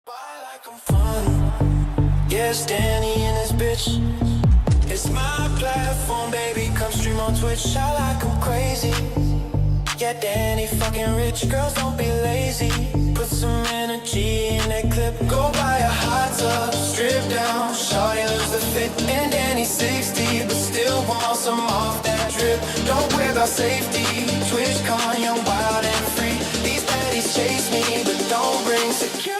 Why like I'm fun? Yeah, it's Danny and this bitch. It's my platform, baby. Come stream on Twitch. I like 'em crazy. Yeah, Danny fucking rich. Girls don't be lazy. Put some energy in that clip. Go buy a hot tub, strip down. Shawty lose the fit. And Danny's 60, but still want some off that drip. Don't wear the safety. Twitch con, young, wild and free. These baddies chase me, but don't bring security.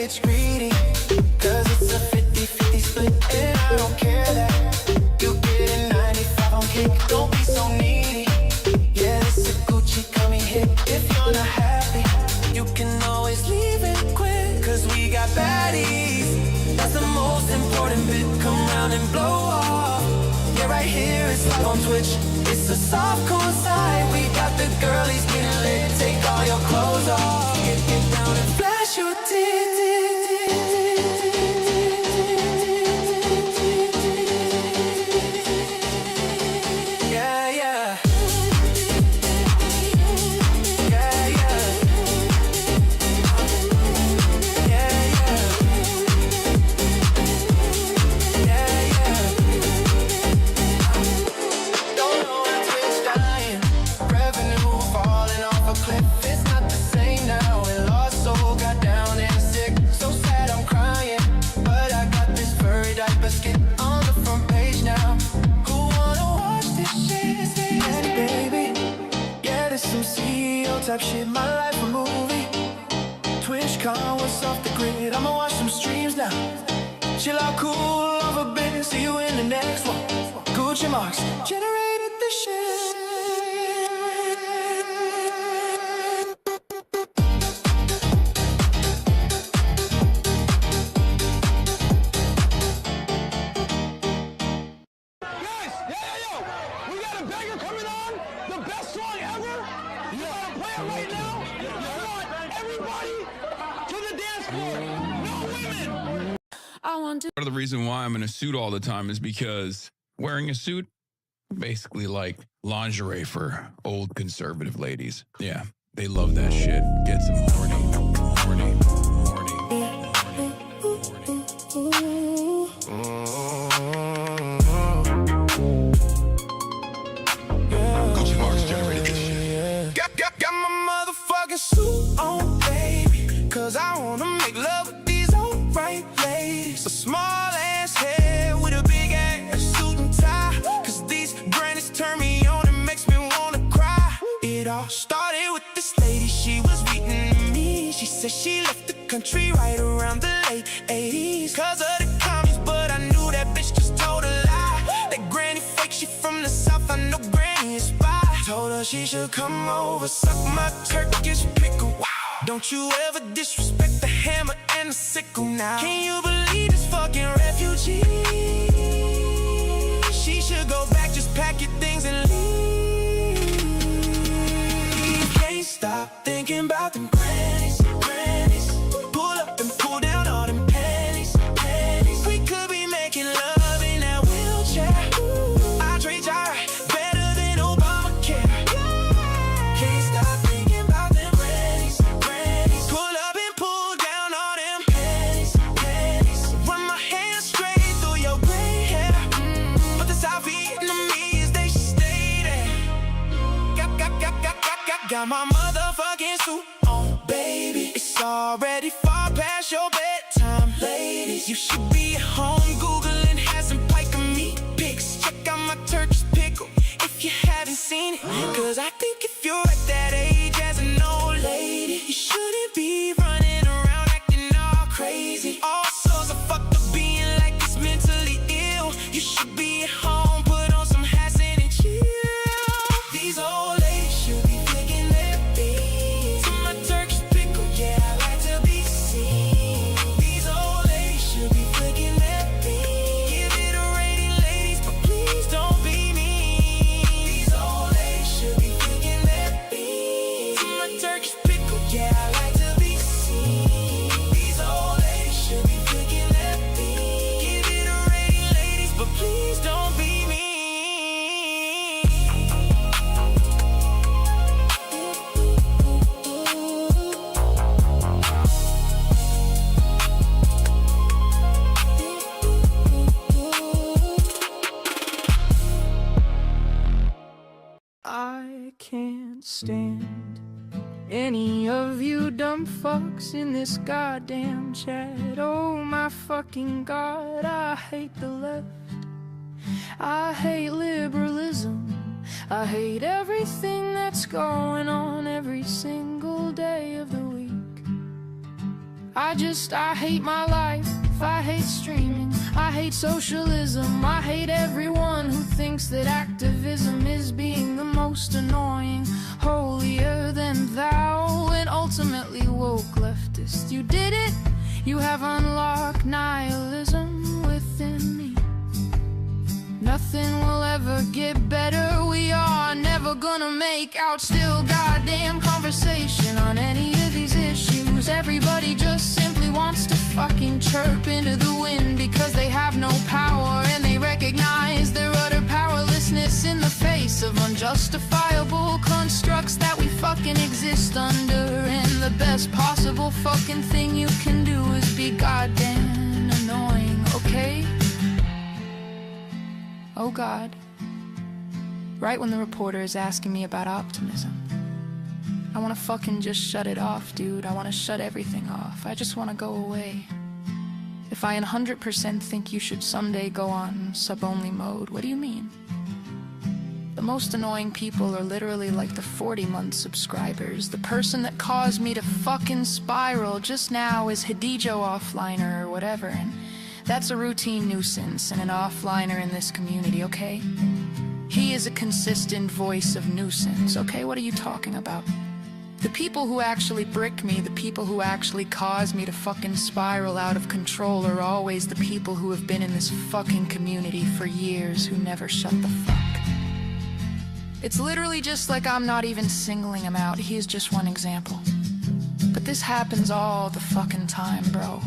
It's greedy, cause it's a 50-50 split. And I don't care that you get a 95 on kick. Don't be so needy. Yeah, this is Gucci coming hit. If you're not happy, you can always leave it quick. Cause we got baddies. That's the most important bit. Come round and blow off. Yeah, right here it's live on Twitch. It's a soft core side. We got the girlies getting lit. Take all your clothes off. Get down and flash your tits. Type shit, my life a movie. TwitchCon was off the grid. I'ma watch some streams now. Chill out, cool off a bit. See you in the next one. Gucci marks generated the shit. Part of the reason why I'm in a suit all the time is because wearing a suit, basically like lingerie for old conservative ladies. Yeah, they love that shit. Gets them horny. Gucci Marks generated this shit. Got my motherfucking suit on, baby. Cause I wanna make love with these old right ladies. A small ass head with a big ass suit and tie. Cause these grannies turn me on and makes me wanna cry. It all started with this lady, she was reading to me. She said she left the country right around the late 80s. Cause of the commies, but I knew that bitch just told a lie. That granny fake, she from the south, I know granny is spy. Told her she should come over, suck my Turkish pickle. Wow. Don't you ever disrespect the hammer and the sickle now. Can you believe this fucking refugee? She should go back, just pack your things and leave. Can't stop thinking about them grannies. Pull up and pull down all them panties. We could be making love in that wheelchair. I treat y'all right, better than Obamacare. Can't stop thinking about them grannies. Pull up and pull down all them panties. Run my hands straight through your gray hair. But the South Vietnamese, they should stay there. Got my motherfucking suit on, baby. It's already far past your bedtime, ladies. You should be at home Googling hasn't pike and meat pics. Check out my Turkish pickle if you haven't seen it. Cause I think if you're at that age as an old lady, you shouldn't be running around acting all crazy. All sorts of fucked up being like it's mentally ill. You should be at home, put on some hats and chill. These old ladies should be flicking their beans to my Turkish pickle, yeah, I like to be seen. These old ladies should be flicking their beans. Give it a rating, ladies, but please don't be mean. These old ladies should be flicking their beans. I can't stand any of you dumb fucks in this goddamn chat. Oh my fucking god, I hate the left. I hate liberalism. I hate everything that's going on every single day of the week. I hate my life. I hate streaming. I hate socialism. I hate everyone who thinks that activism is being the most annoying, holier than thou, and ultimately woke leftist. You did it. You have unlocked nihilism within me. Nothing will ever get better. We are never gonna make out still goddamn conversation on any of these issues. Everybody just simply wants to fucking chirp into the wind because they have no power and they recognize their utter powerlessness in the face of unjustifiable constructs that we fucking exist under. And the best possible fucking thing you can do is be goddamn annoying, okay? Oh God. Right when the reporter is asking me about optimism, I wanna fucking just shut it off, dude. I wanna shut everything off. I just wanna go away. If I 100% think you should someday go on sub-only mode, what do you mean? The most annoying people are literally like the 40-month subscribers. The person that caused me to fucking spiral just now is Hadijo Offliner or whatever, and that's a routine nuisance and an offliner in this community, okay? He is a consistent voice of nuisance, okay? What are you talking about? The people who actually brick me, the people who actually cause me to fucking spiral out of control are always the people who have been in this fucking community for years who never shut the fuck. It's literally just like I'm not even singling him out. He is just one example. But this happens all the fucking time, bro.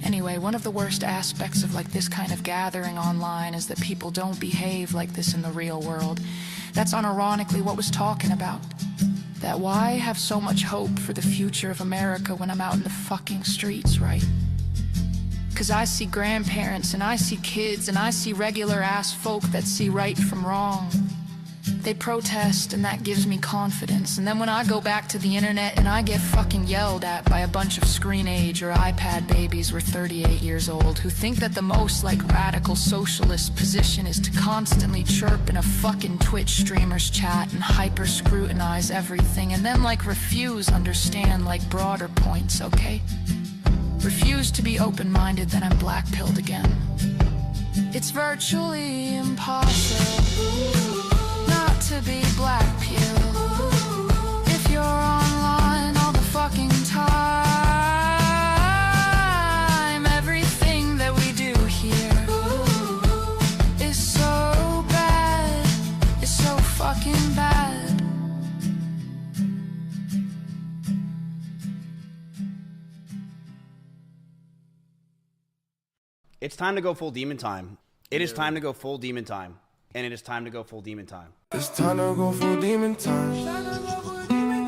Anyway, one of the worst aspects of like this kind of gathering online is that people don't behave like this in the real world. That's unironically what was talking about. That why have so much hope for the future of America when I'm out in the fucking streets, right? 'Cause I see grandparents and I see kids and I see regular ass folk that see right from wrong. They protest and that gives me confidence. And then when I go back to the internet and I get fucking yelled at by a bunch of screen age or iPad babies who are 38 years old who think that the most like radical socialist position is to constantly chirp in a fucking Twitch streamer's chat and hyper scrutinize everything and then like refuse understand like broader points, okay? Refuse to be open-minded, then I'm black-pilled again. It's virtually impossible to be black pill if you're online all the fucking time. Everything that we do here is so bad, it's so fucking bad. It's time to go full demon time. It is time to go full demon time. And it is time to go full demon time. It's time to go full demon time.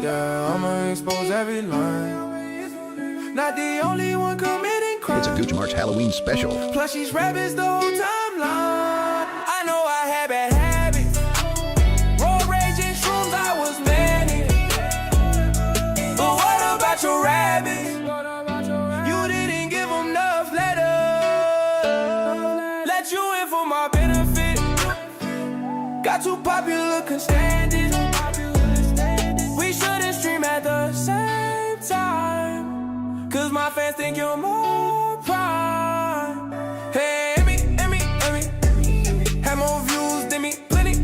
Yeah, I'ma expose every line. Not the only one committing crime. It's a Gooch March Halloween special. Plus she's rabbits the whole timeline. I know I had bad habits. Road rage and shrooms, I was manic. But what about your rabbits? You didn't give them enough letters. Let you in for my benefit. Got too popular, couldn't stand it. We shouldn't stream at the same time, 'cause my fans think you're more prime. Hey, Emmy, have more views than me. Plenty.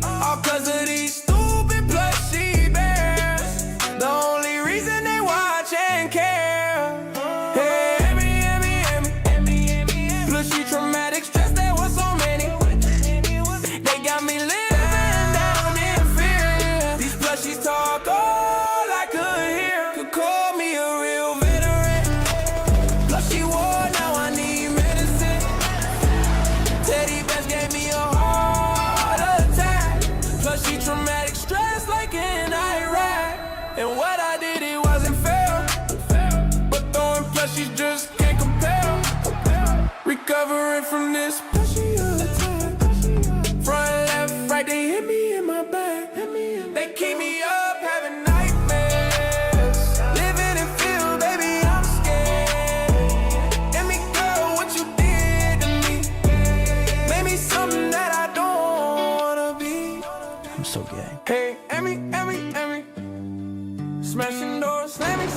All 'cause of these stupid plushie bears. The only reason they watch and care. Hey, Emmy, plushy traumatic stress, there was so many. They got me living down in fear. These plushies talk all I could hear. Could call me a real veteran. Plushie war, now I need medicine. Teddy bears gave me a heart attack. Plushie traumatic stress like in Iraq. And what I did, it wasn't fair. But throwing plushies just can't compare. Recovering from this plushie attack. Front, left, right, I'm so gay. Hey, Emmy, smashing doors, slamming,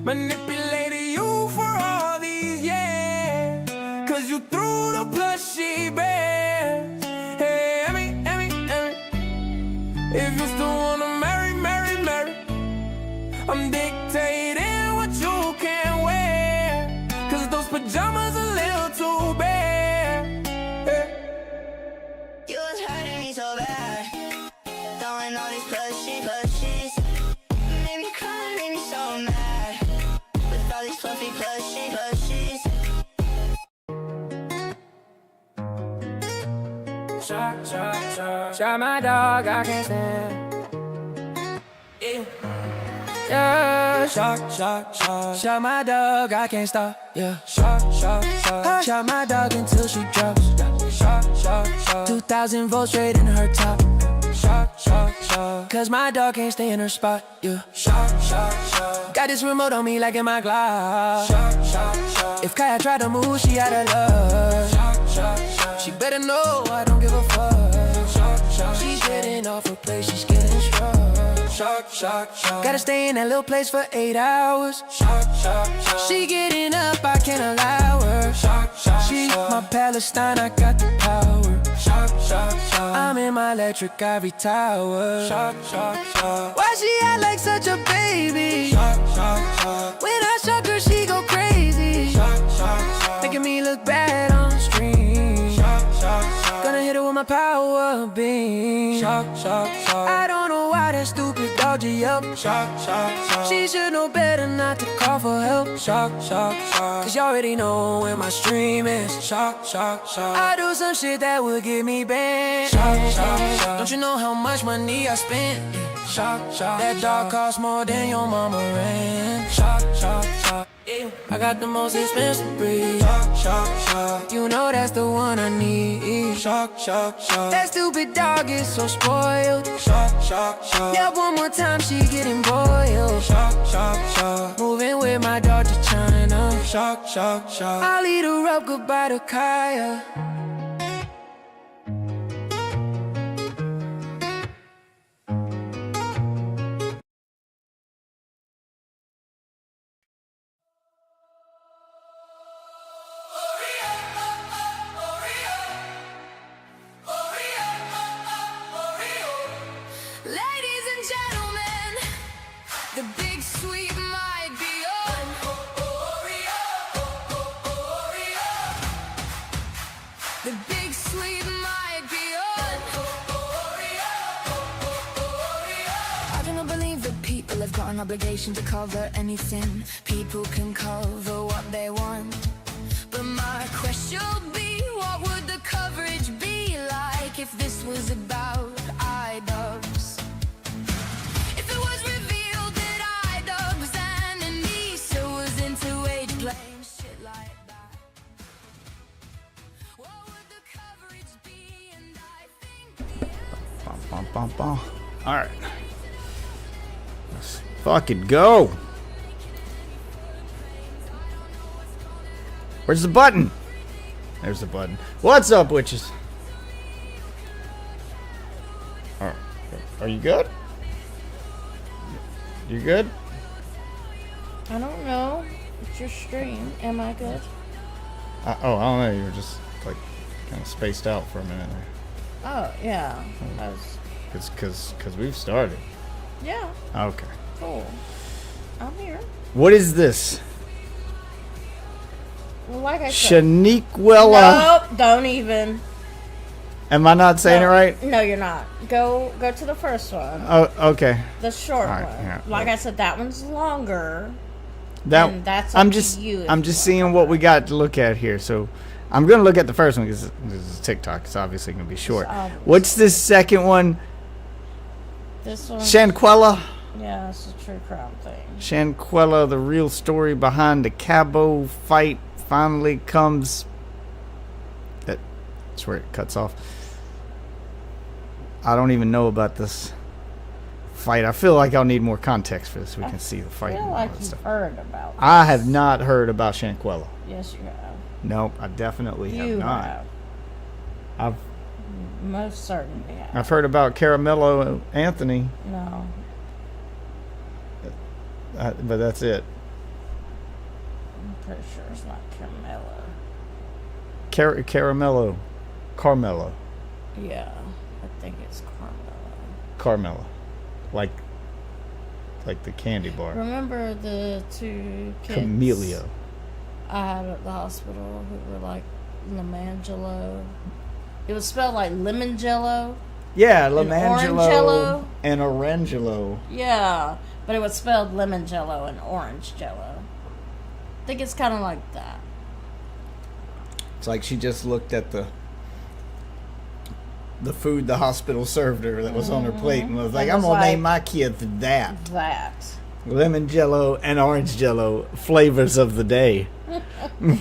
manipulating you for all these years, 'cause you threw the plushy bears. Hey, Emmy, if you still wanna marry, I'm dictating what you can wear, 'cause those pajamas a little too bare. Hey. You was hurting me so bad, throwing all these plushies. Made me cry, made me so mad, with all these fluffy plushies. Shot my dog, I can't stand. Yeah, shot my dog, I can't stop. Yeah, shot my dog until she drops. 2,000 volts straight in her top. 'Cause my dog can't stay in her spot. Yeah, got this remote on me like in my Glock. If Kaya tried to move, she out of luck. She better know I don't give a fuck. She's getting off her place, she's getting struck. Gotta stay in that little place for 8 hours. She getting up, I can't allow her. She my Palestine, I got the power. I'm in my electric ivory tower. Why she act like such a baby? When I shock her, she go crazy, making me look bad on the stream. Gonna hit her with my power beam. I don't know why that stupid dog G up. She should know better not to call for help. 'Cause you already know where my stream is. I do some shit that would get me banned. Don't you know how much money I spent? That dog costs more than your mama rent. I got the most expensive breed. You know that's the one I need. That stupid dog is so spoiled. Yeah, one more time she getting boiled. Moving with my dog to China. I'll eat her up, goodbye to Kaya. Ladies and gentlemen, the big sweep might be on. The big sweep might be on. I do not believe that people have got an obligation to cover anything. People can cover what they want, but my question would be, what would the coverage be like if this was about iDubbbz? If it was revealed that iDubbbz and Anissa was into age playing shit like that, what would the coverage be? And I think the All right, let's fucking go. Where's the button? There's the button. What's up, witches? Are you good? You good? I don't know. It's your stream. Am I good? I don't know. You were just like kind of spaced out for a minute there. Oh, yeah. I was, Cause we've started. yeah, Okay. cool. I'm here. What is this? Well, like I said. Shaniquella. Nope, don't even. Am I not saying No, it right? No, you're not. Go to the first one. Oh, okay. The short All right, one. yeah, Like well. I said, that one's longer. That that's I'm up to just you if I'm you just want seeing what we got to look at here. So I'm gonna look at the first one because this is TikTok. It's obviously gonna be short. obvious. What's this second one? This one. Shanquella. Yeah, it's a true crime thing. Shanquella, the real story behind the Cabo fight finally comes. That's where it cuts off. I don't even know about this fight. I feel like I'll need more context for this so we can see the fight. I feel and all like that you've stuff. heard about I this. have not heard about Shanquella. Yes, you have. Nope, I definitely have You not. have. I've Most certainly have. I've heard about Caramello Anthony, No. but that's it. I'm pretty sure it's not Carmelo. Carmelo. Yeah. I think it's Carmelo. Carmelo. Like the candy bar. Remember the two kids Camellia. I had at the hospital who were like Lemangelo? It was spelled like lemon jello. Yeah, And Lemangelo and Orangelo. Yeah, but it was spelled lemon jello and orange jello. I think it's kind of like that. It's like she just looked at the food the hospital served her that was on her plate and was like, And I'm was going to like, name my kids that. That. Lemon Jello and Orange Jello, flavors of the day. In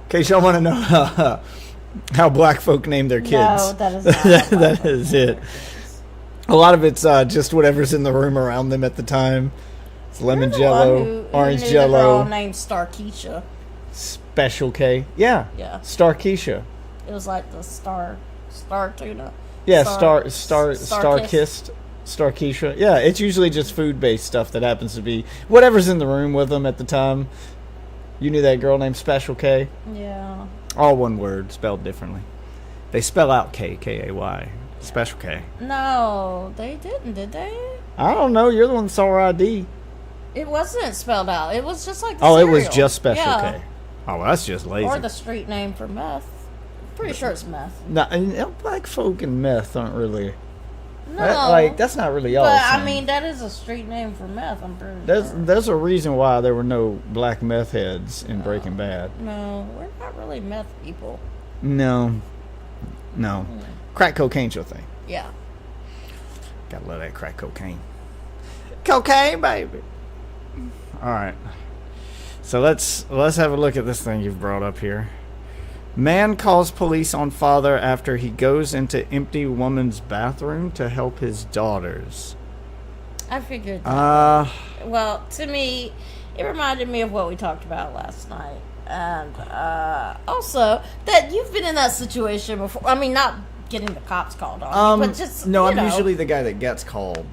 case y'all want to know how black folk name their kids. No, that is not. how black That folk is name it. their kids. A lot of it's just whatever's in the room around them at the time. It's lemon You're the one Jello, who Orange knew the girl Jello, named Starkeisha. Special K. Yeah. Yeah. Starkeisha. It was like the star tuna. Yeah, Star Star-kissed, Starkeisha. Yeah, it's usually just food-based stuff that happens to be whatever's in the room with them at the time. You knew that girl named Special K? Yeah. All one word, spelled differently. They spell out K, K-A-Y. Special K. No, they didn't, did they? I don't know. You're the one that saw her ID. It wasn't spelled out. It was just like the Oh, it cereal. was just Special Yeah. K. Oh, well, that's just lazy. Or the street name for meth. Pretty sure it's meth. No, and black folk and meth aren't really... No. that's not really y'all. But, I mean, that is a street name for meth, I'm pretty sure. There's a reason why there were no black meth heads in Breaking Bad. No, we're not really meth people. No. Crack cocaine's your thing. Yeah. Gotta love that crack cocaine. Cocaine, baby. All right. So let's have a look at this thing you've brought up here. Man calls police on father after he goes into empty woman's bathroom to help his daughters. I figured that. Uh, Well, to me, it reminded me of what we talked about last night. And also, that you've been in that situation before. I mean, not getting the cops called on you, but just, no, you I'm know. usually the guy that gets called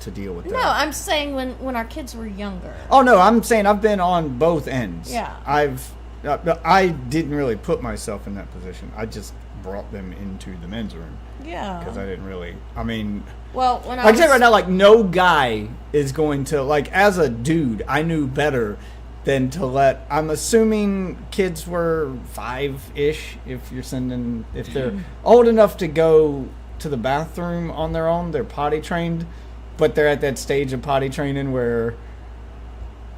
to deal with that. No, I'm saying when our kids were younger. Oh no, I'm saying I've been on both ends. Yeah. I didn't really put myself in that position. I just brought them into the men's room Yeah. because I didn't really. I mean, Well, when I I can was, tell you right now, like no guy is going to like. As a dude, I knew better than to let. I'm assuming kids were 5-ish. If they're old enough to go to the bathroom on their own, they're potty trained, but they're at that stage of potty training where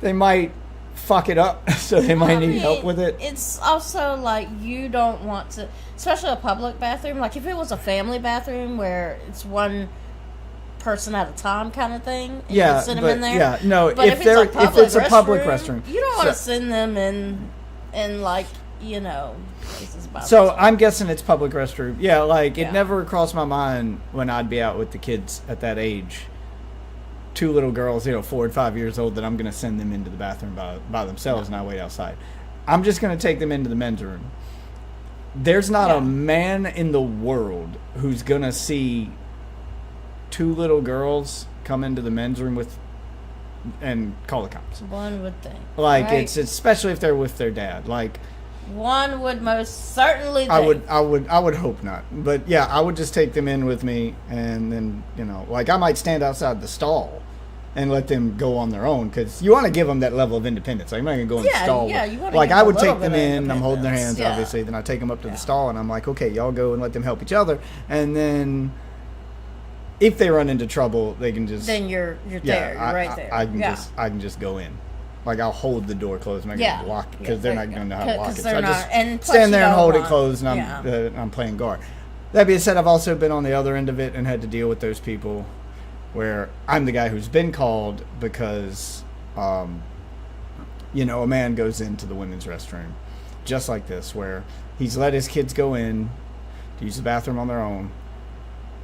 they might fuck it up, so they might need help with it. It's also like you don't want to, especially a public bathroom. Like if it was a family bathroom where it's one person at a time kind of thing, and Yeah, you send them but in there. yeah, no. But if it's a public restroom, you don't want to so, send them in like places by so themselves. I'm guessing it's public restroom. Yeah, like Yeah. it never crossed my mind when I'd be out with the kids at that age. 2 little girls, 4 and 5 years old, that I'm going to send them into the bathroom by themselves and I wait outside. I'm just going to take them into the men's room. There's not a man in the world who's going to see 2 little girls come into the men's room and call the cops. One would think. Like right? it's especially if they're with their dad. Like One would most certainly think. I would hope not. But yeah, I would just take them in with me, and then like I might stand outside the stall and let them go on their own, because you want to give them that level of independence. Like, I'm not gonna go in the stall. Yeah, you wanna like give I them would a little take them bit of in. I'm holding their independence. hands, Yeah. obviously. Then I take them up to the stall, and I'm like, okay, y'all go and let them help each other. And then if they run into trouble, they can just Then you're there. You're right there. I can just go in. Like I'll hold the door closed, and I Yeah. can lock it, Yeah, because they're there not you going to go. know how to lock 'Cause it. they're So I not- just and plus stand you there and don't hold it want- closed, and yeah. I'm playing guard. That being said, I've also been on the other end of it and had to deal with those people where I'm the guy who's been called because, a man goes into the women's restroom just like this, where he's let his kids go in to use the bathroom on their own.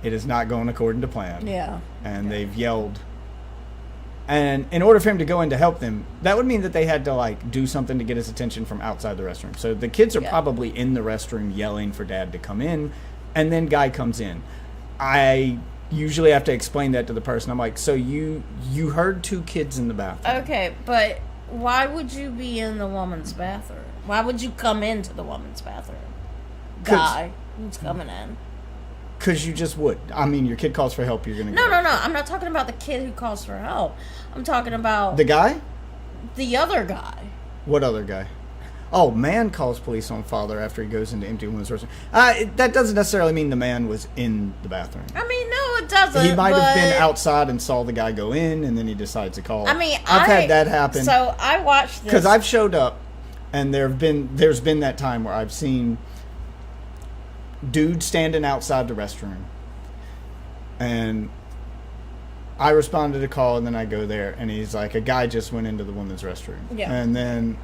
It is not going according to plan. Yeah. And they've yelled And in order for him to go in to help them, that would mean that they had to like do something to get his attention from outside the restroom. So the kids are probably in the restroom yelling for dad to come in, and then guy comes in. I usually have to explain that to the person. I'm like, so you heard 2 kids in the bathroom. Okay, but why would you be in the woman's bathroom? Why would you come into the woman's bathroom? Guy who's coming in. Because you just would. I mean, your kid calls for help, you're going to No. I'm not talking about the kid who calls for help. I'm talking about... The guy? The other guy. What other guy? Oh, man calls police on father after he goes into empty women's restroom. That doesn't necessarily mean the man was in the bathroom. I mean, no, it doesn't. He might have been outside and saw the guy go in, and then he decides to call. I mean, I've had that happen. So I watched this. Because I've showed up, and there's been that time where I've seen dude standing outside the restroom, and I responded to the call, and then I go there, and he's like, a guy just went into the women's restroom. Yeah. And then,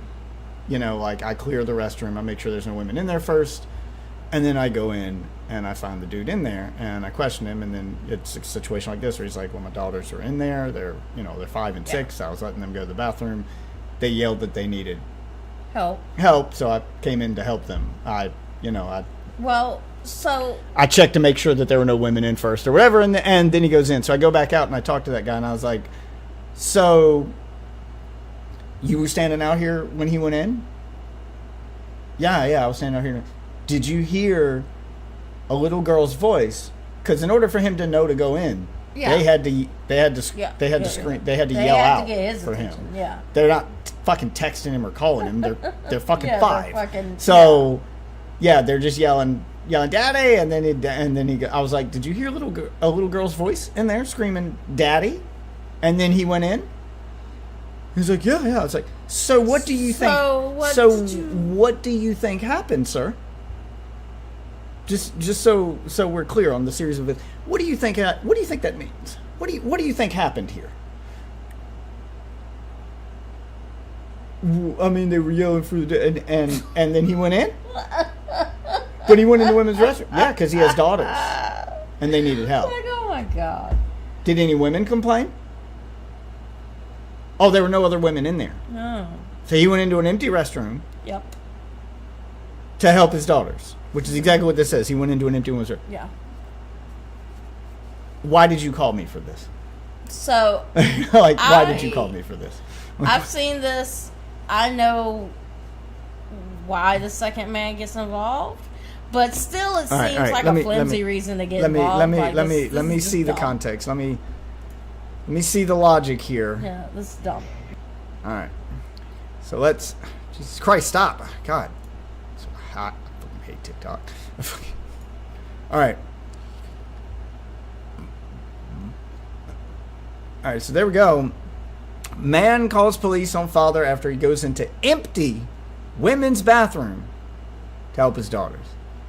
like, I clear the restroom, I make sure there's no women in there first, and then I go in, and I find the dude in there, and I question him, and then it's a situation like this where he's like, well, my daughters are in there, they're 5 and 6, I was letting them go to the bathroom, they yelled that they needed help, so I came in to help them. I checked to make sure that there were no women in first or whatever, and then he goes in. So I go back out and I talk to that guy, and I was like, so you were standing out here when he went in? Yeah, I was standing out here. Did you hear a little girl's voice? Because in order for him to know to go in, they had to scream, they had to yell out for him. Yeah. They're not fucking texting him or calling him. They're fucking 5. They're fucking, they're just yelling, daddy, and then I was like, did you hear a little girl's voice in there screaming daddy? And then he went in. He's like, yeah. I was like, so what do you think? What do you think happened, sir? Just so we're clear on the series of it. What do you think that means? What do you think happened here? I mean, they were yelling for the and then he went in. But he went in the women's restroom. Yeah, because he has daughters, and they needed help. Like, oh my god! Did any women complain? Oh, there were no other women in there. No. So he went into an empty restroom. Yep. To help his daughters, which is exactly what this says. He went into an empty women's restroom. Yeah. Why did you call me for this? So. Why did you call me for this? I've seen this. I know why the second man gets involved, but still, it seems like a flimsy reason to get involved. Let me see the context. Let me see the logic here. Yeah, this is dumb. All right. So let's. Jesus Christ! Stop. God. It's so hot. I fucking hate TikTok. All right. All right. So there we go. Man calls police on father after he goes into empty women's bathroom to help his daughters.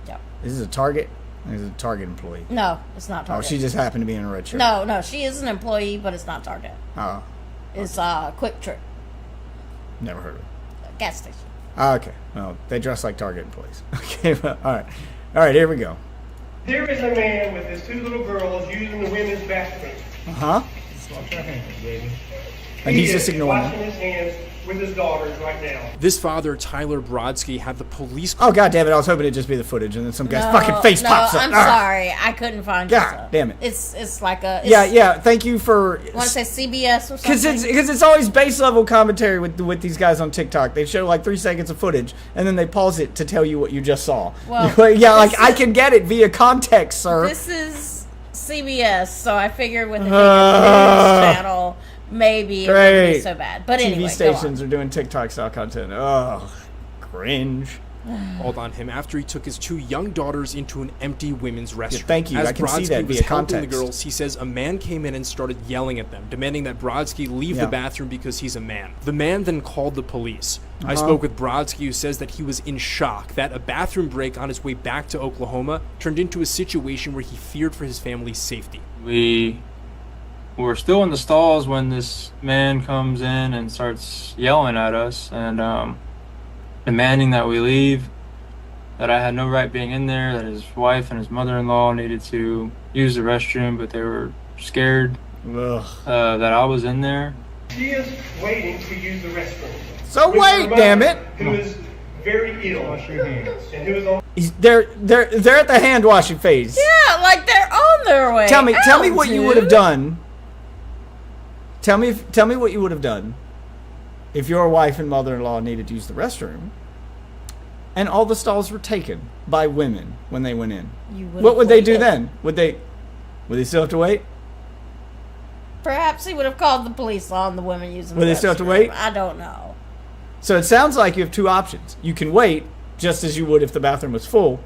Yep. This is a Target? This is a Target employee. No, it's not Target. Oh, she just happened to be in a red shirt. No, she is an employee, but it's not Target. Oh. It's Quick Trip. Never heard of it. Gas station. Okay. Well, they dress like Target employees. Okay, well, all right, here we go. There is a man with his 2 little girls using the women's bathroom. Uh-huh. Wash your hands, baby. And he's just ignoring washing his hands with his daughters right now. This father, Tyler Brodsky, had the police... Oh, God damn it. I was hoping it'd just be the footage, and then some guy's fucking face pops up. I'm sorry. I couldn't find it. God damn it. It's like a... Yeah, thank you for... You want to say CBS or something? Because it's always base level commentary with these guys on TikTok. They show like 3 seconds of footage, and then they pause it to tell you what you just saw. Well, yeah, like I can get it via context, sir. This is CBS, so I figured with the news channel... Maybe it wouldn't be so bad. But anyway, TV stations are doing TikTok style content. Oh, cringe. Called on him after he took his 2 young daughters into an empty women's restroom. Yeah, thank you. As I can see that was via helping context. the girls, he says a man came in and started yelling at them, demanding that Brodsky leave the bathroom because he's a man. The man then called the police. I spoke with Brodsky, who says that he was in shock that a bathroom break on his way back to Oklahoma turned into a situation where he feared for his family's safety. We're still in the stalls when this man comes in and starts yelling at us and demanding that we leave, that I had no right being in there, that his wife and his mother-in-law needed to use the restroom, but they were scared that I was in there. She is waiting to use the restroom. So With her wait, mother, damn it. Who is very ill. Wash your hands. And who is on. They're at the hand washing phase. Yeah, like they're on their way. Tell me out, what you dude. would have done. Tell me what you would have done if your wife and mother-in-law needed to use the restroom, and all the stalls were taken by women when they went in. What would they do then? Would they still have to wait? Perhaps he would have called the police on the women using. Would the they still have to restroom. wait? I don't know. So it sounds like you have two options. You can wait, just as you would if the bathroom was full,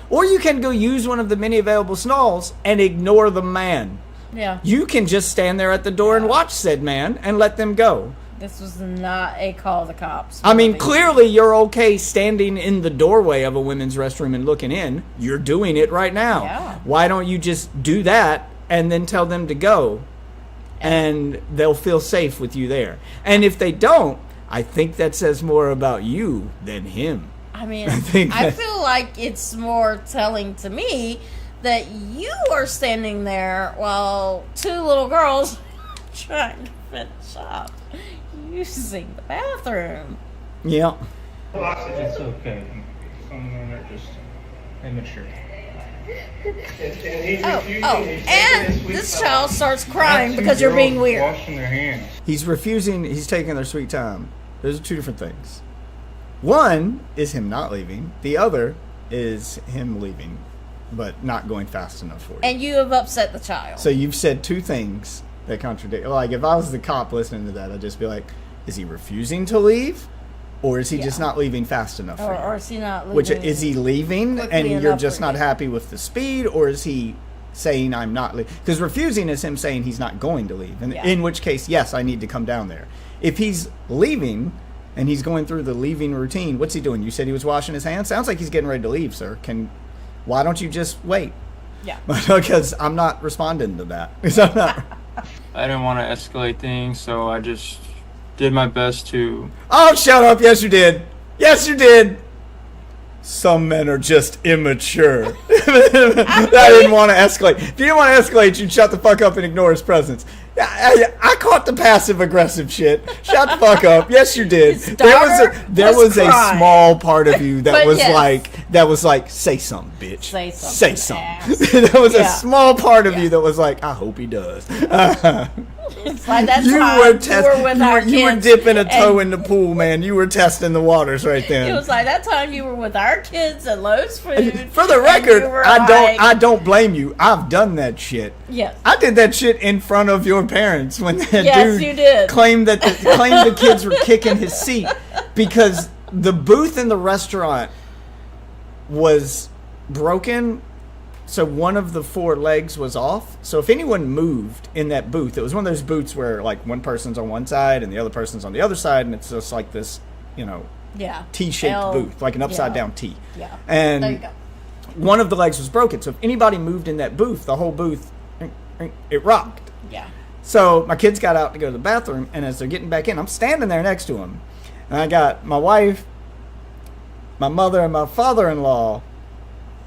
or you can go use one of the many available stalls and ignore the man. Yeah. You can just stand there at the door and watch said man and let them go. This was not a call the cops. I mean, clearly you're okay standing in the doorway of a women's restroom and looking in. You're doing it right now. Yeah. Why don't you just do that and then tell them to go? And they'll feel safe with you there. And if they don't, I think that says more about you than him. I mean, think I that- feel like it's more telling to me that you are standing there while two little girls trying to finish up using the bathroom. Yeah. Oxygen. Okay. Some of them are just immature. And he's Oh, refusing. oh, He's taking and his sweet this time. child starts crying Two because you're being girls weird. Washing their hands. He's refusing. He's taking their sweet time. Those are two different things. One is him not leaving. The other is him leaving, but not going fast enough for you. And you have upset the child. So you've said two things that contradict. Like, if I was the cop listening to that, I'd just be like, is he refusing to leave? Or is he just not leaving fast enough for you? or is he not leaving? Which, is he leaving quickly and you're enough just for not you? happy with the speed? Or is he saying I'm not leaving? Because refusing is him saying he's not going to leave. And Yeah. in which case, yes, I need to come down there. If he's leaving and he's going through the leaving routine, what's he doing? You said he was washing his hands? Sounds like he's getting ready to leave, sir. Why don't you just wait? Yeah. Because I'm not responding to that. 'Cause I'm not. I didn't want to escalate things, so I just did my best to. Oh, shut up. Yes, you did. Yes, you did. Some men are just immature. I didn't want to escalate. If you didn't want to escalate, you'd shut the fuck up and ignore his presence. I caught the passive aggressive shit. Shut the fuck up. Yes, you did. His There daughter was a crying. small part of you that But was yes. like, say something, bitch. Say Say something, something. ass. There was a Yeah. small part of you that was like, I hope he does. It's like that You time were you were with our you were kids dipping a toe and in the pool, man. You were testing the waters right then. It was like that time you were with our kids at Lowe's Food. For the and record, you were I like- don't blame you. I've done that shit. Yes. I did that shit in front of your parents when that Yes, dude you did. claimed the kids were kicking his seat because the booth in the restaurant was broken. So one of the four legs was off. So if anyone moved in that booth, it was one of those booths where like one person's on one side and the other person's on the other side, and it's just like this, Yeah. T-shaped L- booth, like an upside down T. Yeah. And There you go. one of the legs was broken. So if anybody moved in that booth, the whole booth, it rocked. Yeah. So my kids got out to go to the bathroom, and as they're getting back in, I'm standing there next to them. And I got my wife, my mother, and my father-in-law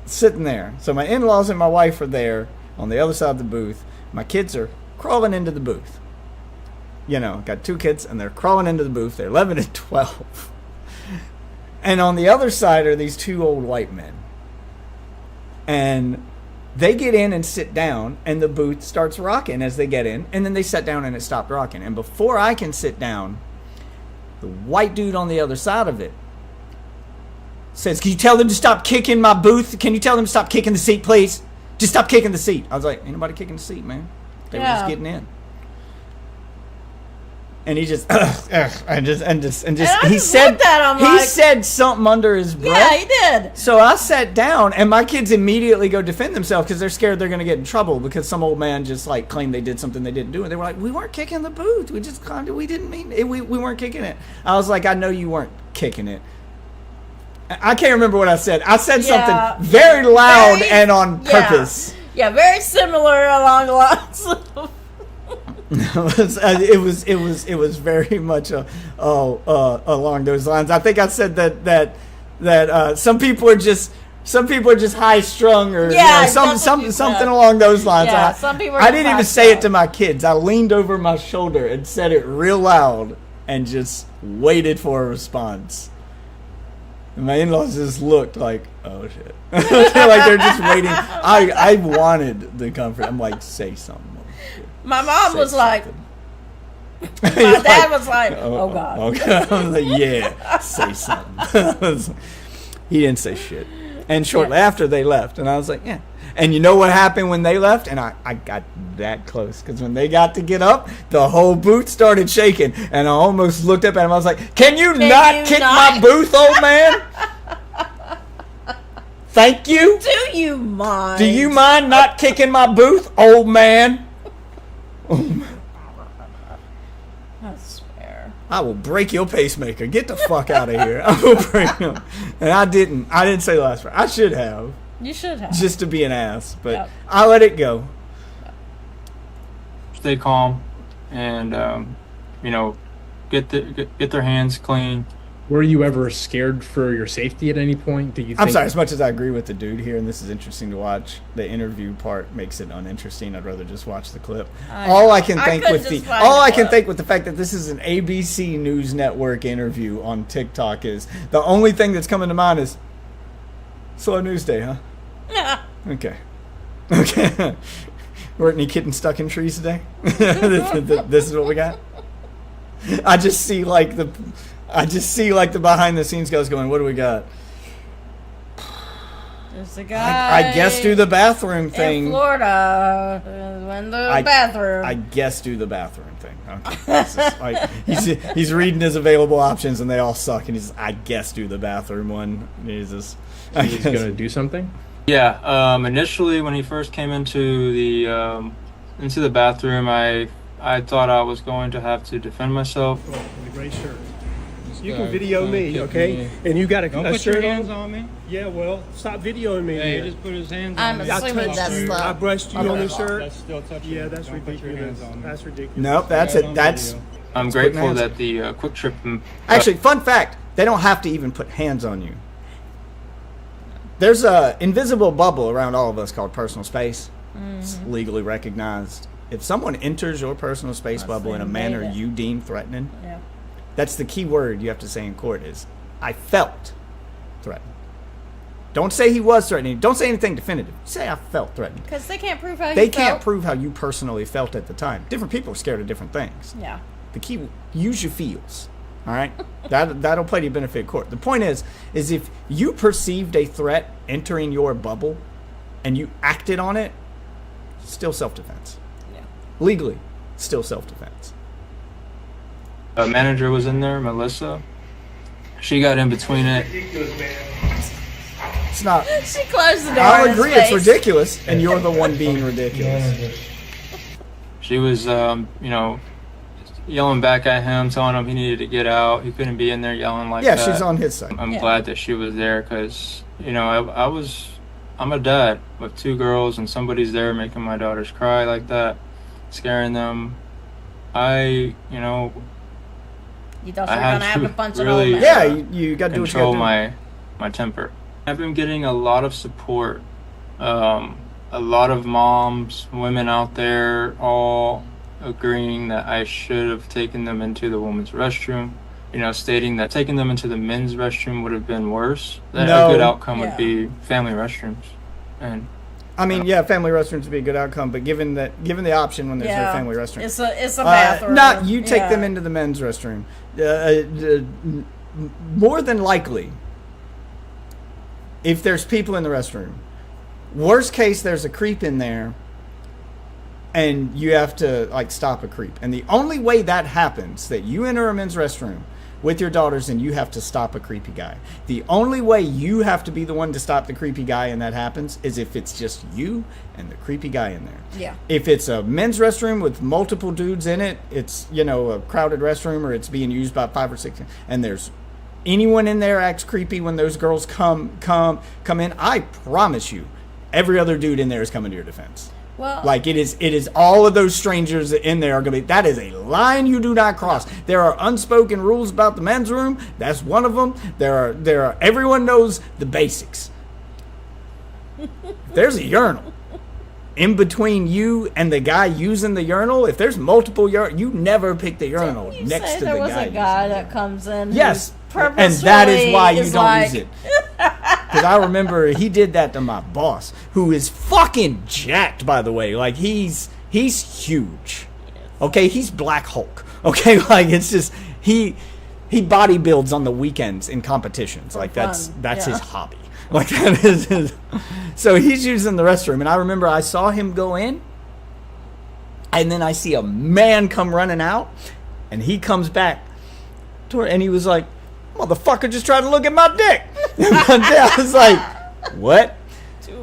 sitting there. So my in-laws and my wife are there on the other side of the booth. My kids are crawling into the booth. Got two kids, and they're crawling into the booth. They're 11 and 12. And on the other side are these two old white men. And they get in and sit down, and the booth starts rocking as they get in. And then they sit down, and it stopped rocking. And before I can sit down, the white dude on the other side of it says, can you tell them to stop kicking my booth? Can you tell them to stop kicking the seat, please? Just stop kicking the seat. I was like, ain't nobody kicking the seat, man. They were just getting in. And he just, he said looked at him he like- said something under his breath. Yeah, he did. So I sat down, and my kids immediately go defend themselves because they're scared they're going to get in trouble because some old man just like claimed they did something they didn't do, and they were like, "We weren't kicking the booth. We just we didn't mean it. We weren't kicking it." I was like, "I know you weren't kicking it." I can't remember what I said. I said Yeah. something very loud Very- and on yeah. purpose. Yeah, very similar along the lines of It was very much along those lines. I think I said that some people are just Some people are just high strung, or Yeah, something along those lines. Yeah, some people are I didn't even just say it high to my kids. I leaned over my shoulder and said it real loud, and just waited for a response. And my in-laws just looked like, oh shit, like they're just waiting. I wanted the comfort. I'm like, say something. My mom was like, my He's dad was like, oh God. Okay. I was like, yeah, say something. He didn't say shit. And shortly after they left, and I was like, yeah. And you know what happened when they left? And I got that close, because when they got to get up, the whole booth started shaking, and I almost looked up at him. I was like, can you not kick my booth, old man? Thank you. Do you mind? Do you mind not kicking my booth, old man? I swear. I will break your pacemaker. Get the fuck out of here. I will break him. And I didn't say the last word. I should have. You should have. Just to be an ass. But I let it go. Stay calm and, get their hands clean. Were you ever scared for your safety at any point? Do you? I'm sorry. As much as I agree with the dude here, and this is interesting to watch, the interview part makes it uninteresting. I'd rather just watch the clip. All I can think with the fact that this is an ABC News Network interview on TikTok is the only thing that's coming to mind is slow news day, huh? Yeah. Okay. Weren't any kittens stuck in trees today? This is what we got. I just see like the behind the scenes guys going, what do we got? There's a guy. I guess do the bathroom thing. In Florida, in the bathroom. I guess do the bathroom thing. Okay. This is like, he's reading his available options and they all suck, and he's I guess do the bathroom one. He's gonna do something. Yeah. Initially, when he first came into the bathroom, I thought I was going to have to defend myself. Great shirt. You can video me, okay? And you got a Don't put shirt your hands on? on me. Yeah, well, stop videoing me. Yeah, he then. just put his hands I'm on me. assuming touched that's you. the. I brushed you on the shirt. That's still touching. Yeah, that's Don't put your ridiculous. hands on me. That's ridiculous. Nope, that's it. That's I'm putting grateful hands- that the quick trip. actually fun fact. They don't have to even put hands on you. There's a invisible bubble around all of us called personal space. It's legally recognized. If someone enters your personal space bubble in a manner you deem threatening, that's the key word you have to say in court is, I felt threatened. Don't say he was threatening. Don't say anything definitive. Say I felt threatened. Because they can't prove how you They felt. can't prove how you personally felt at the time. Different people are scared of different things. Yeah. The key, use your feels. All right? That'll play to your benefit in court. The point is if you perceived a threat entering your bubble and you acted on it, still self-defense. Yeah. Legally, still self-defense. A manager was in there, Melissa. She got in between it. Ridiculous, man. It's not. She closed the door. I'll in his agree it's face. ridiculous, and you're the one being ridiculous. She was, yelling back at him, telling him he needed to get out. He couldn't be in there yelling like Yeah, that. she's on his side. I'm glad that she was there because, I'm a dad with two girls and somebody's there making my daughters cry like that, scaring them. You thought you were I going had to have to to punch an really- old man. Yeah, you got to do what you control got to do. my temper. I've been getting a lot of support. A lot of moms, women out there, all agreeing that I should have taken them into the women's restroom. Stating that taking them into the men's restroom would have been worse. That No. a good outcome Yeah. would be family restrooms. And I mean, yeah, family restrooms would be a good outcome, but given the option when there's no family restroom, It's a bathroom. not you take Yeah. them into the men's restroom. More than likely, if there's people in the restroom, worst case there's a creep in there, and you have to stop a creep. And the only way that happens, that you enter a men's restroom with your daughters and you have to stop a creepy guy. The only way you have to be the one to stop the creepy guy and that happens is if it's just you and the creepy guy in there. Yeah. If it's a men's restroom with multiple dudes in it, it's, a crowded restroom, or it's being used by 5 or 6, and there's anyone in there acts creepy when those girls come in, I promise you, every other dude in there is coming to your defense. Well, It is all of those strangers in there are going to be, that is a line you do not cross. There are unspoken rules about the men's room. That's one of them. There are everyone knows the basics. If there's a urinal in between you and the guy using the urinal, if there's multiple urinals, you never pick the urinal Didn't you next say to there the was guy. a guy that comes in. Yes, who and that is why you purposefully don't like, use it. Because I remember he did that to my boss, who is fucking jacked, by the way. Like, he's huge. Okay, he's Black Hulk. Okay, like, it's just he bodybuilds on the weekends in competitions. Like, that's his hobby. Like, that is his. So he's using the restroom, and I remember I saw him go in, and then I see a man come running out, and he comes back toward, and he was like, "Motherfucker just tried to look at my dick." I was like, "What?"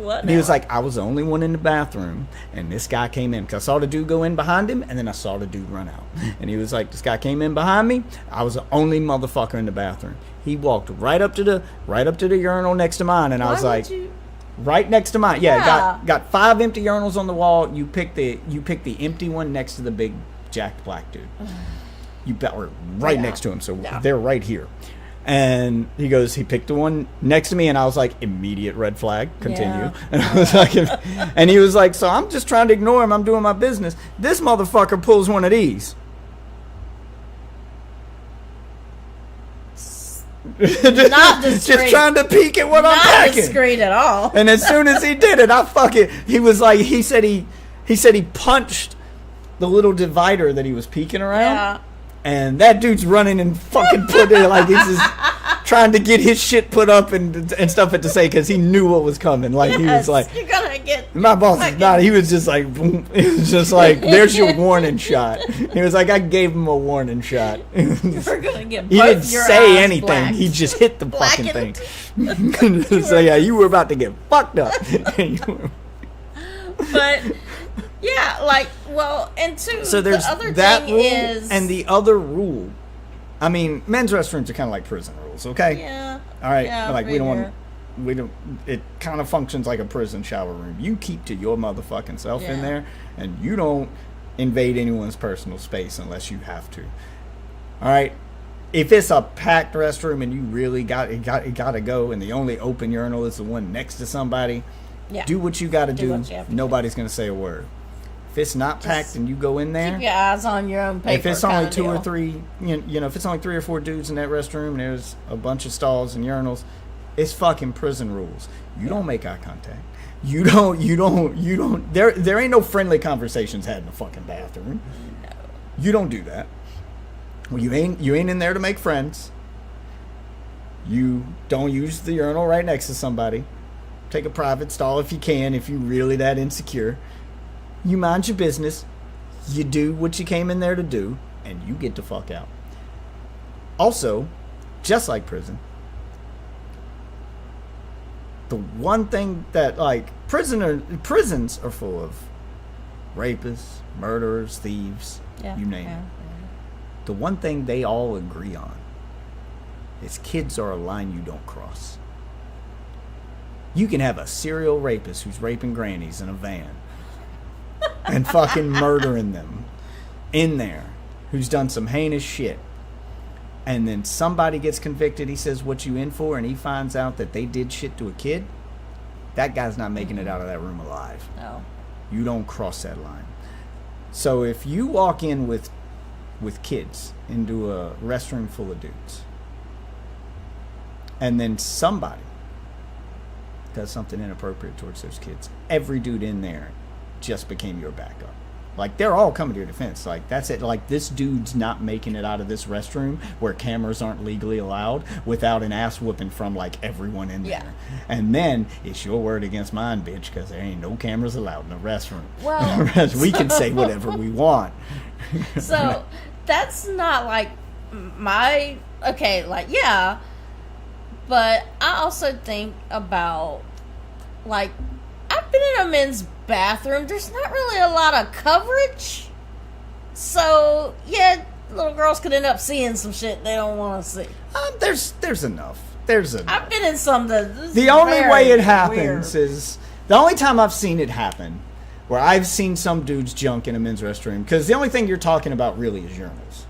What And he was like, "I was the only one in the bathroom, and this guy came in." Because I saw the dude go in behind him, and then I saw the dude run out. And he was like, "This guy came in behind me. I was the only motherfucker in the bathroom." He walked right up to the urinal next to mine, and I was like, right next to mine. Yeah, got 5 empty urinals on the wall. You pick the empty one next to the big jacked black dude. You bet we're right next to him, so they're right here. And he picked the one next to me, and I was like, immediate red flag, continue. And I was like, and he was like, "So I'm just trying to ignore him. I'm doing my business." This motherfucker pulls one of these. Not discreet. Just trying to peek at what I'm packing. Not discreet at all. And as soon as he did it, he was like, he said he punched the little divider that he was peeking around. Yeah. And that dude's running and fucking put it, like, he's just trying to get his shit put up and stuff at to say, because he knew what was coming. Like, he was like, "You're gonna get." My boss is not. He was just like, boom. It was just like, "There's your warning shot." He was like, I gave him a warning shot. You're gonna get. He both didn't your say eyes anything. blacked. He just hit the fucking Blackened. thing. So yeah, you were about to get fucked up. But yeah, like, well, and two. So there's the other that thing rule, is, and the other rule. I mean, men's restrooms are kind of like prison rules, okay? Yeah. All right. Yeah, Like, figure. we don't. It kind of functions like a prison shower room. You keep to your motherfucking self in Yeah. there, and you don't invade anyone's personal space unless you have to. All right. If it's a packed restroom and you really got to go, and the only open urinal is the one next to somebody, do what you got to do. what you have to Nobody's gonna say a word. If it's not packed and you go in there, keep your eyes on your own paper. if it's only kinda 2 or deal. 3, you know, if it's only 3 or 4 dudes in that restroom, and there's a bunch of stalls and urinals, it's fucking prison rules. You don't make eye contact. You don't. There ain't no friendly conversations had in the fucking bathroom. No. You don't do that. Well, you ain't in there to make friends. You don't use the urinal right next to somebody. Take a private stall if you can, if you're really that insecure. You mind your business. You do what you came in there to do, and you get the fuck out. Also, just like prison, the one thing that, like, prisons are full of rapists, murderers, thieves, you name it. The one thing they all agree on is kids are a line you don't cross. You can have a serial rapist who's raping grannies in a van and fucking murdering them in there, who's done some heinous shit, and then somebody gets convicted. He says, "What you in for?" And he finds out that they did shit to a kid. That guy's not making it out of that room alive. No. You don't cross that line. So if you walk in with kids into a restroom full of dudes, and then somebody does something inappropriate towards those kids, every dude in there just became your backup. Like, they're all coming to your defense. Like, that's it. Like, this dude's not making it out of this restroom where cameras aren't legally allowed without an ass whooping from, like, everyone in there. Yeah. And then it's your word against mine, bitch, because there ain't no cameras allowed in the restroom. Well, we can say whatever we want. So that's not like my okay. Like, yeah, but I also think about, like, I've been in a men's bathroom. There's not really a lot of coverage. So, yeah, little girls could end up seeing some shit they don't want to see. There's enough. There's enough. I've been in some that... The only way it happens weird. is... The only time I've seen it happen, where I've seen some dudes junk in a men's restroom, because the only thing you're talking about really is urinals.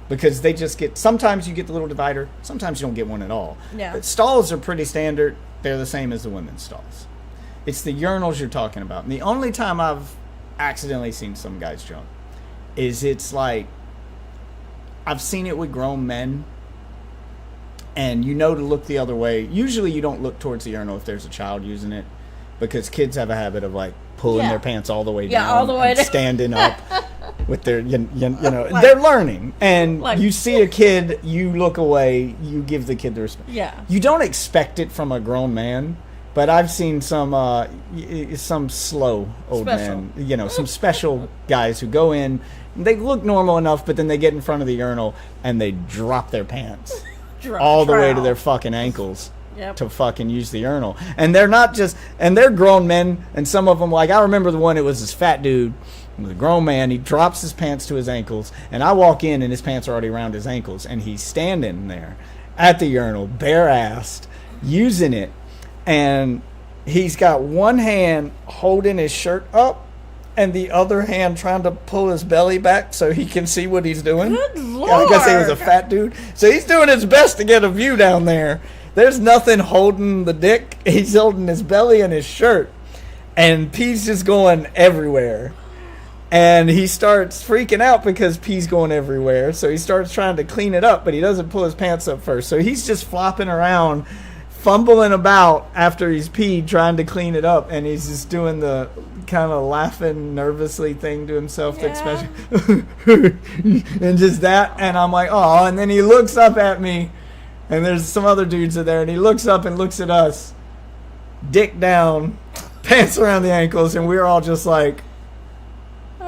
Because they just get... Sometimes you get the little divider. Sometimes you don't get one at all. Yeah. But stalls are pretty standard. They're the same as the women's stalls. It's the urinals you're talking about. And the only time I've accidentally seen some guys jump is it's like, I've seen it with grown men, and you know to look the other way. Usually you don't look towards the urinal if there's a child using it, because kids have a habit of like pulling their pants all the way down, all the way and down. standing up with their, you know, they're learning. And you see a kid, you look away, you give the kid the respect. Yeah. You don't expect it from a grown man, but I've seen some slow old men, you know, some special guys who go in, they look normal enough, but then they get in front of the urinal and they drop their pants all the way to their fucking ankles. Yep. To fucking use the urinal. And they're not just, and they're grown men, and some of them, like, I remember the one, it was this fat dude, he was a grown man, he drops his pants to his ankles, and I walk in and his pants are already around his ankles, and he's standing there at the urinal, bare-assed, using it, and he's got one hand holding his shirt up, and the other hand trying to pull his belly back so he can see what he's doing. Good Lord. I guess he was a fat dude. So he's doing his best to get a view down there. There's nothing holding the dick. He's holding his belly and his shirt. And pee's just going everywhere. And he starts freaking out because pee's going everywhere. So he starts trying to clean it up, but he doesn't pull his pants up first. So he's just flopping around, fumbling about after he's peed, trying to clean it up. And he's just doing the kind of laughing nervously thing to himself, and just that. And I'm like, oh. And then he looks up at me, and there's some other dudes in there, and he looks up and looks at us, dick down, pants around the ankles, and we're all just like,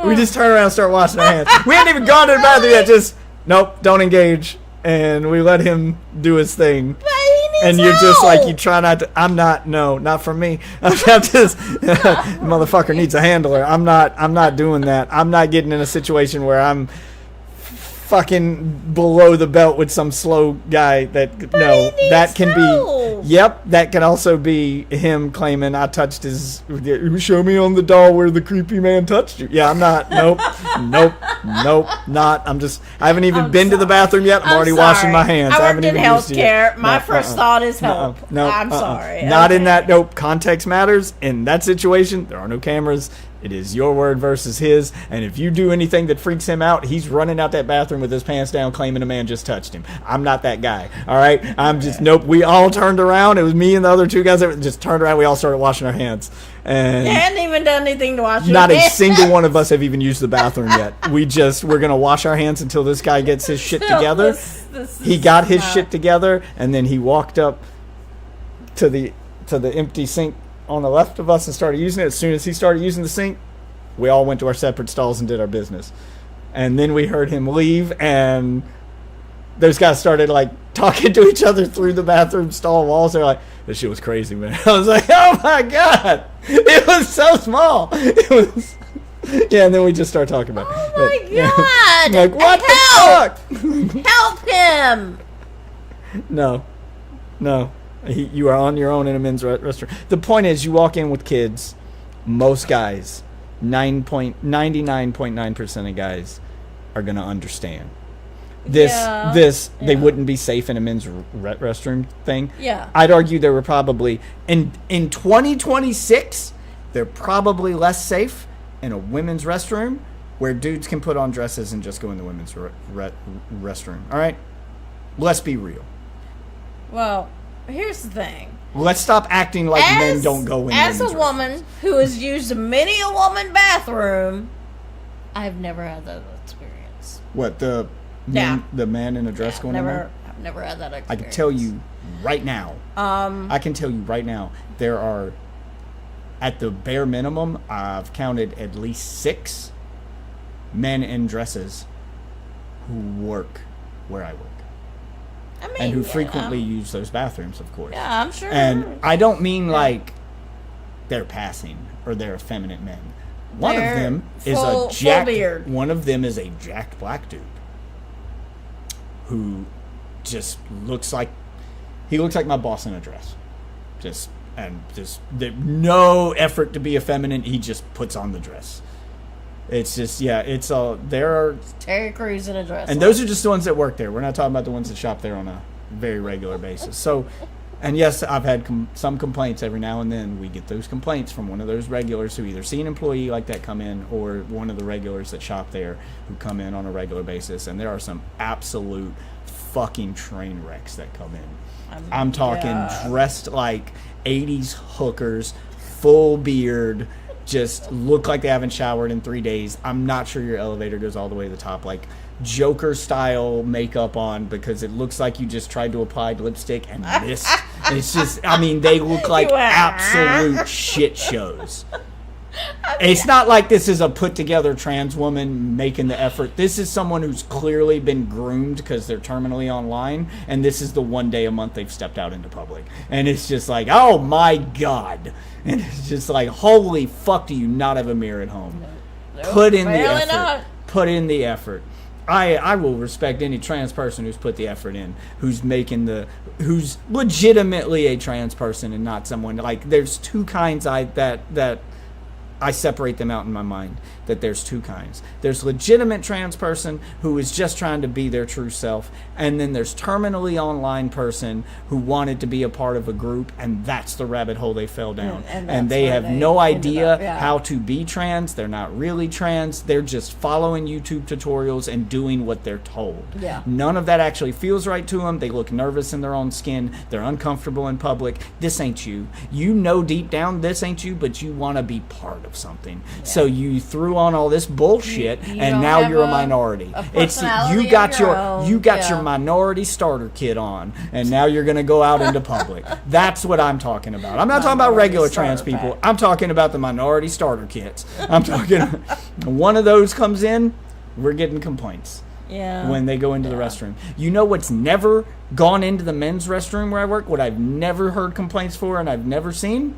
we just turn around and start washing our hands. We hadn't even gone to the bathroom yet, just, nope, don't engage. And we let him do his thing. And you're just like, you try not to. I'm not. No, not for me. I'm just motherfucker needs a handler. I'm not doing that. I'm not getting in a situation where I'm fucking below the belt with some slow guy. That can be. Yep, that can also be him claiming I touched his. Show me on the doll where the creepy man touched you. Yeah, I'm not. Nope. Not. I haven't even been to the bathroom yet. I'm already washing my hands. I worked in healthcare. My first thought is help. I'm sorry. Not in that. Nope. Context matters. In that situation, there are no cameras. It is your word versus his. And if you do anything that freaks him out, he's running out that bathroom with his pants down, claiming a man just touched him. I'm not that guy. All right. I'm just nope. We all turned around. It was me and the other two guys that just turned around. We all started washing our hands. And they hadn't even done anything to wash. Not a single one of us have even used the bathroom yet. We're gonna wash our hands until this guy gets his shit together. He got his shit together, and then he walked up to the empty sink on the left of us and started using it. As soon as he started using the sink, we all went to our separate stalls and did our business. And then we heard him leave, and those guys started like talking to each other through the bathroom stall walls. They're like, "This shit was crazy, man." I was like, "Oh my god, it was so small." It was, yeah. And then we just start talking about. Oh my god! Like what the fuck? Help him! No. You are on your own in a men's restaurant. The point is, you walk in with kids. Most guys, 99.9% of guys, are gonna understand. They wouldn't be safe in a men's restroom thing. Yeah. I'd argue there were probably in 2026, they're probably less safe in a women's restroom where dudes can put on dresses and just go in the women's restroom. All right, let's be real. Well, here's the thing. Let's stop acting like men don't go in. As a woman who has used many a woman bathroom, I've never had that experience. What, the man in a dress going in there? I've never had that experience. I can tell you right now. There are, at the bare minimum, I've counted at least 6 men in dresses who work where I work. And who frequently use those bathrooms, of course. Yeah, I'm sure. And I don't mean like they're passing or they're effeminate men. One of them is a jacked black dude who just looks like my boss in a dress. Just no effort to be effeminate. He just puts on the dress. It's just, there are Terry Crews in a dress. And those are just the ones that work there. We're not talking about the ones that shop there on a very regular basis. So And yes, I've had some complaints every now and then. We get those complaints from one of those regulars who either see an employee like that come in, or one of the regulars that shop there who come in on a regular basis. And there are some absolute fucking train wrecks that come in. I'm talking dressed like 80s hookers, full beard, just look like they haven't showered in 3 days. I'm not sure your elevator goes all the way to the top. Like Joker style makeup on, because it looks like you just tried to apply lipstick and missed. It's just, I mean, they look like absolute shit shows. It's not like this is a put together trans woman making the effort. This is someone who's clearly been groomed because they're terminally online, and this is the one day a month they've stepped out into public. And it's just like, oh my God. And it's just like, holy fuck, do you not have a mirror at home? Put in the effort. Put in the effort. I will respect any trans person who's put the effort in, who's who's legitimately a trans person and not someone like, there's two kinds that I separate them out in my mind, that there's two kinds. There's legitimate trans person who is just trying to be their true self, and then there's terminally online person who wanted to be a part of a group, and that's the rabbit hole they fell down. And they have no idea how to be trans. They're not really trans. They're just following YouTube tutorials and doing what they're told. Yeah. None of that actually feels right to them. They look nervous in their own skin. They're uncomfortable in public. This ain't you. You know deep down this ain't you, but you want to be part of something. So you threw on all this bullshit, and now you're a minority. It's you got your minority starter kit on, and now you're going to go out into public. That's what I'm talking about. I'm not talking about regular trans people. I'm talking about the minority starter kits. I'm talking one of those comes in, we're getting complaints. Yeah. When they go into the restroom. You know what's never gone into the men's restroom where I work? What I've never heard complaints for and I've never seen?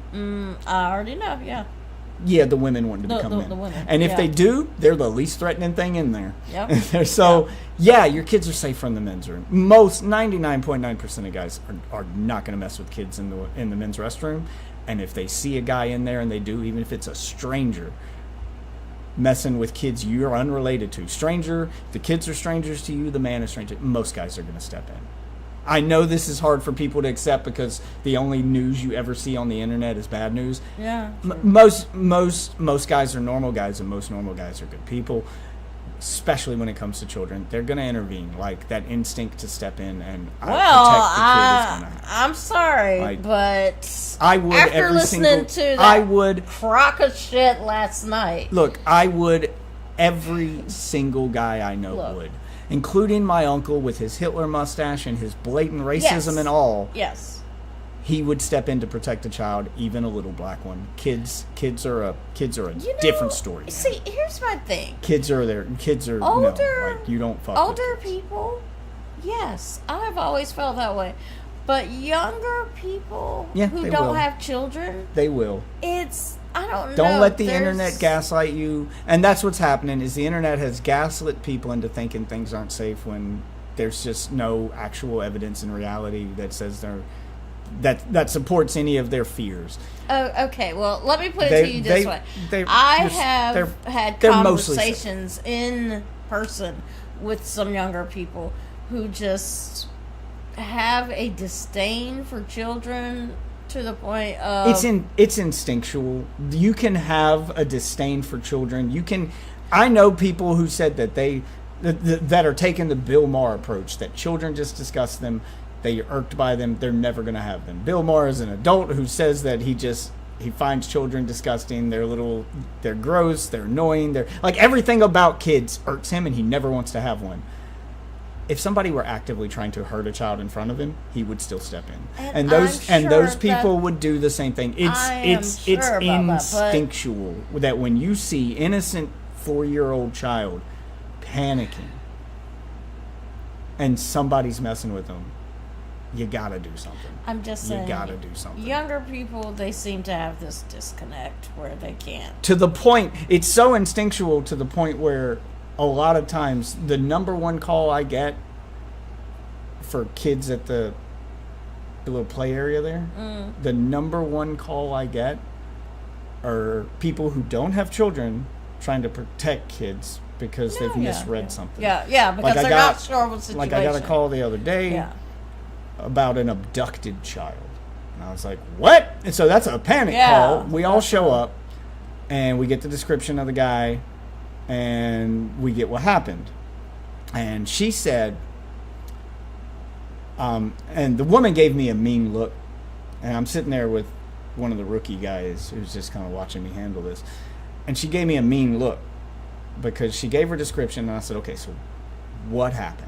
I already know, yeah. Yeah, the women want to become men. The women, and if they do, they're the least threatening thing in there. Yep. So, yeah, your kids are safe from the men's room. Most 99.9% of guys are not going to mess with kids in the men's restroom. And if they see a guy in there, and they do, even if it's a stranger messing with kids you're unrelated to. Stranger, the kids are strangers to you, the man is stranger. Most guys are going to step in. I know this is hard for people to accept because the only news you ever see on the internet is bad news. Yeah. Most guys are normal guys, and most normal guys are good people, especially when it comes to children. They're going to intervene. Like, that instinct to step in and protect the kid is going to happen. I'm sorry, but I would after listening to that crock of shit last night. Look, I would. Every single guy I know would. Including my uncle with his Hitler mustache and his blatant racism and all. Yes. He would step in to protect a child, even a little black one. Kids are a different story. Man. See, here's my thing. Kids are older. You don't fuck older with kids. people. Yes, I've always felt that way. But younger people who don't have children, they will. I don't know. Don't let the internet gaslight you. And that's what's happening, is the internet has gaslit people into thinking things aren't safe when there's just no actual evidence in reality that says that supports any of their fears. Oh, okay. Well, let me put it to you this way. I have had conversations in person with some younger people who just have a disdain for children to the point of it's instinctual. You can have a disdain for children. I know people who said that that are taking the Bill Maher approach, that children just disgust them, they're irked by them, they're never going to have them. Bill Maher is an adult who says that he finds children disgusting, they're gross, they're annoying, they're like, everything about kids irks him and he never wants to have one. If somebody were actively trying to hurt a child in front of him, he would still step in. And those people would do the same thing. It's instinctual that when you see innocent 4-year-old child panicking and somebody's messing with them, you gotta do something. I'm just saying. You gotta do something. Younger people, they seem to have this disconnect where they can't. To the point, it's so instinctual to the point where a lot of times, the number one call I get for kids at the little play area there, the number one call I get are people who don't have children trying to protect kids because they've misread something. Yeah, because they're not sure of the situation. Like, I got a call the other day about an abducted child. I was like, what? And so that's a panic Yeah, call. We all show up, and we get the description of the guy, and we get what happened. And she said, and the woman gave me a mean look, and I'm sitting there with one of the rookie guys who's just kind of watching me handle this, and she gave me a mean look because she gave her description, and I said, okay, so what happened?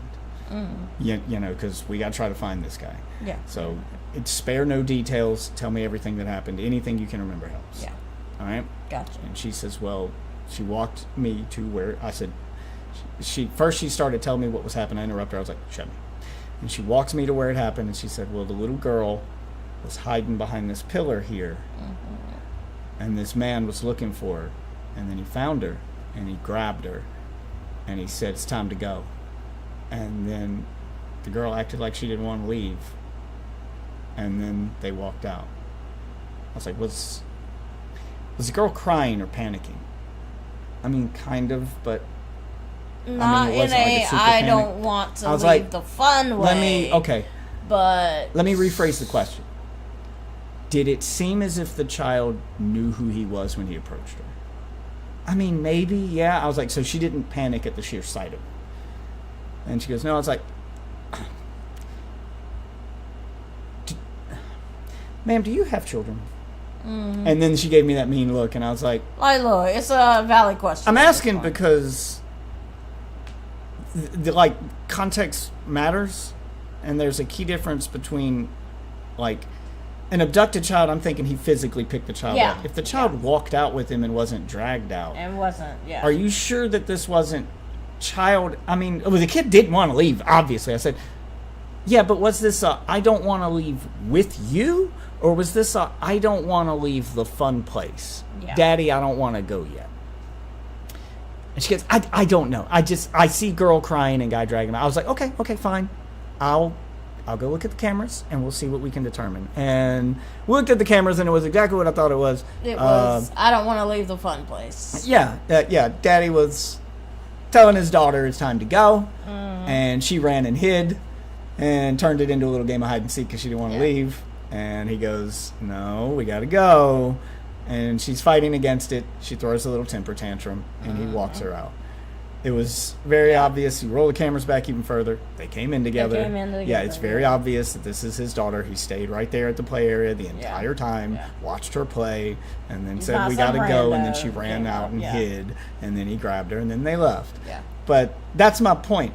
You know, because we got to try to find this guy. Yeah. So it's spare no details. Tell me everything that happened. Anything you can remember helps. Yeah. All right. Gotcha. And she says, well, she walked me to where I said, she started telling me what was happening. I interrupted her. I was like, shut me. And she walks me to where it happened, and she said, well, the little girl was hiding behind this pillar here, and this man was looking for her, and then he found her, and he grabbed her, and he said, it's time to go. And then the girl acted like she didn't want to leave, and then they walked out. I was like, was the girl crying or panicking? I mean, kind of, but Not it in wasn't like a super I panic. don't want to I was leave like, the fun way. But let me rephrase the question. Did it seem as if the child knew who he was when he approached her? I mean, maybe, yeah. I was like, so she didn't panic at the sheer sight of him. And she goes, no. I was like, ma'am, do you have children? And then she gave me that mean look, and I was like, look, it's a valid question. I'm asking because the like context matters, and there's a key difference between like an abducted child. I'm thinking he physically picked the child up. If the child walked out with him and wasn't dragged out, and wasn't, are you sure that this wasn't child? I mean, well, the kid didn't want to leave, obviously. I said, yeah, but was this a I don't want to leave with you, or was this a I don't want to leave the fun place? Daddy, I don't want to go yet. And she goes, I don't know. I see girl crying and guy dragging him out. I was like, okay, fine. I'll go look at the cameras and we'll see what we can determine. And we looked at the cameras and it was exactly what I thought it was. It was, I don't want to leave the fun place. Yeah. Daddy was telling his daughter it's time to go. And she ran and hid and turned it into a little game of hide and seek because she didn't want to leave. And he goes, no, we got to go. And she's fighting against it. She throws a little temper tantrum, and he walks her out. It was very obvious. You roll the cameras back even further. They came in together. Yeah, it's very obvious that this is his daughter. He stayed right there at the play area the entire time, watched her play, and then said, we got to go. And then she ran out and hid, and then he grabbed her, and then they left. But that's my point.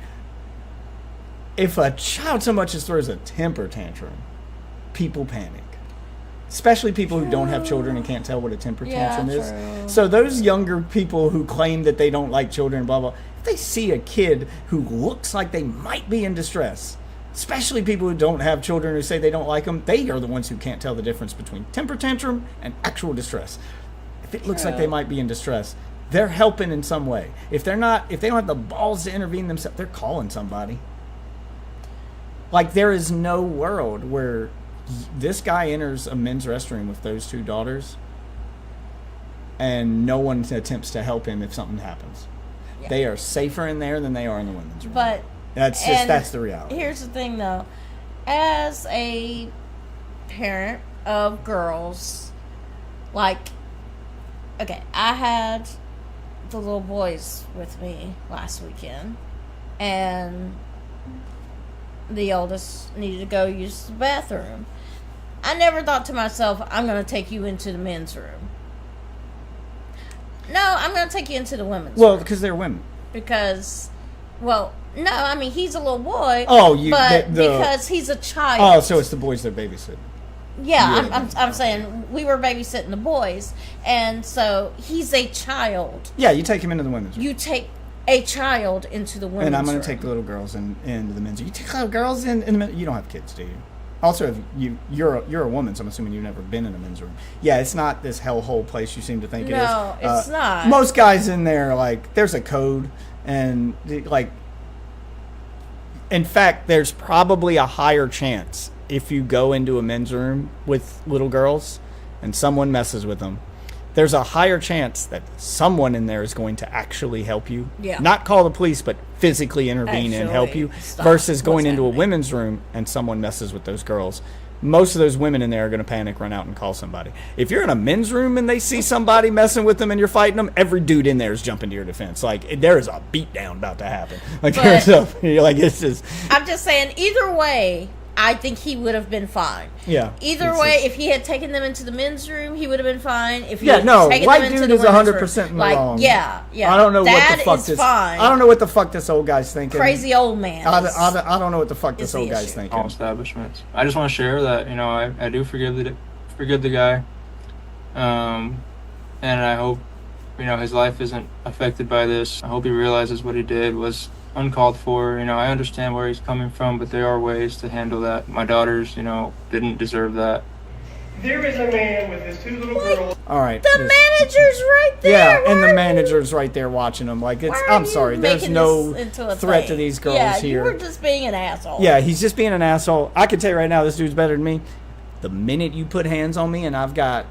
If a child so much as throws a temper tantrum, people panic. Especially people who don't have children and can't tell what a temper tantrum is. So those younger people who claim that they don't like children, blah, blah, if they see a kid who looks like they might be in distress, especially people who don't have children who say they don't like them, they are the ones who can't tell the difference between temper tantrum and actual distress. If it looks like they might be in distress, they're helping in some way. If they don't have the balls to intervene themselves, they're calling somebody. Like, there is no world where this guy enters a men's restroom with those two daughters and no one attempts to help him if something happens. They are safer in there than they are in the women's room. But that's the reality. Here's the thing, though. As a parent of girls, like, okay, I had the little boys with me last weekend, and the oldest needed to go use the bathroom. I never thought to myself, I'm going to take you into the men's room. No, I'm going to take you into the women's room. Well, because they're women. Because, no, I mean, he's a little boy. Because he's a child. Oh, so it's the boys they're babysitting. Yeah, I'm saying we were babysitting the boys, and so he's a child. Yeah, you take him into the women's room. You take a child into the women's room. And I'm going to take the little girls into the men's room. You take little girls in the men's. You don't have kids, do you? Also, if you're a woman, so I'm assuming you've never been in a men's room. Yeah, it's not this hellhole place you seem to think it is. No, it's not. Most guys in there, like, there's a code, and like, in fact, there's probably a higher chance if you go into a men's room with little girls and someone messes with them, there's a higher chance that someone in there is going to actually help you. Yeah. Not call the police, but physically intervene and help you. Versus going into a women's room and someone messes with those girls. most of those women in there are going to panic, run out, and call somebody. If you're in a men's room and they see somebody messing with them and you're fighting them, every dude in there is jumping to your defense. Like, there is a beatdown about to happen. Like, it's just... I'm just saying, either way, I think he would have been fine. Yeah. Either way, if he had taken them into the men's room, he would have been fine. If he yeah, had no, taken white them into dude the is women's 100% room, like, wrong. yeah. I don't know that what the fuck is this... fine. I don't know what the fuck this old guy's thinking. Crazy old man. I don't know what the fuck this old guy's thinking. All establishments. I just want to share that, you know, I do forgive the guy. And I hope, you know, his life isn't affected by this. I hope he realizes what he did was uncalled for. You know, I understand where he's coming from, but there are ways to handle that. My daughters, you know, didn't deserve that. There is a man with his 2 little girls. All right. The manager's right there. Yeah, and the manager's right there watching them. Like, it's. I'm sorry. There's no threat to these girls here. Yeah, you were just being an asshole. Yeah, he's just being an asshole. I can tell you right now, this dude's better than me. The minute you put hands on me and I've got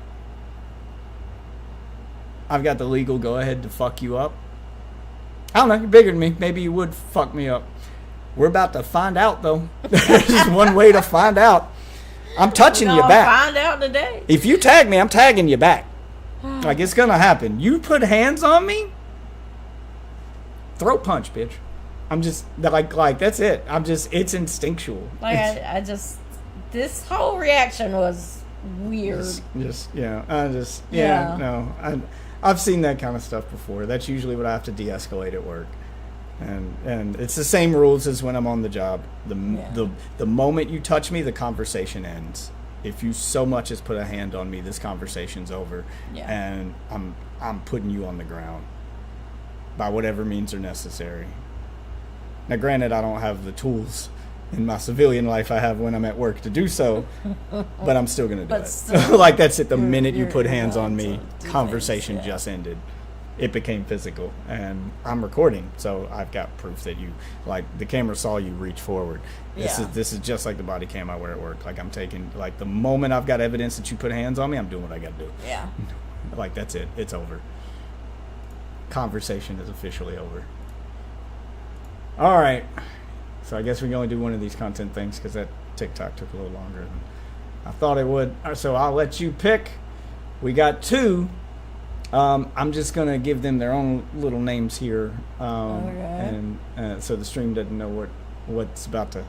the legal go-ahead to fuck you up. I don't know. You're bigger than me. Maybe you would fuck me up. We're about to find out, though. There's just one way to find out. I'm touching you back. Find out today. If you tag me, I'm tagging you back. Like, it's gonna happen. You put hands on me, throat punch, bitch. I'm just like that's it. It's instinctual. Like, I just, this whole reaction was weird. I've seen that kind of stuff before. That's usually what I have to de-escalate at work. And it's the same rules as when I'm on the job. The moment you touch me, the conversation ends. If you so much as put a hand on me, this conversation's over. Yeah. And I'm putting you on the ground by whatever means are necessary. Now, granted, I don't have the tools in my civilian life I have when I'm at work to do so, but I'm still gonna do it. Still, like, that's it. The minute you put hands on me, conversation just ended. It became physical, and I'm recording, so I've got proof that you, like, the camera saw you reach forward. This is just like the body cam I wear at work. Like, I'm taking, like, the moment I've got evidence that you put hands on me, I'm doing what I got to do. Yeah. Like, that's it. It's over. Conversation is officially over. All right. So I guess we can only do one of these content things because that TikTok took a little longer than I thought it would. So I'll let you pick. We got 2. I'm just going to give them their own little names here. And so the stream doesn't know what's about to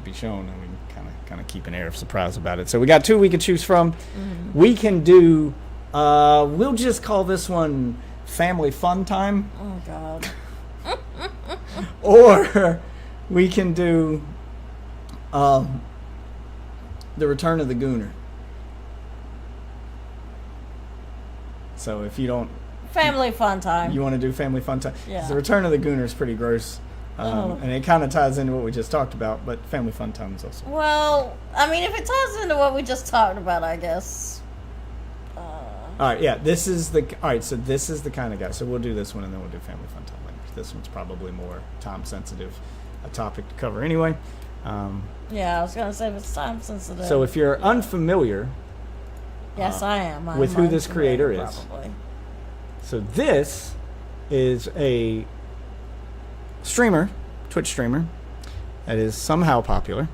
be shown, and we can kind of keep an air of surprise about it. So we got 2 we can choose from. Mm-hmm. We can do, we'll just call this one Family Fun Time. Oh, God. Or we can do The Return of the Gooner. So if you don't... Family Fun Time. You want to do Family Fun Time? Yeah. The Return of the Gooner is pretty gross. And it kind of ties into what we just talked about, but Family Fun Time is also... Well, I mean, if it ties into what we just talked about, I guess... All right, yeah, this is the... All right, so this is the kind of guy. So we'll do this one, and then we'll do Family Fun Time later. This one's probably more time-sensitive, a topic to cover anyway. Yeah, I was going to say, if it's time-sensitive. So if you're unfamiliar... Yes, I am. With who this creator is. Probably. So this is a streamer, Twitch streamer, that is somehow popular.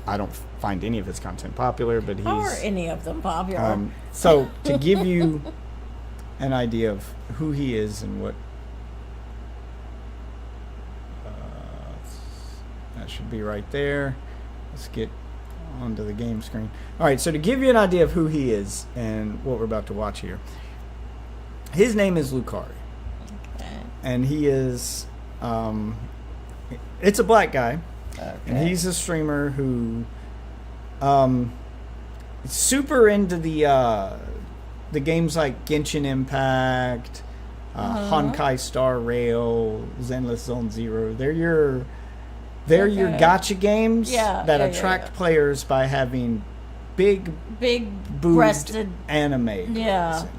I don't find any of his content popular, but he's... How are any of them popular? So to give you an idea of who he is and what... that should be right there. Let's get onto the game screen. All right, so to give you an idea of who he is and what we're about to watch here, his name is Lucari. Okay. And he is, it's a black guy. Okay. And he's a streamer who, is super into the games like Genshin Impact, Honkai Star Rail, Zenless Zone Zero. They're your gacha games that attract players by having big breasted anime girls in it.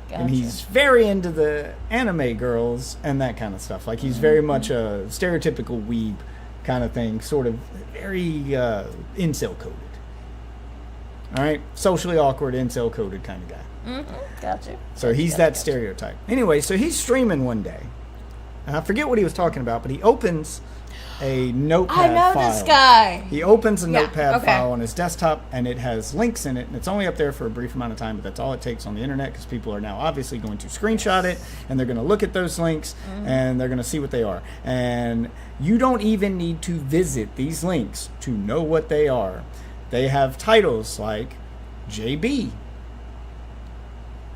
Gotcha. And he's very into the anime girls and that kind of stuff. Like, he's very much a stereotypical weeb kind of thing, sort of very incel coded. All right, socially awkward, incel coded kind of guy. Mm-hmm. Gotcha. So he's that stereotype. Anyway, so he's streaming one day, and I forget what he was talking about, but he opens a notepad I know file. this guy. He opens a Yeah, notepad okay. file on his desktop, and it has links in it, and it's only up there for a brief amount of time, but that's all it takes on the internet because people are now obviously going to screenshot it, and they're going to look at those links, and they're going to see what they are. And you don't even need to visit these links to know what they are. They have titles like JB,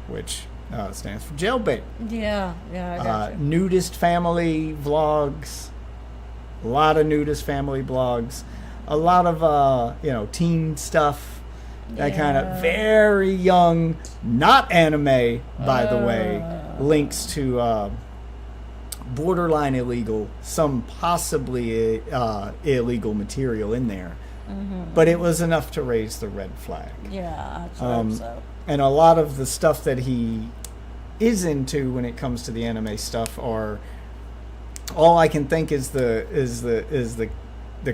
which stands for jailbait. Yeah, I got you. Nudist family vlogs, a lot of nudist family blogs, a lot of teen stuff, that kind of very young, not anime, by the way, links to borderline illegal, some possibly illegal material in there, but it was enough to raise the red flag. Yeah, I hope so. And a lot of the stuff that he is into when it comes to the anime stuff are all I can think is the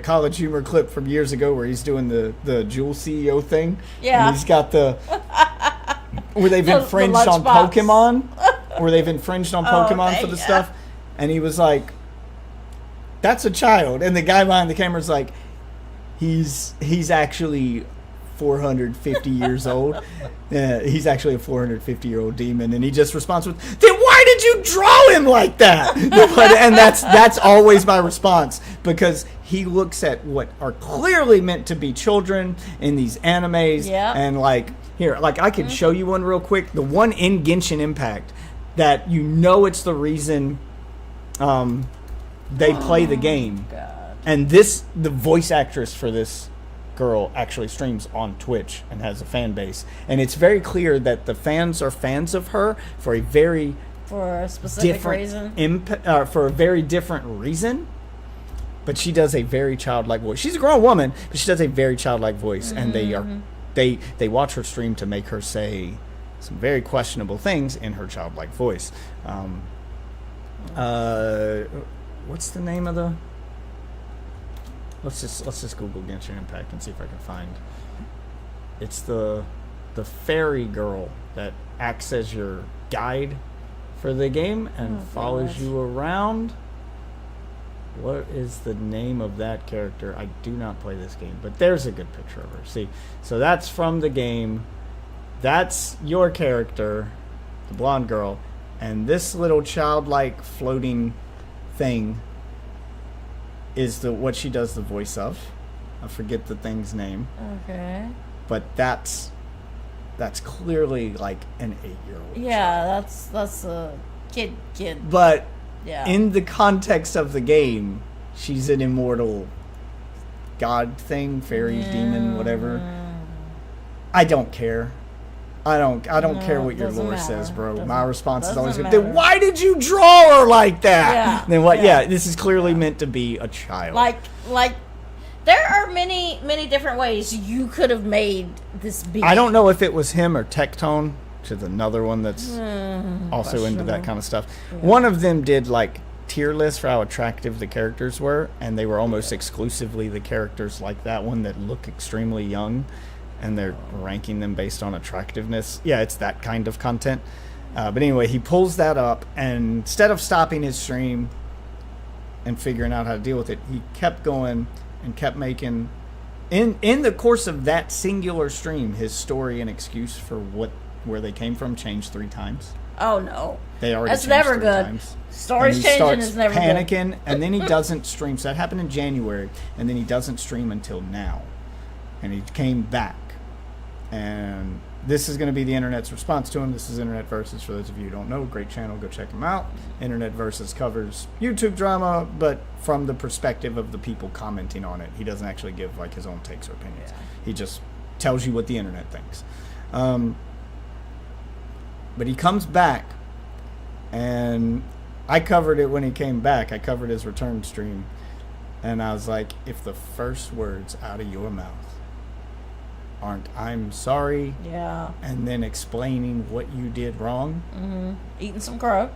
College Humor clip from years ago where he's doing the Jewel CEO thing. Yeah. And he's got where they've infringed on lunchbox. Pokemon, where they've infringed on Pokemon okay, for the yeah. stuff, and he was like, "That's a child," and the guy behind the camera's like, "He's actually 450 years old. He's actually a 450-year-old demon," and he just responds with, "Then why did you draw him like that?" And that's always my response, because he looks at what are clearly meant to be children in these animes, and I could show you one real quick. The one in Genshin Impact that it's the reason they play the game, and the voice actress for this girl actually streams on Twitch and has a fan base, and it's very clear that the fans are fans of her for a specific reason. For a very different reason. But she does a very childlike voice. She's a grown woman, but she does a very childlike voice, and they watch her stream to make her say some very questionable things in her childlike voice. What's the name of the? Let's just Google Genshin Impact and see if I can find. It's the fairy girl that acts as your guide for the game and follows you around. What is the name of that character? I do not play this game, but there's a good picture of her. See, so that's from the game. That's your character, the blonde girl, and this little childlike floating thing is what she does the voice of. I forget the thing's name. Okay. But that's clearly like an 8-year-old. Yeah, that's a kid. But yeah. In the context of the game, she's an immortal god thing, fairy, demon, whatever. I don't care. I don't care what your lore says, bro. My response is always, then why did you draw her like that? Yeah. Then what? Yeah, this is clearly meant to be a child. Like there are many different ways you could have made this be. I don't know if it was him or Tectone, which is another one that's also into that kind of stuff. Yeah. One of them did like tier lists for how attractive the characters were, and they were almost exclusively the characters like that one that look extremely young. And they're ranking them based on attractiveness. Yeah, it's that kind of content. But anyway, he pulls that up, and instead of stopping his stream and figuring out how to deal with it, he kept going and kept making, in the course of that singular stream, his story and excuse for where they came from changed 3 times. Oh no, they already that's never good. Times. Stories changing is never panicking, good. And then he doesn't stream. So that happened in January, and then he doesn't stream until now, and he came back. And this is going to be the internet's response to him. This is Internet Versus. For those of you who don't know, great channel, go check him out. Internet Versus covers YouTube drama, but from the perspective of the people commenting on it. He doesn't actually give like his own takes or opinions. Yeah. He just tells you what the internet thinks. But he comes back, and I covered it when he came back. I covered his return stream, and I was like, if the first words out of your mouth aren't "I'm sorry," and then explaining what you did wrong, eating some crow,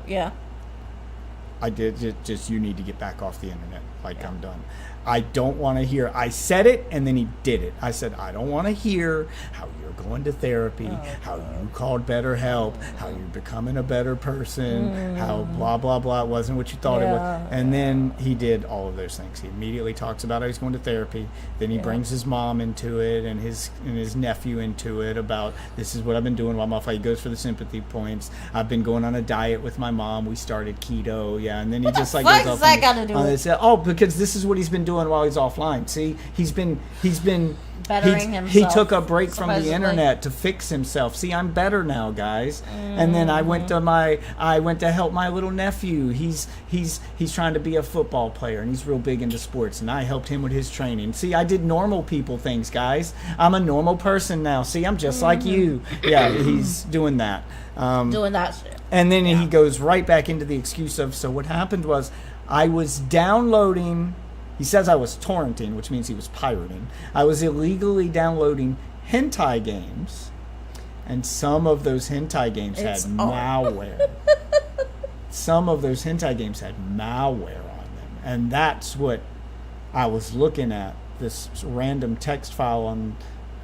I did just you need to get back off the internet. Like, I'm done. I don't want to hear. I said it, and then he did it. I said, I don't want to hear how you're going to therapy, how you called BetterHelp, how you're becoming a better person, how blah, blah, blah. It wasn't what you thought it was. And then he did all of those things. He immediately talks about how he's going to therapy. Then he brings his mom into it and his nephew into it about, this is what I've been doing while I'm off. He goes for the sympathy points. I've been going on a diet with my mom. We started keto. Yeah. And then he just like What goes does off that got to do with it? Oh, because this is what he's been doing while he's offline. See, he's been bettering he himself, took a break from the supposedly. internet to fix himself. See, I'm better now, guys. And then I went to help my little nephew. He's trying to be a football player, and he's real big into sports, and I helped him with his training. See, I did normal people things, guys. I'm a normal person now. See, I'm just like you. Yeah, he's doing that. Doing that shit. And then he goes right back into the excuse of, so what happened was I was downloading, he says I was torrenting, which means he was pirating. I was illegally downloading hentai games, and some of those hentai games had malware. Some of those hentai games had malware on them. And that's what I was looking at, this random text file on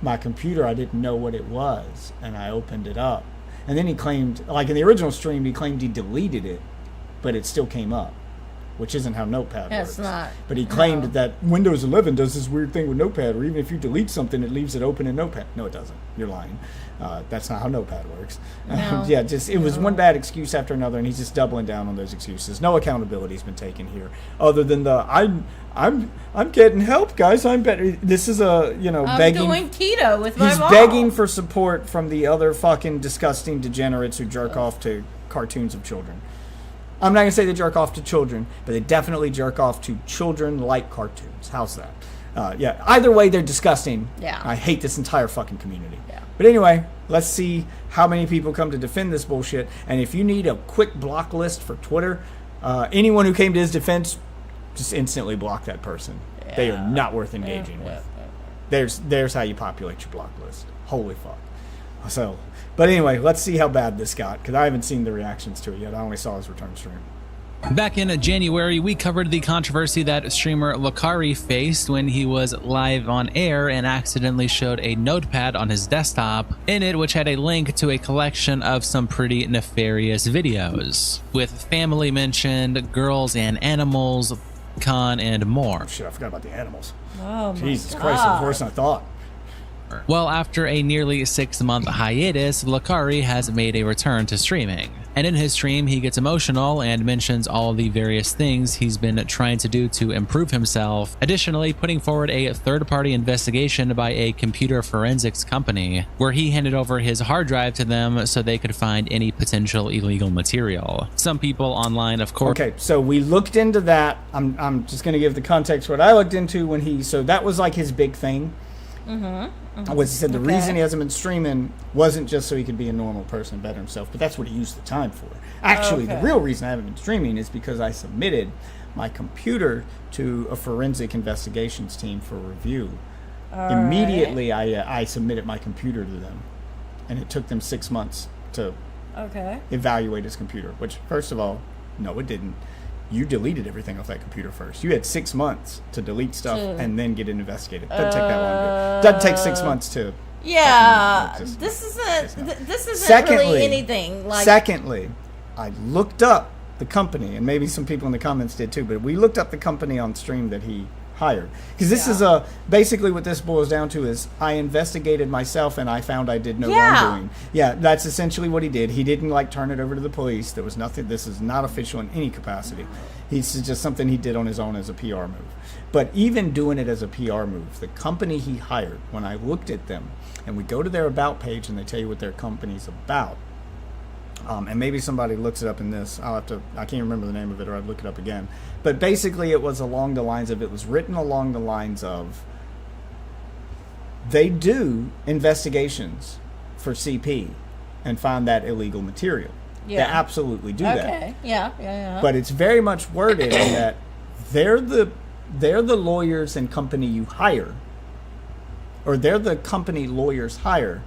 my computer. I didn't know what it was, and I opened it up. And then he claimed, like in the original stream, he claimed he deleted it, but it still came up, which isn't how Notepad works. It's not. But he claimed that Windows 11 does this weird thing with Notepad, where even if you delete something, it leaves it open in Notepad. No, it doesn't. You're lying. That's not how Notepad works. No. It was one bad excuse after another, and he's just doubling down on those excuses. No accountability's been taken here, other than the I'm getting help, guys. I'm better. This is I'm begging. doing keto with my He's mom. begging for support from the other fucking disgusting degenerates who jerk off to cartoons of children. I'm not going to say they jerk off to children, but they definitely jerk off to children like cartoons. How's that? Either way, they're disgusting. Yeah. I hate this entire fucking community. Yeah. But anyway, let's see how many people come to defend this bullshit. And if you need a quick block list for Twitter, anyone who came to his defense, just instantly block that person. Yeah. They are not worth engaging with. There's how you populate your block list. Holy fuck. So, but anyway, let's see how bad this got, because I haven't seen the reactions to it yet. I only saw his return stream. Back in January, we covered the controversy that streamer Lucari faced when he was live on air and accidentally showed a notepad on his desktop, in it which had a link to a collection of some pretty nefarious videos, with family mentioned, girls and animals, con, and more. Oh, shit, I forgot about the animals. Oh, Jesus Christ, it's worse than I thought. Well, after a nearly 6-month hiatus, Lucari has made a return to streaming. And in his stream, he gets emotional and mentions all the various things he's been trying to do to improve himself, additionally putting forward a third-party investigation by a computer forensics company, where he handed over his hard drive to them so they could find any potential illegal material. Some people online, of course... Okay, so we looked into that. I'm just going to give the context what I looked into when he... So that was like his big thing. Was he said the reason he hasn't been streaming wasn't just so he could be a normal person and better himself, but that's what he used the time for. Actually, the real reason I haven't been streaming is because I submitted my computer to a forensic investigations team for review. Immediately, I submitted my computer to them, and it took them 6 months to evaluate his computer, which, first of all, no, it didn't. You deleted everything off that computer first. You had 6 months to delete stuff and then get it investigated. Doesn't take that long. Doesn't take 6 months to. Yeah, this isn't really anything. Like, secondly, I looked up the company, and maybe some people in the comments did too. But we looked up the company on stream that he hired, because this is basically what this boils down to is I investigated myself and I found I did no wrongdoing. Yeah, that's essentially what he did. He didn't like turn it over to the police. There was nothing. This is not official in any capacity. It's just something he did on his own as a PR move. But even doing it as a PR move, the company he hired, when I looked at them and we go to their about page and they tell you what their company's about, and maybe somebody looks it up in this. I can't remember the name of it, or I'd look it up again. But basically it was along the lines of, it was written along the lines of, they do investigations for CP and find that illegal material. Yeah. They absolutely do that. Okay, yeah. But it's very much worded in that they're the lawyers and company you hire, or they're the company lawyers hire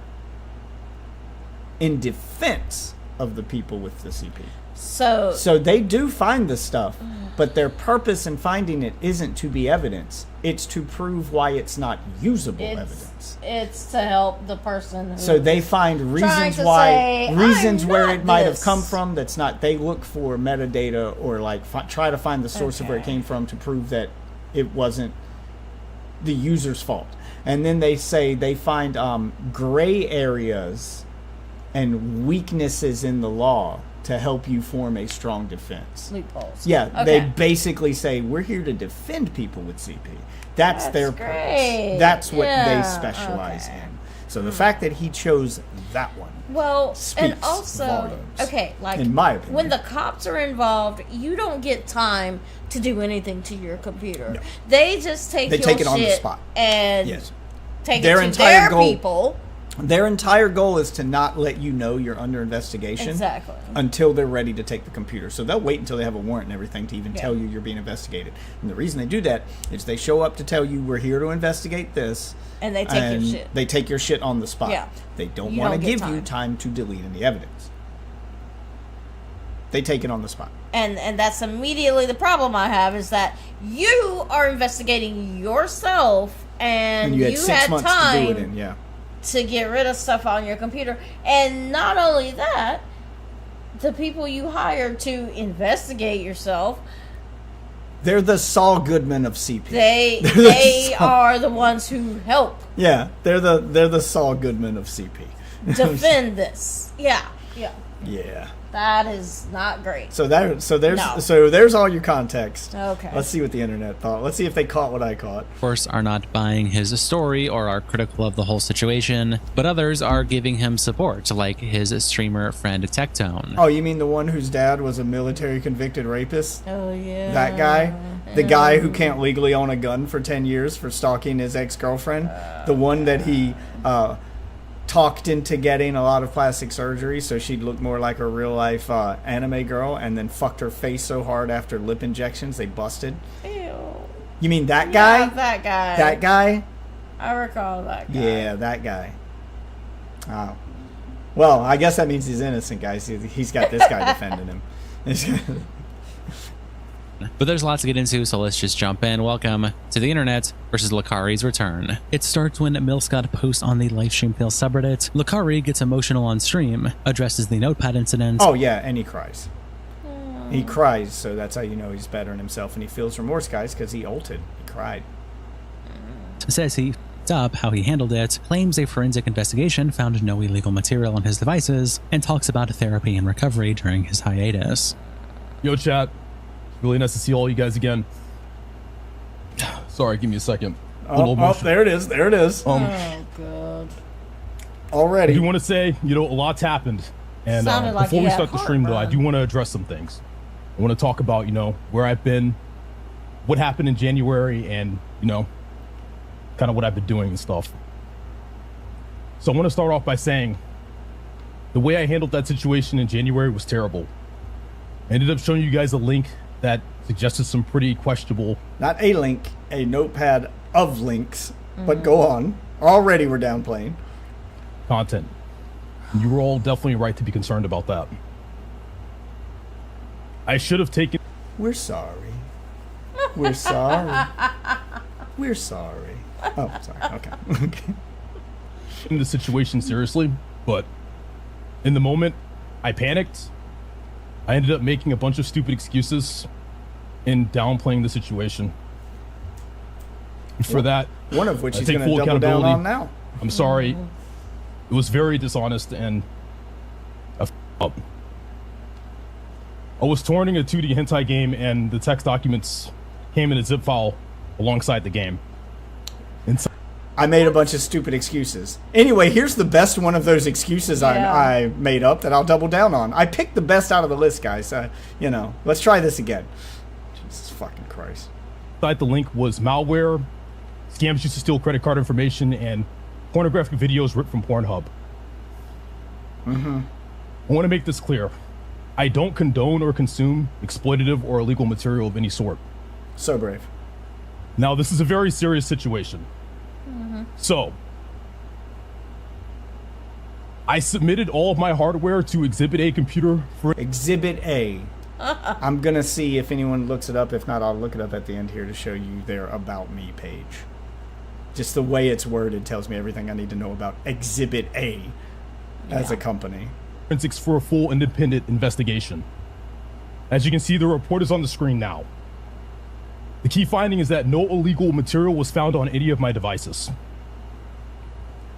in defense of the people with the CP. So they do find the stuff, but their purpose in finding it isn't to be evidence. It's to prove why it's not usable evidence. It's to help the person. So they find reasons where it might have come from. That's not. They look for metadata or like try to find the source of where it came from to prove that it wasn't the user's fault. And then they say they find gray areas and weaknesses in the law to help you form a strong defense. Loopholes. Yeah, they basically say we're here to defend people with CP. That's their great. purpose. That's what they specialize in. So the fact that he chose that one, and also, volumes, like in my opinion, when the cops are involved, you don't get time to do anything to your computer. No. They just take your take it shit on the spot and take their it to their people. Their entire goal is to not let you know you're under investigation until they're ready to take the computer. So they'll wait until they have a warrant and everything to even tell you you're being investigated. And the reason they do that is they show up to tell you we're here to investigate this. And they take your shit. They take your shit on the spot. Yeah. They don't want to give you time to delete any evidence. They take it on the spot. And that's immediately the problem I have is that you are investigating yourself and you had 6 months time to do it in, to get rid of stuff on your computer. And not only that, the people you hired to investigate yourself, they're the Saul Goodman of CP. They are the ones who help. Yeah, they're the Saul Goodman of CP. Defend this. Yeah. That is not great. So there's all your context. Okay. Let's see what the internet thought. Let's see if they caught what I caught. Of course, are not buying his story or are critical of the whole situation, but others are giving him support, like his streamer friend Tectone. Oh, you mean the one whose dad was a military convicted rapist? Oh yeah. That guy? The guy who can't legally own a gun for 10 years for stalking his ex-girlfriend? The one that he talked into getting a lot of plastic surgery so she'd look more like a real life anime girl, and then fucked her face so hard after lip injections they busted. Ew. You mean that guy? Yeah, that guy. That guy? I recall that guy. Yeah, that guy. Oh. Well, I guess that means he's innocent, guys. He's got this guy defending him. But there's lots to get into, so let's just jump in. Welcome to the internet versus Lucari's return. It starts when Milscott posts on the livestream fail subreddit. Lucari gets emotional on stream, addresses the notepad incident. Oh yeah, and he cries. He cries, so that's how you know he's bettering himself, and he feels remorse, guys, because he ulted. He cried. Says he f***ed up how he handled it, claims a forensic investigation found no illegal material on his devices, and talks about therapy and recovery during his hiatus. Yo, chat. Really nice to see all you guys again. Sorry, give me a second. There it is. There it is. Oh, God. Already. I do want to say, a lot's happened. And before we start the stream, though, I do want to address some things. I want to talk about, where I've been, what happened in January, and, kind of what I've been doing and stuff. So I want to start off by saying the way I handled that situation in January was terrible. I ended up showing you guys a link that suggested some pretty questionable... Not a link, a notepad of links. But go on. Already we're downplaying. Content. You were all definitely right to be concerned about that. I should have taken... We're sorry. We're sorry. We're sorry. Oh, sorry. Okay. In the situation seriously, but in the moment, I panicked. I ended up making a bunch of stupid excuses and downplaying the situation. And for that, one of which I he's take going to full double down accountability. on now. I'm sorry. It was very dishonest and I f***ed up. I was torrenting a 2D hentai game and the text documents came in a zip file alongside the game. And so I made a bunch of stupid excuses. Anyway, here's the best one of those excuses I made up that I'll double down on. I picked the best out of the list, guys. Let's try this again. Jesus fucking Christ. Inside the link was malware, scams used to steal credit card information, and pornographic videos ripped from Pornhub. I want to make this clear. I don't condone or consume exploitative or illegal material of any sort. So brave. Now, this is a very serious situation. So, I submitted all of my hardware to Exhibit A computer for Exhibit A. I'm going to see if anyone looks it up. If not, I'll look it up at the end here to show you their About Me page. Just the way it's worded tells me everything I need to know about Exhibit A as a company. forensics for a full independent investigation. As you can see, the report is on the screen now. The key finding is that no illegal material was found on any of my devices.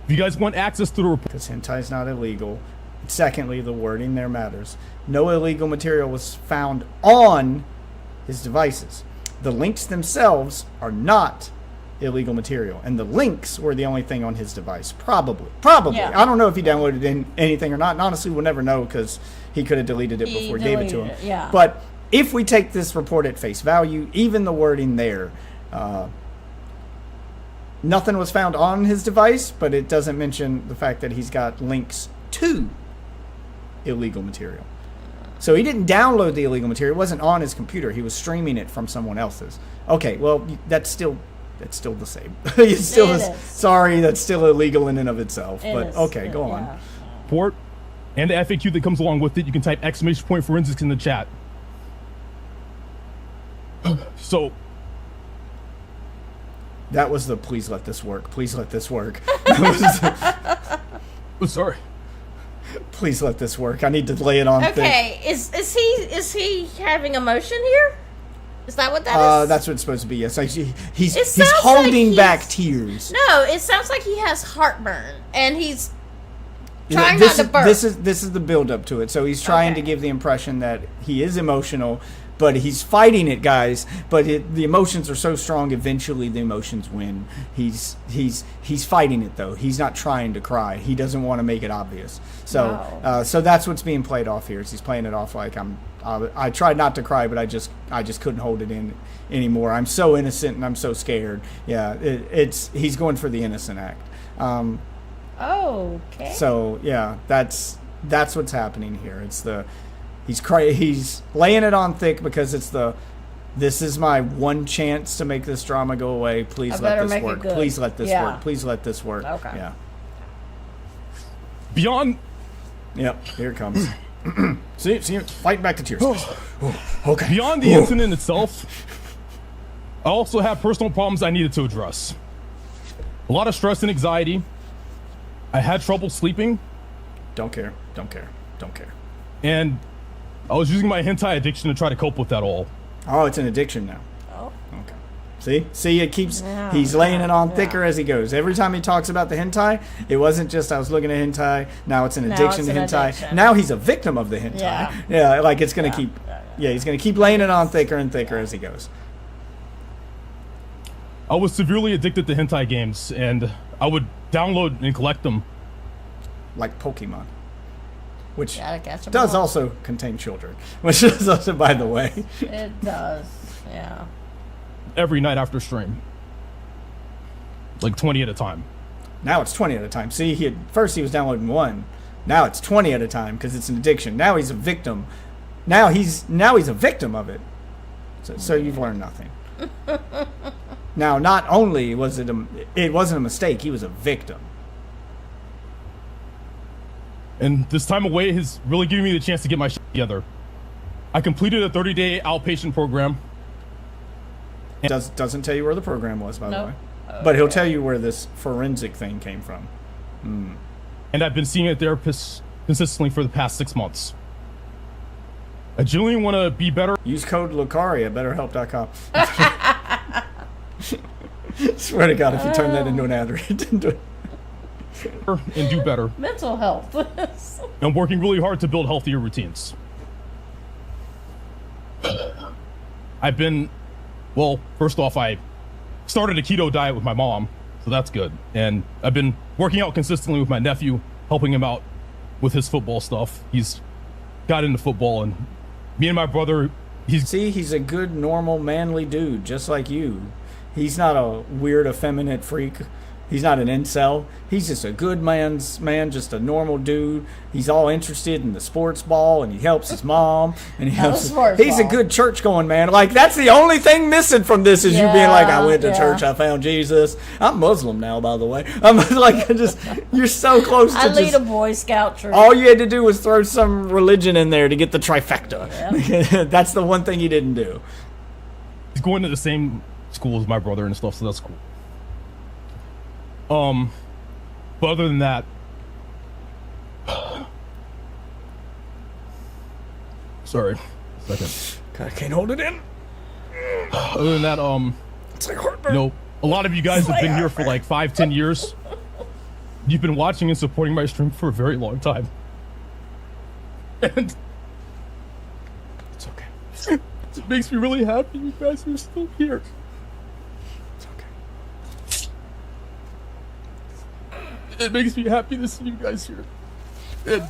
If you guys want access to the report... Because hentai is not illegal. Secondly, the wording there matters. No illegal material was found on his devices. The links themselves are not illegal material, and the links were the only thing on his device. Probably. Yeah. I don't know if he downloaded anything or not, and honestly we'll never know because he could have deleted it before he gave it to him. Yeah. But if we take this report at face value, even the wording there, nothing was found on his device, but it doesn't mention the fact that he's got links to illegal material. So he didn't download the illegal material. It wasn't on his computer. He was streaming it from someone else's. Okay, well, that's still the same. It's still sorry, that's still illegal in and of itself. But okay, go on. Report and the FAQ that comes along with it. You can type !forensics in the chat. So that was the please let this work. Please let this work. Oh, sorry. Please let this work. I need to lay it on thick. Okay, is he having emotion here? Is that what that is? That's what it's supposed to be. Yes, he's holding back tears. No, it sounds like he has heartburn, and he's trying not to burp. This is the build up to it. So he's trying to give the impression that he is emotional, but he's fighting it, guys. But the emotions are so strong. Eventually, the emotions win. He's fighting it though. He's not trying to cry. He doesn't want to make it obvious. So so that's what's being played off here. Is he's playing it off like I tried not to cry, but I just couldn't hold it in anymore. I'm so innocent and I'm so scared. Yeah, he's going for the innocent act. Okay. So yeah, that's what's happening here. It's he's laying it on thick because this is my one chance to make this drama go away. Please let this work. Please let this work. Please let this work. Okay. Yeah. Beyond. Yep. Here it comes. see, fighting back the tears. Okay. Beyond the incident itself, I also have personal problems I needed to address. A lot of stress and anxiety. I had trouble sleeping. Don't care. And I was using my hentai addiction to try to cope with that all. Oh, it's an addiction now. Oh. Okay. See, it keeps, he's laying it on thicker as he goes. Every time he talks about the hentai, it wasn't just I was looking at hentai, now it's an addiction to hentai. Now he's a victim of the hentai. Yeah, like it's going to keep, he's going to keep laying it on thicker and thicker as he goes. I was severely addicted to hentai games, and I would download and collect them. Like Pokemon. Which does also contain children. Which is also, by the way. It does, yeah. Every night after stream. Like 20 at a time. Now it's 20 at a time. See, first he was downloading one. Now it's 20 at a time because it's an addiction. Now he's a victim. Now he's a victim of it. So you've learned nothing. Now, not only was it wasn't a mistake, he was a victim. And this time away has really given me the chance to get my shit together. I completed a 30-day outpatient program. Doesn't tell you where the program was, by the way. But he'll tell you where this forensic thing came from. And I've been seeing a therapist consistently for the past 6 months. I genuinely want to be better. Use code Lucari at BetterHelp.com. Swear to God, if you turn that into an ad read. And do better. Mental health. I'm working really hard to build healthier routines. I've been, well, first off, I started a keto diet with my mom, so that's good. And I've been working out consistently with my nephew, helping him out with his football stuff. He's got into football, and me and my brother, he's a good, normal, manly dude, just like you. He's not a weird, effeminate freak. He's not an incel. He's just a good man's man, just a normal dude. He's all interested in the sports ball, and he helps his mom, and he helps. He's a good church going man. Like, that's the only thing missing from this is you being like, I went to church, I found Jesus. I'm Muslim now, by the way. I'm like, you're so close to I lead a Boy Scout troop. All you had to do was throw some religion in there to get the trifecta. Yep. That's the one thing he didn't do. He's going to the same school as my brother and stuff, so that's cool. But other than that, sorry, a second. I can't hold it in. Other than that, it's like heartburn. You know, a lot of you guys have been here for like 5-10 years. You've been watching and supporting my stream for a very long time. And it's okay. It makes me really happy you guys are still here. It makes me happy to see you guys here. And,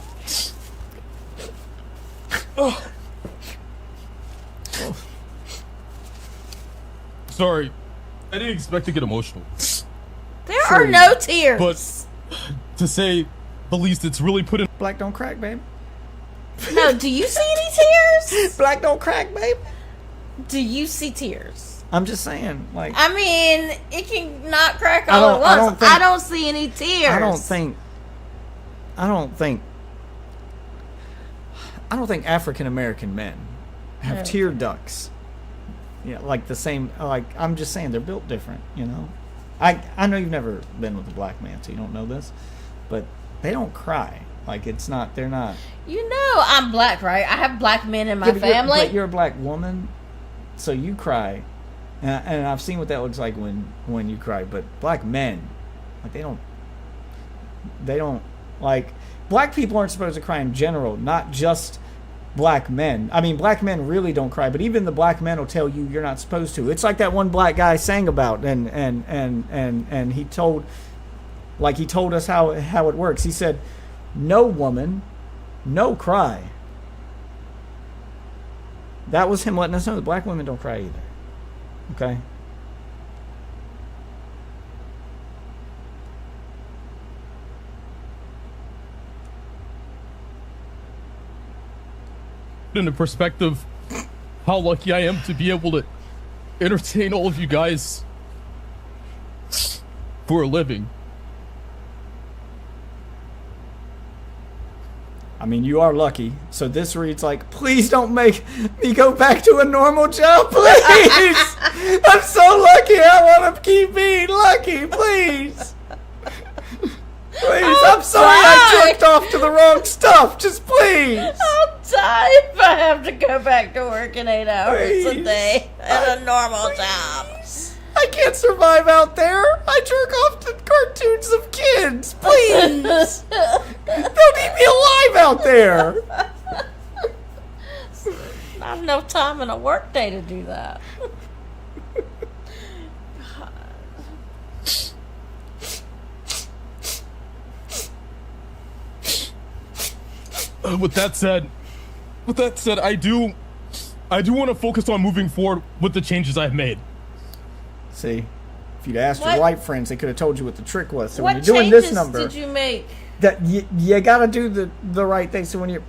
sorry, I didn't expect to get emotional. There are no tears. But to say the least, it's really put in. Black don't crack, babe. No, do you see any tears? Black don't crack, babe. Do you see tears? I'm just saying, like. I mean, it can not crack all at once. I don't see any tears. I don't think African American men have tear ducts. Yeah, like the same. Like, I'm just saying, they're built different. You know, I know you've never been with a black man, so you don't know this, but they don't cry. Like, it's not. They're not. You know, I'm black, right? I have black men in my family. But you're a black woman, so you cry. And I've seen what that looks like when you cry. But black men, like, they don't, like, black people aren't supposed to cry in general, not just black men. I mean, black men really don't cry, but even the black men will tell you you're not supposed to. It's like that one black guy sang about, and he told us how it works. He said, "No woman, no cry." That was him letting us know that black women don't cry either. Okay. In the perspective, how lucky I am to be able to entertain all of you guys for a living. I mean, you are lucky. So this reads like, please don't make me go back to a normal job, please. I'm so lucky. I want to keep being lucky, please. Please, I'm sorry I jerked off to the wrong stuff. Just please. I'll die if I have to go back to working 8 hours a day at a normal job. I can't survive out there. I jerk off to cartoons of kids. Please. Don't eat me alive out there. Not enough time in a work day to do that. With that said, I do want to focus on moving forward with the changes I've made. See, if you'd asked your white friends, they could have told you what the trick was. So what when you're doing this number, did you make? That you got to do the right thing. So when you're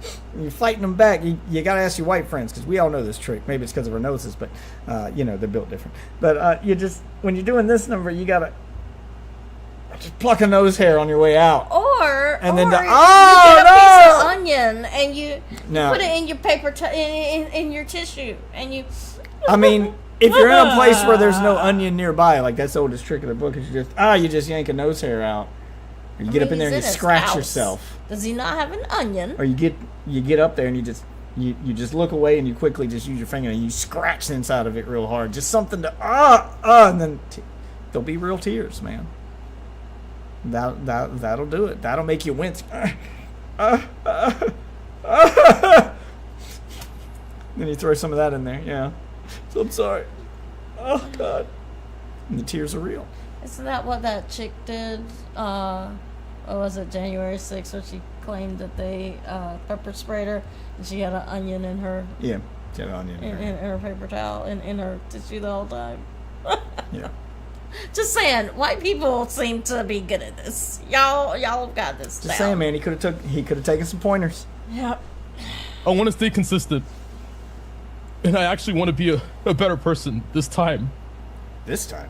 fighting them back, you got to ask your white friends, because we all know this trick. Maybe it's because of our noses, but you know, they're built different. But when you're doing this number, you got to just pluck a nose hair on your way out. Then you get a piece of onion and you put it in your paper in your tissue and you. I mean, if you're in a place where there's no onion nearby, like that's the oldest trick of the book, is you just yank a nose hair out, or you get up in there and you scratch yourself. Does he not have an onion? Or you get up there and you just look away and you quickly just use your finger and you scratch the inside of it real hard, just something to and then there'll be real tears, man. That'll do it. That'll make you wince. Then you throw some of that in there. Yeah. So I'm sorry. Oh God. And the tears are real. Isn't that what that chick did? What was it, January 6th, when she claimed that they pepper sprayed her and she had an onion in her. Yeah, she had an onion in her paper towel in her tissue the whole time. Yeah. Just saying, white people seem to be good at this. Y'all have got this Just down. saying, man. He could have taken some pointers. Yep. I want to stay consistent. And I actually want to be a better person this time. This time?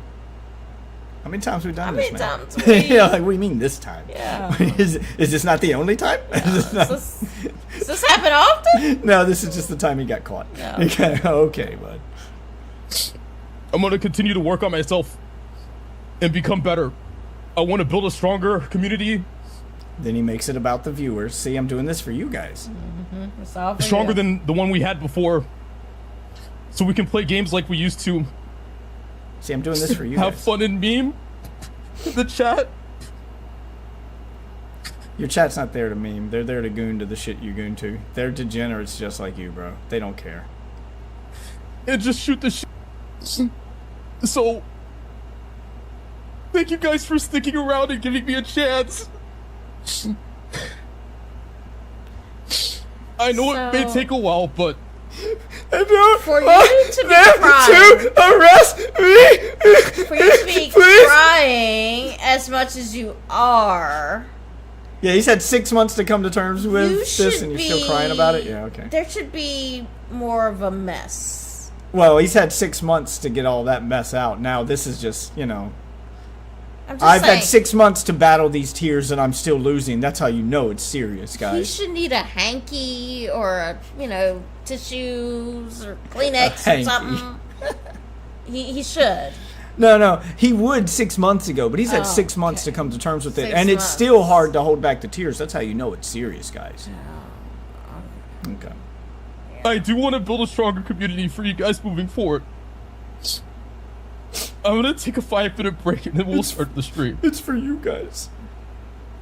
How many times have we done How this, many man? times we- Yeah, like, what do you mean this time? Yeah. is this not the only time? Does this happen often? No, this is just the time he got caught. No. Okay, bud. I'm going to continue to work on myself and become better. I want to build a stronger community. Then he makes it about the viewers. See, I'm doing this for you guys. Mm-hmm. It's all for Stronger you. than the one we had before. So we can play games like we used to. See, I'm doing this for you Have guys. fun and meme in the chat. Your chat's not there to meme. They're there to goon to the shit you goon to. They're degenerates just like you, bro. They don't care. And just shoot the shit. So, thank you guys for sticking around and giving me a chance. I know it may take a while, but For you to be crying, arrest me. for you to be crying as much as you are, Yeah, he's had 6 months to come to terms with you this, should and you're be, still crying about it. Yeah, okay. There should be more of a mess. Well, he's had 6 months to get all that mess out. Now this is just, you know. I'm just I've saying, had 6 months to battle these tears, and I'm still losing. That's how you know it's serious, he guys. should need a hanky or tissues or Kleenex or hanky. something. he should. No, he would 6 months ago, but he's had Oh, 6 months to come to terms with it, 6 and it's months. still hard to hold back the tears. That's how you know it's serious, guys. Okay. I do want to build a stronger community for you guys moving forward. I'm gonna take a 5-minute break and then we'll start the stream. It's for you guys.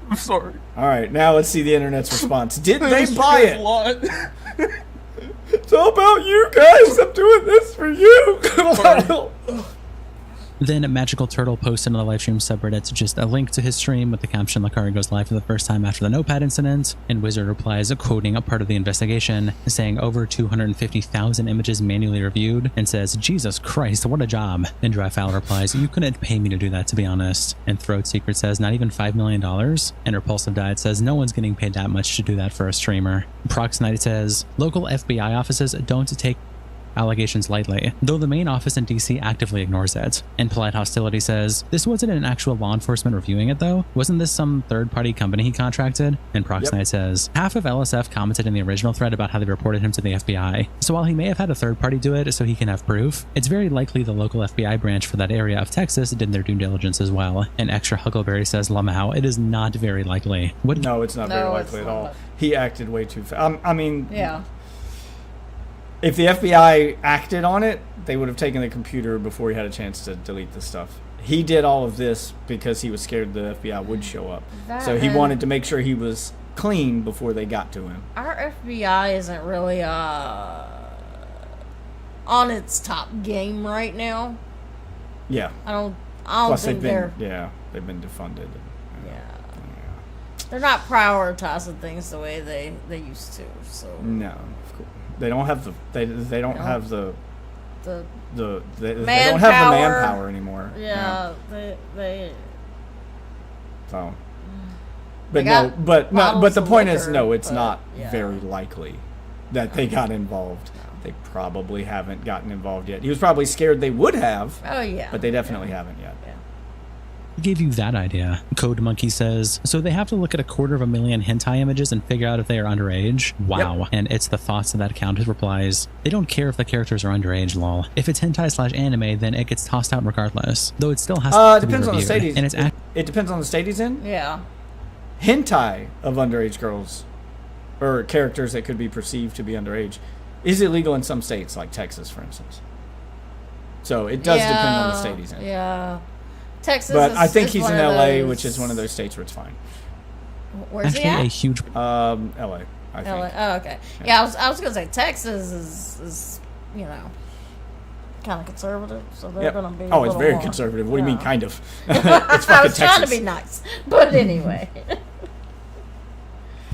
I'm sorry. All right, now let's see the internet's response. Did I they miss you buy guys it? a lot. It's all about you guys. I'm doing this for you. Then Magical Turtle posted on the livestream subreddit just a link to his stream with the caption Lucari goes live for the first time after the notepad incident, and Wizard replies quoting a part of the investigation saying over 250,000 images manually reviewed and says, Jesus Christ, what a job. And Dryfowl replies, you couldn't pay me to do that, to be honest. And Throat Secret says not even $5 million. And Repulsive Diet says no one's getting paid that much to do that for a streamer. Prox Knight says local FBI offices don't take allegations lightly, though the main office in DC actively ignores it. And Polite Hostility says, this wasn't an actual law enforcement reviewing it though? Wasn't this some third-party company he contracted? And Proxnite says, half of LSF commented in the original thread about how they reported him to the FBI. So while he may have had a third party do it so he can have proof, it's very likely the local FBI branch for that area of Texas did their due diligence as well. And Extra Huckleberry says, Lamau, it is not very likely. No, it's not very likely at all. He acted way too fast. I mean, Yeah. if the FBI acted on it, they would have taken the computer before he had a chance to delete the stuff. He did all of this because he was scared the FBI would show up. So he wanted to make sure he was clean before they got to him. Our FBI isn't really on its top game right now. Yeah. I don't Plus, think they've they're been defunded. they're not prioritizing things the way they used to. So No, of course. They don't have the they don't have the the they don't have the manpower anymore. Yeah, they So, They but no, got but bottles the of point is, liquor, no, it's but, not yeah. very likely that they got involved. They probably haven't gotten involved yet. He was probably scared they would have. Oh yeah, but they definitely haven't yet. Who gave you that idea? Code Monkey says, so they have to look at 250,000 hentai images and figure out if they are underage? Wow. Yep. And it's the thoughts of that account who replies, they don't care if the characters are underage, lol. If it's hentai/anime, then it gets tossed out regardless. Though it still has to Depends be on the reviewed. state he's And it's it depends on the state he's in. Yeah. Hentai of underage girls or characters that could be perceived to be underage is illegal in some states, like Texas, for instance. So it does depend on the state he's in. Yeah. Texas but is, I think is he's one in of LA, those- which is one of those states where it's fine. Where's actually he at? a huge LA, I think. LA. Oh, okay. Yeah, I was gonna say Texas is kind of conservative, so they're Yep. gonna be. Oh, it's very conservative. What do you mean, kind of? It's I fucking was trying to Texas. be nice, but anyway.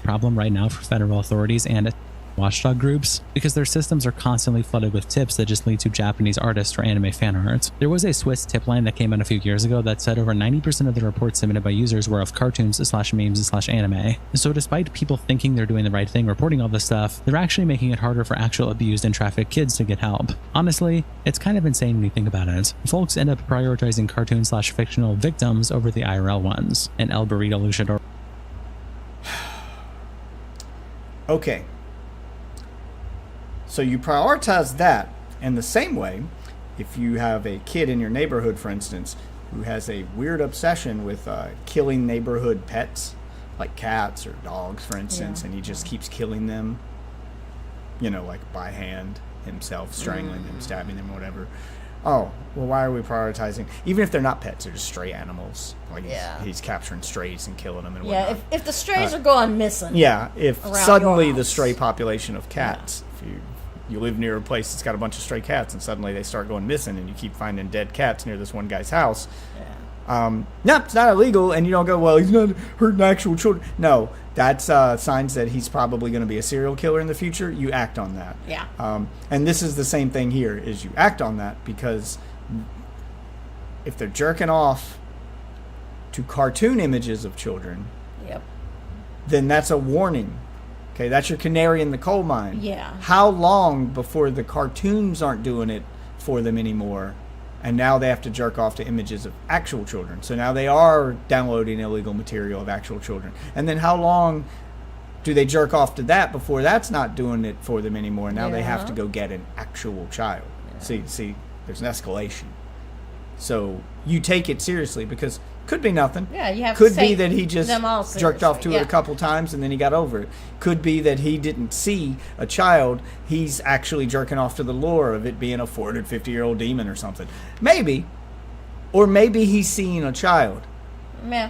problem right now for federal authorities, and watchdog groups because their systems are constantly flooded with tips that just lead to Japanese artists or anime fan art. There was a Swiss tip line that came out a few years ago that said over 90% of the reports submitted by users were of cartoons/memes/anime. So despite people thinking they're doing the right thing reporting all this stuff, they're actually making it harder for actual abused and trafficked kids to get help. Honestly, it's kind of insane when you think about it. Folks end up prioritizing cartoon/fictional victims over the IRL ones. And El Burrito Luchador. Okay. So you prioritize that. And the same way, if you have a kid in your neighborhood, for instance, who has a weird obsession with killing neighborhood pets, like cats or dogs, for instance, and he just keeps killing them, you know, like by hand, himself, strangling them, stabbing them, whatever. Oh, well, why are we prioritizing? Even if they're not pets, they're just stray animals. Like he's capturing strays and killing them and whatnot. Yeah, if the strays are going missing. Yeah, if suddenly the stray population of cats, if you live near a place that's got a bunch of stray cats and suddenly they start going missing and you keep finding dead cats near this one guy's house. No, it's not illegal, and you don't go, well, he's not hurting actual children. No, that's signs that he's probably going to be a serial killer in the future. You act on that. Yeah. And this is the same thing here, is you act on that because if they're jerking off to cartoon images of children, then that's a warning. Okay, that's your canary in the coal mine. Yeah. How long before the cartoons aren't doing it for them anymore? And now they have to jerk off to images of actual children. So now they are downloading illegal material of actual children. And then how long do they jerk off to that before that's not doing it for them anymore? Now they have to go get an actual child. See, there's an escalation. So you take it seriously because could be nothing. Yeah, you have could to be that he just jerked off to it a couple times and then he got over it. Could be that he didn't see a child. He's actually jerking off to the lore of it being a 450-year-old demon or something. Maybe. Or maybe he's seeing a child. Yeah.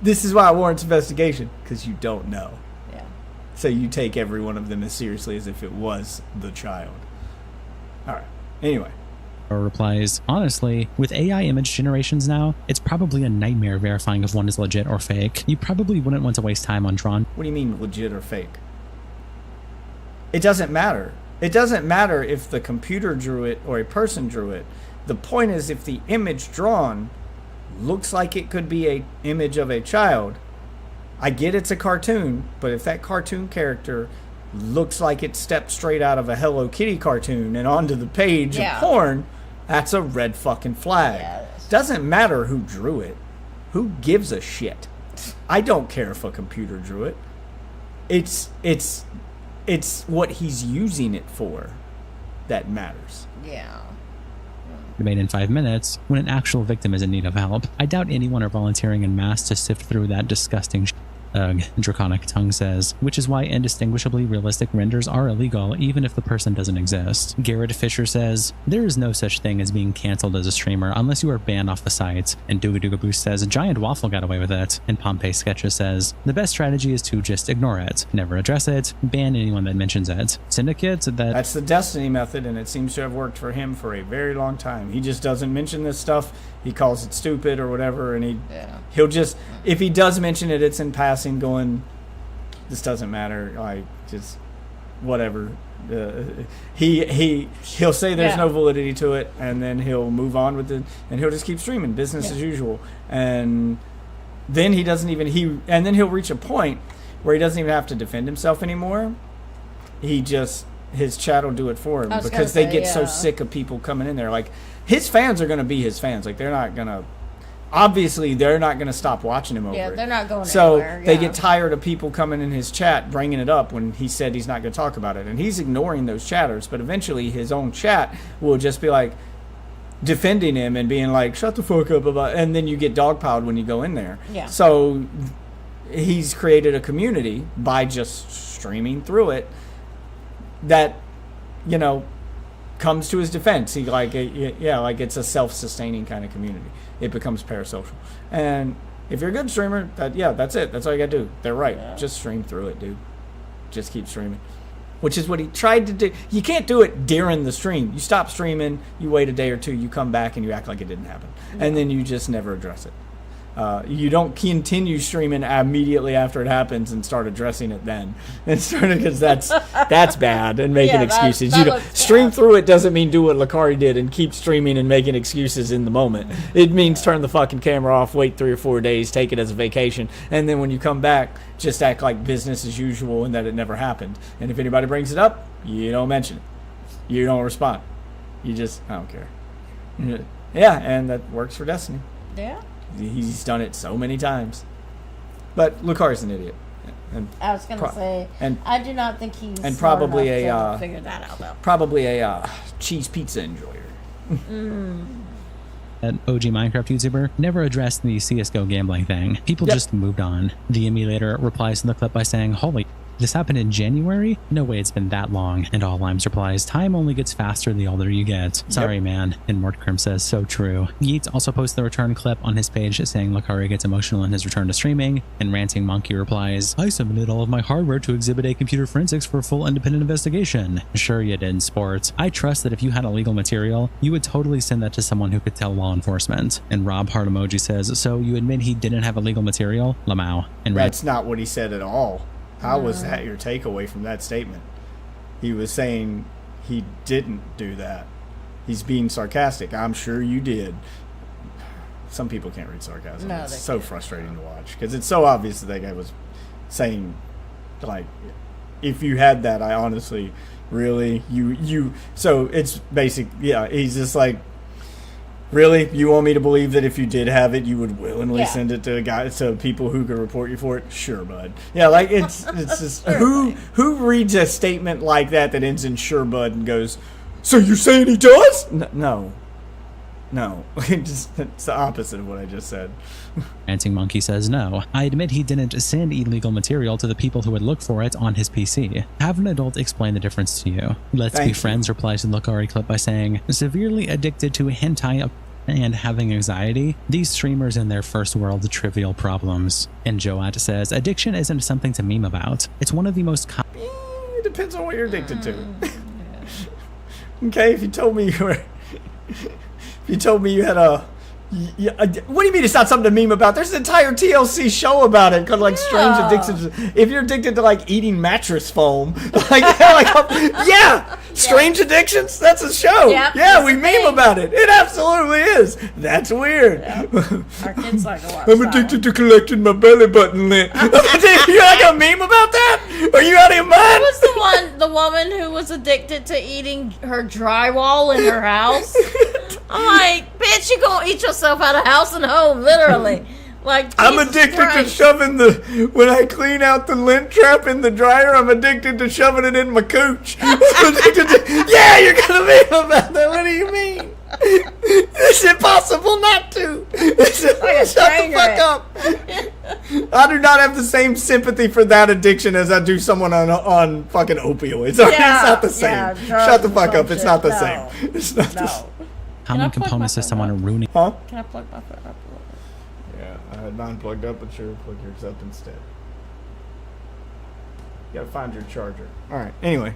This is why it warrants investigation, because you don't know. Yeah. So you take every one of them as seriously as if it was the child. All right. Anyway. Or replies, honestly, with AI image generations now, it's probably a nightmare verifying if one is legit or fake. You probably wouldn't want to waste time on drawn. What do you mean legit or fake? It doesn't matter. It doesn't matter if the computer drew it or a person drew it. The point is if the image drawn looks like it could be an image of a child, I get it's a cartoon, but if that cartoon character looks like it stepped straight out of a Hello Kitty cartoon and onto the page of porn, that's a red fucking flag. Doesn't matter who drew it. Who gives a shit? I don't care if a computer drew it. It's what he's using it for that matters. Yeah. Made in 5 minutes when an actual victim is in need of help. I doubt anyone are volunteering en masse to sift through that disgusting Draconic Tongue says, which is why indistinguishably realistic renders are illegal even if the person doesn't exist. Garrett Fisher says, there is no such thing as being cancelled as a streamer unless you are banned off the site. And Dooga Dooga Boost says, Giant Waffle got away with it. And Pompey Sketches says, the best strategy is to just ignore it, never address it, ban anyone that mentions it. Syndicate, that's the Destiny method, and it seems to have worked for him for a very long time. He just doesn't mention this stuff. He calls it stupid or whatever, and he'll just, if he does mention it, it's in passing, going, this doesn't matter, like, just whatever. He'll say there's no validity to it, and then he'll move on with it, and he'll just keep streaming, business as usual. And then he doesn't even, and then he'll reach a point where he doesn't even have to defend himself anymore. His chat will do it for him because they get so sick of people coming in there. Like, his fans are going to be his fans. Like, they're not going to stop watching him over it. They're not going anywhere. So they get tired of people coming in his chat, bringing it up when he said he's not going to talk about it. And he's ignoring those chatters, but eventually his own chat will just be like defending him and being like, shut the fuck up about, and then you get dogpiled when you go in there. Yeah. So he's created a community by just streaming through it that, comes to his defense. He like it's a self-sustaining kind of community. It becomes parasocial. And if you're a good streamer, that's it. That's all you gotta do. They're right. Yeah. Just stream through it, dude. Just keep streaming. Which is what he tried to do. You can't do it during the stream. You stop streaming, you wait a day or two, you come back and you act like it didn't happen. Yeah. And then you just never address it. You don't continue streaming immediately after it happens and start addressing it then. And because that's bad and making excuses. You don't stream through it doesn't mean do what Lucari did and keep streaming and making excuses in the moment. It means turn the fucking camera off, wait 3 or 4 days, take it as a vacation, and then when you come back, just act like business as usual and that it never happened. And if anybody brings it up, you don't mention it. You don't respond. You just, I don't care. Yeah, and that works for Destiny. Yeah. He's done it so many times. But Lucari's an idiot. And I was going to say, and I do not think he's and probably to figure that out, though. Probably a cheese pizza enjoyer. An OG Minecraft YouTuber never addressed the CSGO gambling thing. People just moved on. The emulator replies to the clip by saying, "Holy, this happened in January? No way it's been that long." And All Limes replies, "Time only gets faster the older you get." Sorry, man. And Mortkrim says, "So true." Yeats also posts the return clip on his page saying Lucari gets emotional in his return to streaming. And Ranting Monkey replies, "I submitted all of my hardware to Exhibit A Computer Forensics for a full independent investigation." Sure you did, sport. I trust that if you had illegal material, you would totally send that to someone who could tell law enforcement. And Rob Heart Emoji says, "So you admit he didn't have illegal material?" Lamau. And that's not what he said at all. How was that your takeaway from that statement? He was saying he didn't do that. He's being sarcastic. I'm sure you did. Some people can't read sarcasm. No, it's so frustrating to watch because it's so obvious that that guy was saying, like, if you had that, I honestly, really, you. So it's basic. Yeah, he's just like, really? You want me to believe that if you did have it, you would willingly send it to people who could report you for it? Sure, bud. Yeah, like it's just who reads a statement like that ends in sure, bud, and goes, "So you're saying he does?" No. It's the opposite of what I just said. Ranting Monkey says, "No, I admit he didn't send illegal material to the people who would look for it on his PC. Have an adult explain the difference to you." Let's Be Friends replies to the Lucari clip by saying, "Severely addicted to hentai and having anxiety, these streamers in their first world trivial problems." And Joat says, "Addiction isn't something to meme about. It's one of the most it depends on what you're addicted to." Okay, if you told me you were... You told me you had a... what do you mean it's not something to meme about? There's an entire TLC show about it called, like, strange addictions. If you're addicted to, like, eating mattress foam, strange addictions, that's a show. Yep, we meme about it. It absolutely is. That's weird. Yep. Our kids like to watch I'm addicted to collecting my belly button lint. You're not gonna meme about that? Are you out of your mind? Who was the woman who was addicted to eating her drywall in her house? I'm like, bitch, you gonna eat yourself out of house and home, literally. Like, I'm addicted to shoving when I clean out the lint trap in the dryer, I'm addicted to shoving it in my cooch. Yeah, you're gonna meme about that. What do you mean? It's impossible not to. Shut the fuck up. I do not have the same sympathy for that addiction as I do someone on fucking opioids. It's not the same. Shut the fuck up. It's not the same. It's not the same. Common component system on a ruining. Huh? Can I plug my phone up? Yeah, I had mine plugged up, but sure, plug yours up instead. You gotta find your charger. Alright, anyway.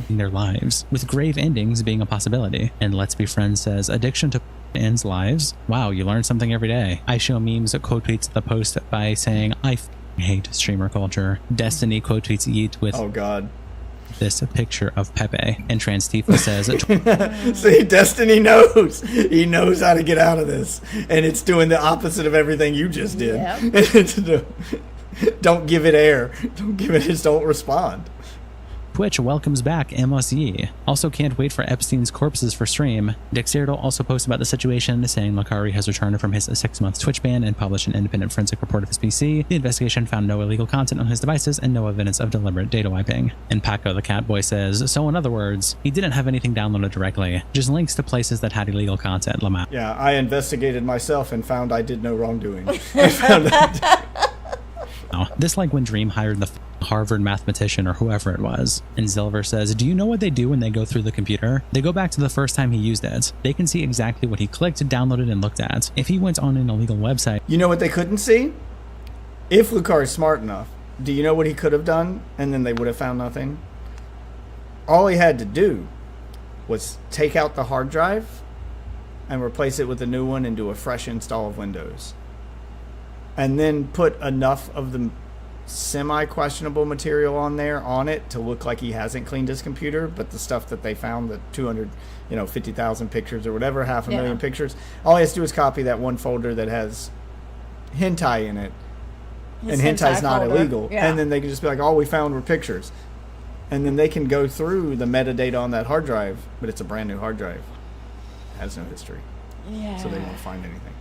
In their lives, with grave endings being a possibility. And Let's Be Friends says, "Addiction to ends lives. Wow, you learn something every day." I Show Memes quote tweets the post by saying, "I hate streamer culture." Destiny quote tweets Yeet with, "Oh god, this picture of Pepe." And Transtifa says, "See, Destiny knows. He knows how to get out of this. And it's doing the opposite of everything you just did." Yep. Don't give it air. Don't respond. Twitch welcomes back MSE. Also can't wait for Epstein's corpses for stream. Dexerto also posts about the situation, saying Lucari has returned from his 6-month Twitch ban and published an independent forensic report of his PC. The investigation found no illegal content on his devices and no evidence of deliberate data wiping. And Paco the Catboy says, "So in other words, he didn't have anything downloaded directly, just links to places that had illegal content." Lamau. Yeah, I investigated myself and found I did no wrongdoing. This like when Dream hired the Harvard mathematician or whoever it was. And Silver says, "Do you know what they do when they go through the computer? They go back to the first time he used it. They can see exactly what he clicked, downloaded, and looked at. If he went on an illegal website..." You know what they couldn't see? If Lucari's smart enough, do you know what he could have done? And then they would have found nothing? All he had to do was take out the hard drive and replace it with a new one and do a fresh install of Windows. and then put enough of the semi-questionable material on it to look like he hasn't cleaned his computer, but the stuff that they found, the 250,000 pictures or whatever, half a million pictures, all he has to do is copy that one folder that has hentai in it, and hentai's not illegal, and then they can just be like, all we found were pictures, and then they can go through the metadata on that hard drive, but it's a brand new hard drive, it has no history, so they won't find anything.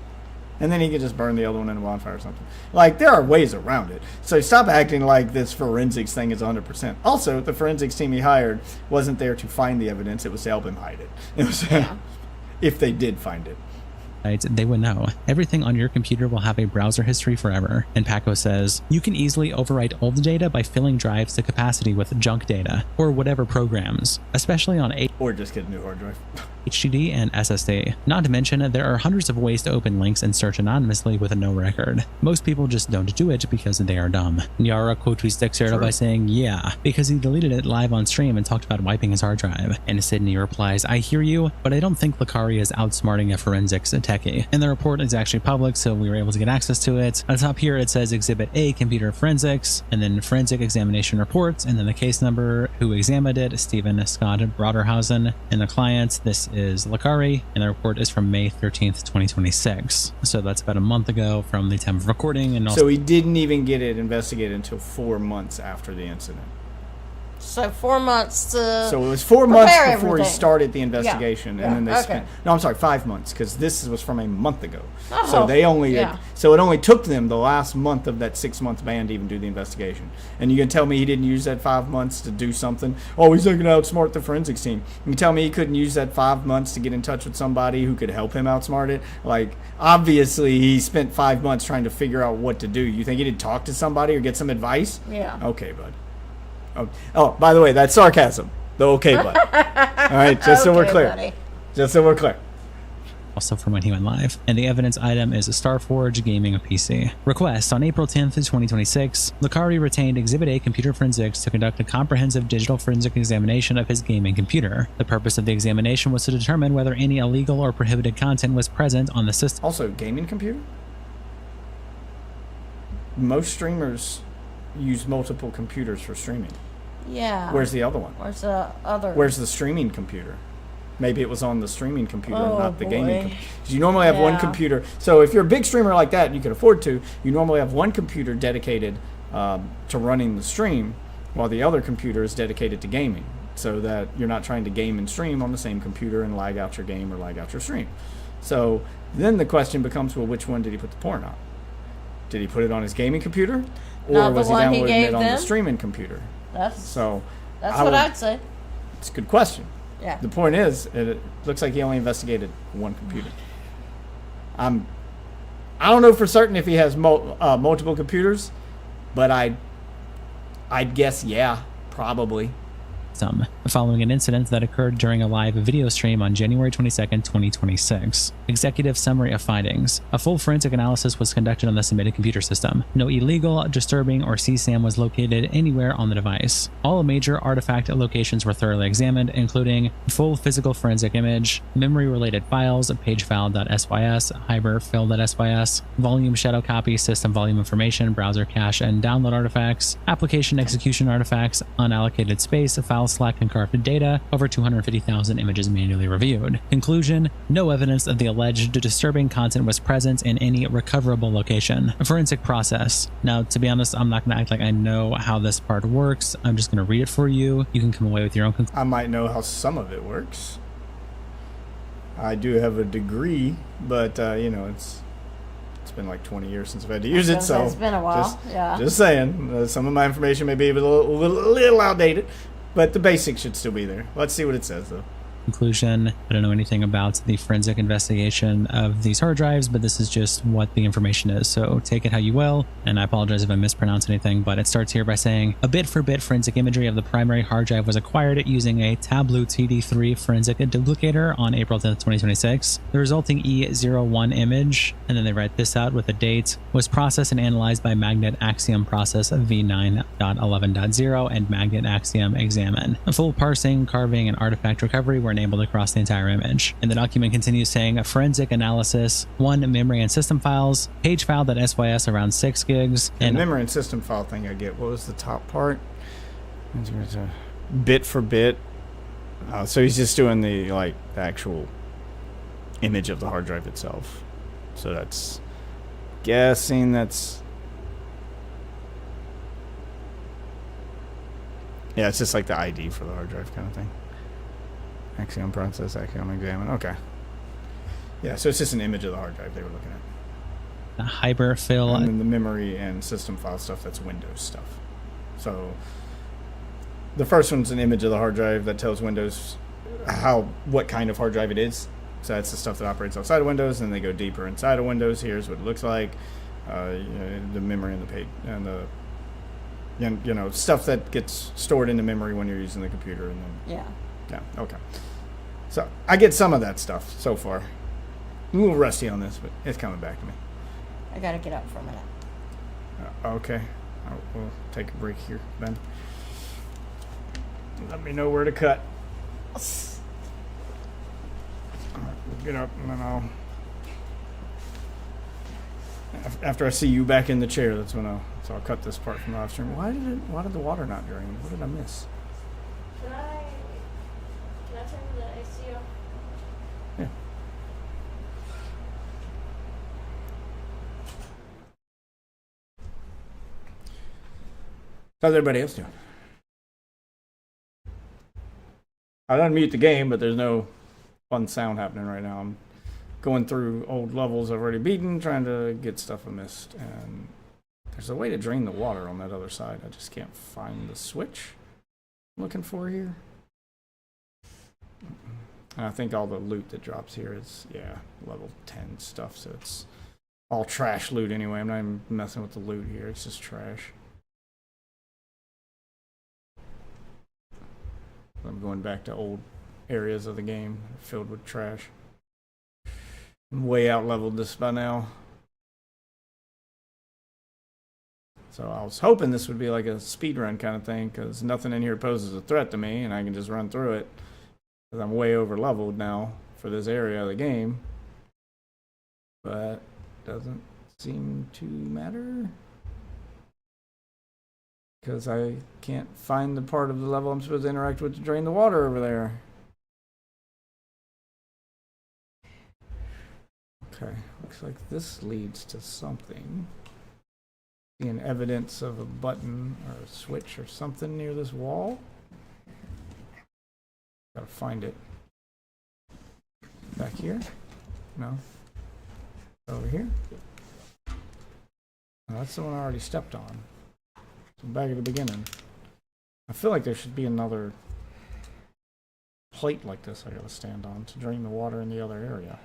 And then he could just burn the other one in a bonfire or something. Like, there are ways around it. So stop acting like this forensics thing is 100%. Also, the forensics team he hired wasn't there to find the evidence. It was to help him hide it. It was if they did find it. They would know. Everything on your computer will have a browser history forever. And Paco says, you can easily overwrite old data by filling drives to capacity with junk data, or whatever programs, especially on or just get a new hard drive. HDD and SSD. Not to mention, there are hundreds of ways to open links and search anonymously with no record. Most people just don't do it because they are dumb. Yara quote tweets Dexerto by saying, yeah, because he deleted it live on stream and talked about wiping his hard drive. And Sydney replies, I hear you, but I don't think Lucari is outsmarting a forensics techie. And the report is actually public, so we were able to get access to it. On top here, it says Exhibit A, Computer Forensics, and then Forensic Examination Reports, and then the case number, who examined it, Stephen Scott Broderhausen, and the client, this is Lucari, and the report is from May 13th, 2026. So that's about a month ago from the time of recording. And also so he didn't even get it investigated until 4 months after the incident. So 4 months to So it was 4 months before everything. he started the investigation, and then they okay. spent. No, I'm sorry, 5 months, because this was from a month ago. Oh, so they only. yeah. So it only took them the last month of that 6-month ban to even do the investigation. And you can tell me he didn't use that 5 months to do something. Oh, he's not going to outsmart the forensics team. You can tell me he couldn't use that 5 months to get in touch with somebody who could help him outsmart it. Like, obviously, he spent 5 months trying to figure out what to do. You think he didn't talk to somebody or get some advice? Yeah. Okay, bud. Oh, by the way, that's sarcasm. The okay, bud. All right, just so we're clear. Buddy. Just so we're clear. also from when he went live. And the evidence item is a Starforge Gaming PC. Request on April 10th, 2026, Lucari retained Exhibit A Computer Forensics to conduct a comprehensive digital forensic examination of his gaming computer. The purpose of the examination was to determine whether any illegal or prohibited content was present on the system. Also, gaming computer? Most streamers use multiple computers for streaming. Yeah. Where's the other one? Where's the other? Where's the streaming computer? Maybe it was on the streaming computer, not the boy. gaming computer. You normally have one computer. So if you're a big streamer like that, and you can afford to, you normally have one computer dedicated to running the stream, while the other computer is dedicated to gaming, so that you're not trying to game and stream on the same computer and lag out your game or lag out your stream. So then the question becomes, well, which one did he put the porn on? Did he put it on his gaming computer, or was he downloading it on the streaming computer? That's what I'd say. It's a good question. Yeah. The point is, it looks like he only investigated one computer. I don't know for certain if he has multiple computers, but I'd guess probably. Following an incident that occurred during a live video stream on January 22nd, 2026. Executive summary of findings. A full forensic analysis was conducted on the submitted computer system. No illegal, disturbing, or CSAM was located anywhere on the device. All major artifact locations were thoroughly examined, including full physical forensic image, memory-related files, pagefile.sys, hyperfill.sys, volume shadow copy, system volume information, browser cache and download artifacts, application execution artifacts, unallocated space, file slack and corrupted data, over 250,000 images manually reviewed. Conclusion: no evidence of the alleged disturbing content was present in any recoverable location. Forensic process. Now, to be honest, I'm not going to act like I know how this part works. I'm just going to read it for you. You can come away with your own conclusion. I might know how some of it works. I do have a degree, but it's been like 20 years since I've had to use it, so it's been a while. Just saying, some of my information may be a little outdated, but the basics should still be there. Let's see what it says, though. Conclusion: I don't know anything about the forensic investigation of these hard drives, but this is just what the information is, so take it how you will. And I apologize if I mispronounce anything, but it starts here by saying a bit-for-bit forensic imagery of the primary hard drive was acquired using a Tableau TD3 forensic duplicator on April 10th, 2026. The resulting E01 image, and then they write this out with a date, was processed and analyzed by Magnet Axiom Process v9.11.0 and Magnet Axiom Examine. A full parsing, carving, and artifact recovery were enabled across the entire image. And the document continues saying forensic analysis, 1 memory and system files, page file.sys around 6 gigs, and memory and system file thing I get. What was the top part? Bit for bit. So he's just doing the actual image of the hard drive itself. So that's guessing that's yeah, it's just like the ID for the hard drive kind of thing. Axiom process, Axiom examine. Okay. Yeah, so it's just an image of the hard drive they were looking at. Hyperfill. And then the memory and system file stuff, that's Windows stuff. So the first one's an image of the hard drive that tells Windows what kind of hard drive it is. So that's the stuff that operates outside of Windows, and they go deeper inside of Windows. Here's what it looks like. The memory and the page and the stuff that gets stored into memory when you're using the computer, and then okay. So I get some of that stuff so far. A little rusty on this, but it's coming back to me. I gotta get up for a minute. Okay, we'll take a break here then. Let me know where to cut. We'll get up and then after I see you back in the chair, that's when I'll cut this part from the live stream. Why did the water not drain? What did I miss? Can I turn the AC off? Yeah. How's everybody else doing? I'd unmute the game, but there's no fun sound happening right now. I'm going through old levels I've already beaten, trying to get stuff I missed. And there's a way to drain the water on that other side. I just can't find the switch I'm looking for here. And I think all the loot that drops here is, level 10 stuff. So it's all trash loot anyway. I'm not even messing with the loot here. It's just trash. I'm going back to old areas of the game filled with trash. I'm way out leveled this by now. So I was hoping this would be like a speed run kind of thing, because nothing in here poses a threat to me and I can just run through it, because I'm way over leveled now for this area of the game. But doesn't seem to matter, because I can't find the part of the level I'm supposed to interact with to drain the water over there. Okay, looks like this leads to something. Seeing evidence of a button or a switch or something near this wall. Gotta find it. Back here? No. Over here? No, that's the one I already stepped on. So back at the beginning. I feel like there should be another plate like this I gotta stand on to drain the water in the other area.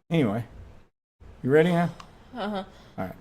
Anyway, you ready now? Uh-huh. All right.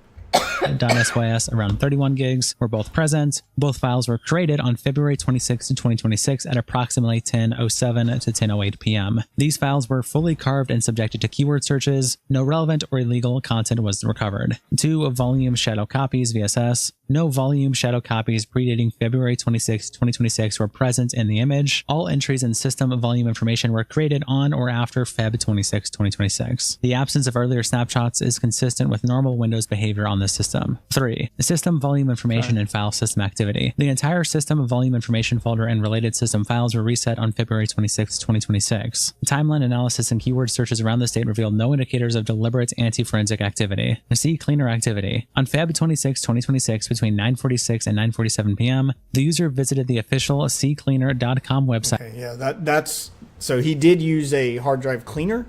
.sys around 31 gigs were both present. Both files were created on February 26, 2026 at approximately 10:07 to 10:08 p.m. These files were fully carved and subjected to keyword searches. No relevant or illegal content was recovered. 2 volume shadow copies VSS. No volume shadow copies predating February 26, 2026 were present in the image. All entries in system volume information were created on or after Feb 26, 2026. The absence of earlier snapshots is consistent with normal Windows behavior on this system. 3. System volume information and file system activity. The entire system volume information folder and related system files were reset on February 26, 2026. Timeline analysis and keyword searches around this date revealed no indicators of deliberate anti-forensic activity. C cleaner activity. On Feb 26, 2026, between 9:46 and 9:47 p.m., the user visited the official ccleaner.com website. Okay, yeah, that's so he did use a hard drive cleaner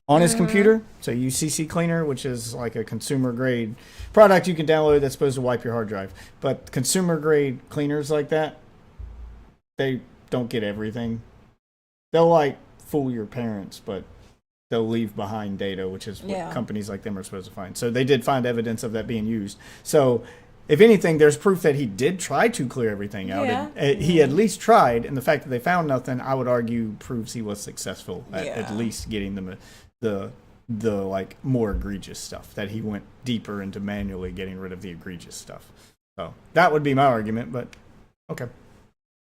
on his computer. So you use CC Cleaner, which is like a consumer grade product you can download that's supposed to wipe your hard drive. But consumer grade cleaners like that, they don't get everything. They'll like fool your parents, but they'll leave behind data, which is what companies like them are supposed to find. So they did find evidence of that being used. So if anything, there's proof that he did try to clear everything out. He at least tried, and the fact that they found nothing, I would argue, proves he was successful at least getting them the like more egregious stuff, that he went deeper into manually getting rid of the egregious stuff. So that would be my argument, but okay.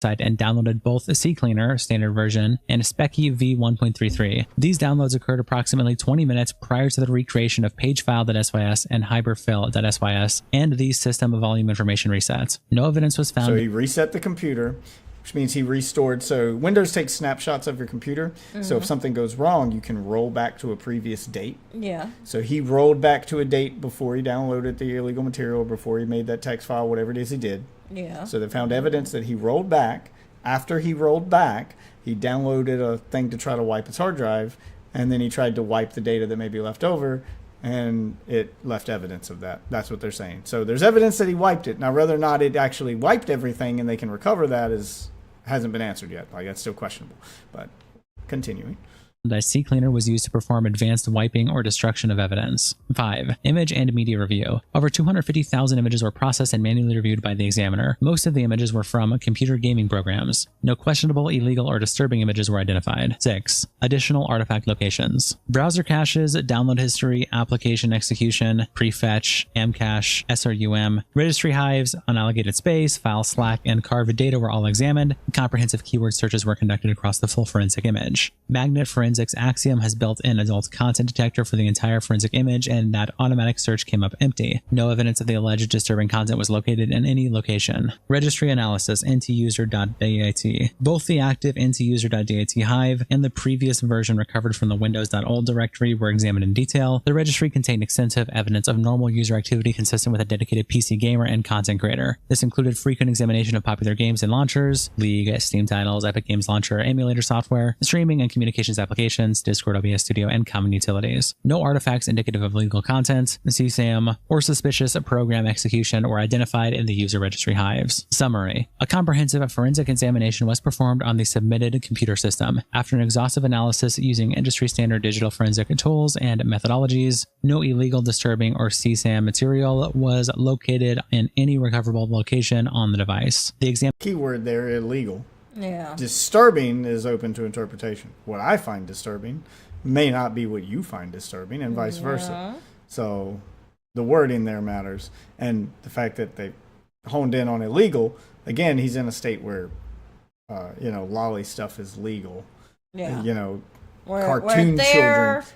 and downloaded both the CCleaner standard version and SKG v1.33. These downloads occurred approximately 20 minutes prior to the recreation of pagefile.sys and hyperfill.sys and the system volume information resets. No evidence was found. So he reset the computer, which means he restored. So Windows takes snapshots of your computer. So if something goes wrong, you can roll back to a previous date. Yeah. So he rolled back to a date before he downloaded the illegal material, before he made that text file, whatever it is he did. Yeah. So they found evidence that he rolled back. After he rolled back, he downloaded a thing to try to wipe his hard drive, and then he tried to wipe the data that may be left over, and it left evidence of that. That's what they're saying. So there's evidence that he wiped it. Now, whether or not it actually wiped everything and they can recover that hasn't been answered yet. Like, that's still questionable. But continuing. A CCleaner was used to perform advanced wiping or destruction of evidence. 5. Image and media review. Over 250,000 images were processed and manually reviewed by the examiner. Most of the images were from computer gaming programs. No questionable, illegal, or disturbing images were identified. 6. Additional artifact locations. Browser caches, download history, application execution, prefetch, mcache, SRUM, registry hives, unallocated space, file slack, and carved data were all examined. Comprehensive keyword searches were conducted across the full forensic image. Magnet Forensics Axiom has built-in adult content detector for the entire forensic image, and that automatic search came up empty. No evidence of the alleged disturbing content was located in any location. Registry analysis ntuser.dat. Both the active ntuser.dat hive and the previous version recovered from the windows.old directory were examined in detail. The registry contained extensive evidence of normal user activity consistent with a dedicated PC gamer and content creator. This included frequent examination of popular games and launchers, League, Steam titles, Epic Games Launcher, emulator software, streaming and communications applications, Discord, OBS Studio, and common utilities. No artifacts indicative of illegal content, CSAM, or suspicious program execution were identified in the user registry hives. Summary. A comprehensive forensic examination was performed on the submitted computer system. After an exhaustive analysis using industry-standard digital forensic tools and methodologies, no illegal, disturbing, or CSAM material was located in any recoverable location on the device. The keyword there, illegal. Yeah. Disturbing is open to interpretation. What I find disturbing may not be what you find disturbing, and vice versa. So the wording there matters. And the fact that they honed in on illegal, again, he's in a state where, lolly stuff is legal. Yeah.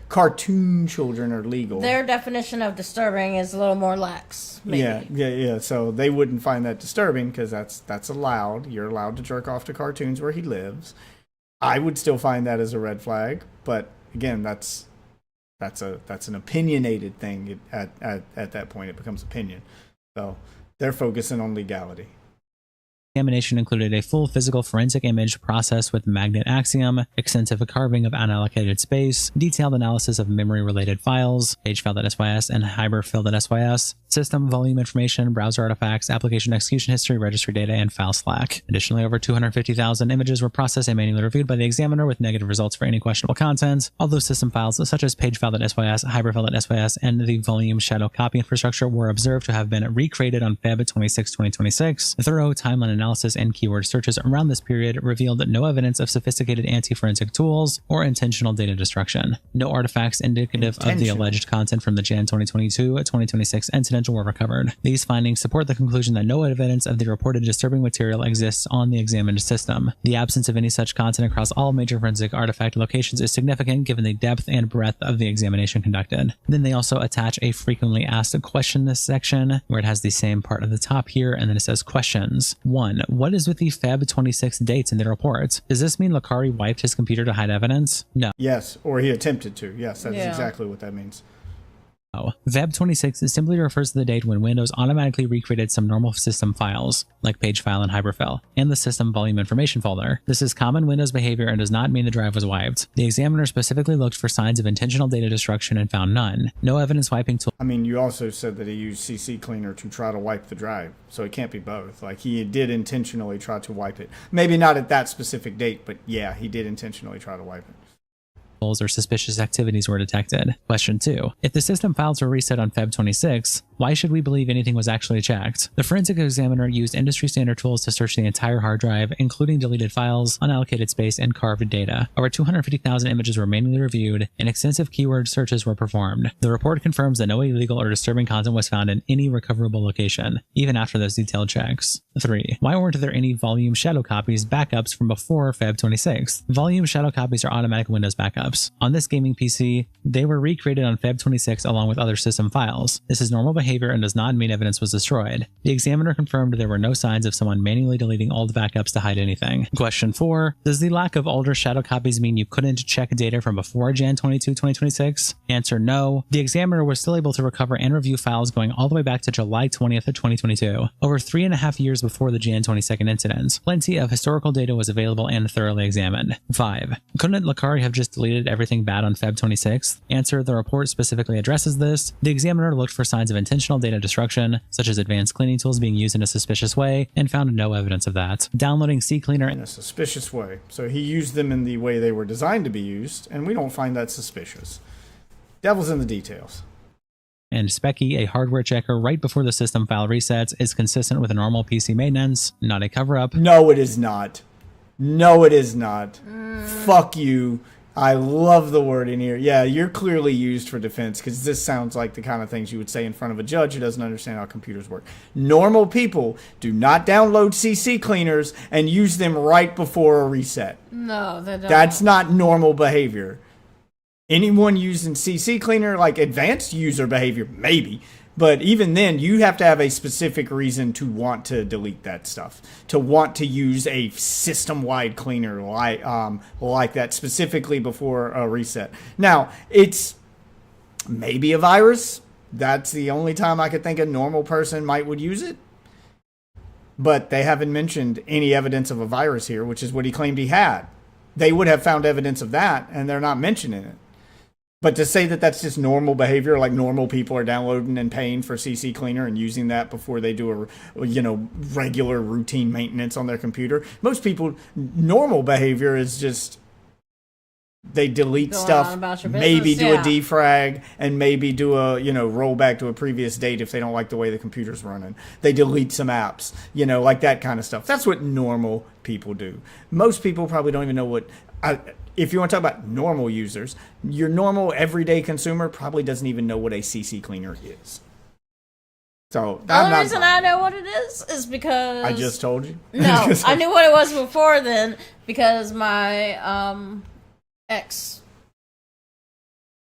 Cartoon children are legal. Their definition of disturbing is a little more lax. Maybe. Yeah. So they wouldn't find that disturbing because that's allowed. You're allowed to jerk off to cartoons where he lives. I would still find that as a red flag, but again, that's an opinionated thing. At that point, it becomes opinion. So they're focusing on legality. Examination included a full physical forensic image processed with magnet axiom, extensive carving of unallocated space, detailed analysis of memory-related files, pagefile.sys and hyperfill.sys, system volume information, browser artifacts, application execution history, registry data, and file slack. Additionally, over 250,000 images were processed and manually reviewed by the examiner with negative results for any questionable content, although system files such as pagefile.sys, hyperfill.sys, and the volume shadow copy infrastructure were observed to have been recreated on Feb 26, 2026. Thorough timeline analysis and keyword searches around this period revealed no evidence of sophisticated anti-forensic tools or intentional data destruction. No artifacts indicative of the alleged content from the Jan 2022-2026 incident were recovered. These findings support the conclusion that no evidence of the reported disturbing material exists on the examined system. The absence of any such content across all major forensic artifact locations is significant given the depth and breadth of the examination conducted. Then they also attach a frequently asked question this section, where it has the same part at the top here, and then it says questions. 1. What is with the Feb 26 dates in the report? Does this mean Lucari wiped his computer to hide evidence? No. Yes, or he attempted to. Yes, that's exactly what that means. Feb 26 simply refers to the date when Windows automatically recreated some normal system files, like pagefile and hyperfill, and the system volume information folder. This is common Windows behavior and does not mean the drive was wiped. The examiner specifically looked for signs of intentional data destruction and found none. No evidence wiping tool. I mean, you also said that he used CCleaner to try to wipe the drive, so it can't be both. Like, he did intentionally try to wipe it. Maybe not at that specific date, but yeah, he did intentionally try to wipe it. tools or suspicious activities were detected. Question 2. If the system files were reset on Feb 26, why should we believe anything was actually checked? The forensic examiner used industry standard tools to search the entire hard drive, including deleted files, unallocated space, and carved data. Over 250,000 images were manually reviewed, and extensive keyword searches were performed. The report confirms that no illegal or disturbing content was found in any recoverable location, even after those detailed checks. 3. Why weren't there any volume shadow copies backups from before Feb 26th? Volume shadow copies are automatic Windows backups. On this gaming PC, they were recreated on Feb 26 along with other system files. This is normal behavior and does not mean evidence was destroyed. The examiner confirmed there were no signs of someone manually deleting old backups to hide anything. Question 4. Does the lack of older shadow copies mean you couldn't check data from before Jan 22, 2026? Answer no. The examiner was still able to recover and review files going all the way back to July 20th of 2022, over 3.5 years before the Jan 22nd incidents. Plenty of historical data was available and thoroughly examined. 5. Couldn't Lucari have just deleted everything bad on Feb 26th? Answer. The report specifically addresses this. The examiner looked for signs of intentional data destruction, such as advanced cleaning tools being used in a suspicious way, and found no evidence of that. Downloading CCleaner in a suspicious way. So he used them in the way they were designed to be used, and we don't find that suspicious. Devil's in the details. And Specky, a hardware checker right before the system file resets, is consistent with a normal PC maintenance, not a cover-up. No, it is not. No, it is not. Fuck you. I love the word in here. Yeah, you're clearly used for defense because this sounds like the kind of things you would say in front of a judge who doesn't understand how computers work. Normal people do not download CC cleaners and use them right before a reset. No, they don't. That's not normal behavior. Anyone using CC cleaner, like advanced user behavior, maybe. But even then, you have to have a specific reason to want to delete that stuff, to want to use a system-wide cleaner like that, specifically before a reset. Now, it's maybe a virus. That's the only time I could think a normal person would use it. But they haven't mentioned any evidence of a virus here, which is what he claimed he had. They would have found evidence of that, and they're not mentioning it. But to say that that's just normal behavior, like normal people are downloading and paying for CC Cleaner and using that before they do regular routine maintenance on their computer. Most people, normal behavior is just they delete stuff, maybe do a defrag, and maybe do a rollback to a previous date if they don't like the way the computer's running. They delete some apps, like that kind of stuff. That's what normal people do. Most people probably don't even know what. If you want to talk about normal users, your normal everyday consumer probably doesn't even know what a CC cleaner is. So the only reason I know what it is because I just told you. No, I knew what it was before then because my ex.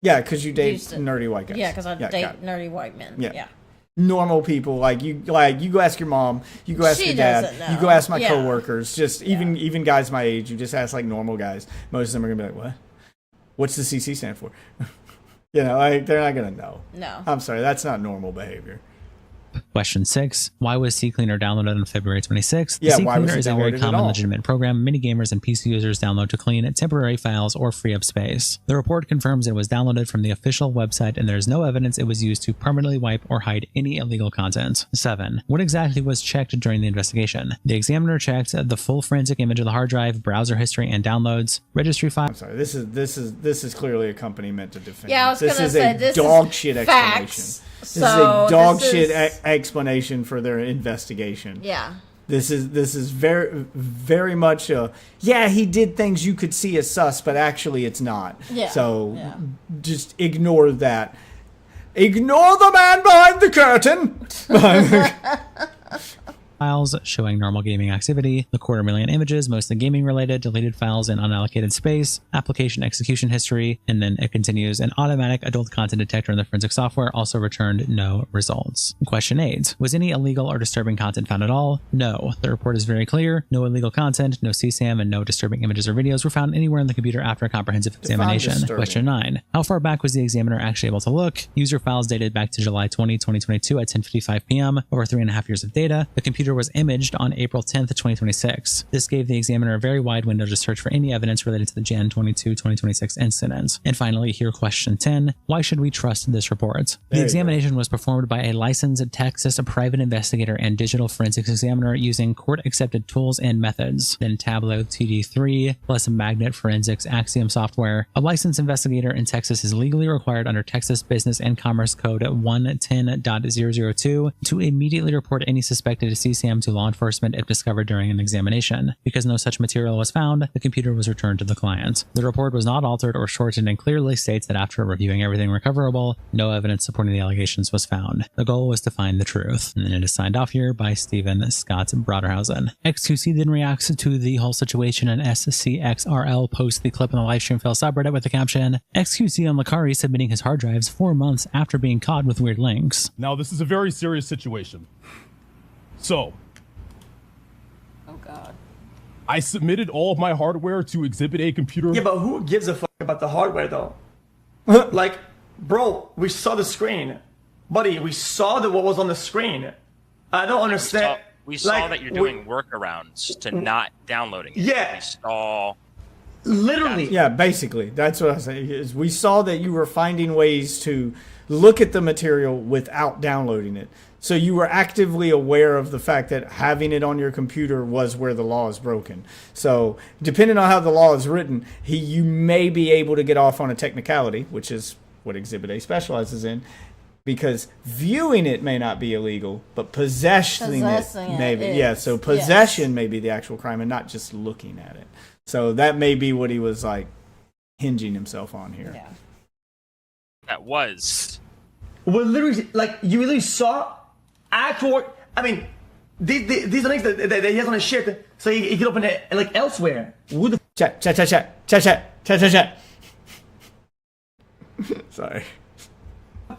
Yeah, because you date nerdy white guys. Yeah, because I date nerdy white men. Yeah. Normal people you go ask your mom, you go ask your dad, you go ask my coworkers, just even guys my age, you just ask like normal guys. Most of them are gonna be like, what? What's the CC stand for? They're not gonna know. No. I'm sorry, that's not normal behavior. Question 6. Why was CCleaner downloaded on February 26th? Yeah, the why was CCleaner it is a very downloaded at common all? legitimate program many gamers and PC users download to clean temporary files or free up space. The report confirms it was downloaded from the official website and there is no evidence it was used to permanently wipe or hide any illegal content. 7. What exactly was checked during the investigation? The examiner checked the full forensic image of the hard drive, browser history, and downloads, registry files. I'm sorry, this is clearly a company meant to defend. Yeah, I was going to say this is a dog shit explanation. This is a dog shit explanation for their investigation. Yeah. This is very, very much he did things you could see as sus, but actually it's not. Yeah. So just ignore that. Ignore the man behind the curtain. Files showing normal gaming activity, the 250,000 images, mostly gaming related, deleted files in unallocated space, application execution history, and then it continues. An automatic adult content detector in the forensic software also returned no results. Question 8. Was any illegal or disturbing content found at all? No. The report is very clear. No illegal content, no CSAM, and no disturbing images or videos were found anywhere in the computer after a comprehensive examination. Question 9. How far back was the examiner actually able to look? User files dated back to July 20, 2022 at 10:55 p.m. Over 3.5 years of data. The computer computer was imaged on April 10th, 2026. This gave the examiner a very wide window to search for any evidence related to the Jan 22, 2026 incident. And finally, here question 10. Why should we trust this report? The examination was performed by a licensed Texas private investigator and digital forensics examiner using court-accepted tools and methods. Then Tableau TD3 plus Magnet Forensics Axiom software. A licensed investigator in Texas is legally required under Texas Business and Commerce Code 110.002 to immediately report any suspected CSAM to law enforcement if discovered during an examination. Because no such material was found, the computer was returned to the client. The report was not altered or shortened and clearly states that after reviewing everything recoverable, no evidence supporting the allegations was found. The goal was to find the truth. And it is signed off here by Stephen Scott Broderhausen. X2C then reacts to the whole situation, and SCXRL posts the clip in the livestream fail subreddit with the caption, XQC on Lucari submitting his hard drives 4 months after being caught with weird links. Now, this is a very serious situation. So, oh god, I submitted all of my hardware to Exhibit A computer. Yeah, but who gives a fuck about the hardware though? Like, bro, we saw the screen. Buddy, we saw what was on the screen. I don't understand. We saw that you're doing workarounds to not downloading it. Yeah. We saw... Literally. Yeah, basically. That's what I say. Is we saw that you were finding ways to look at the material without downloading it. So you were actively aware of the fact that having it on your computer was where the law is broken. So depending on how the law is written, you may be able to get off on a technicality, which is what Exhibit A specializes in, because viewing it may not be illegal, but possessing it maybe. Yeah, so possession may be the actual crime and not just looking at it. So that may be what he was like hinging himself on here. Yeah. That was. Well, literally, like, you literally saw actual. I mean, these are things that he has on his shit, so he can open it like elsewhere. Who the chat. Sorry.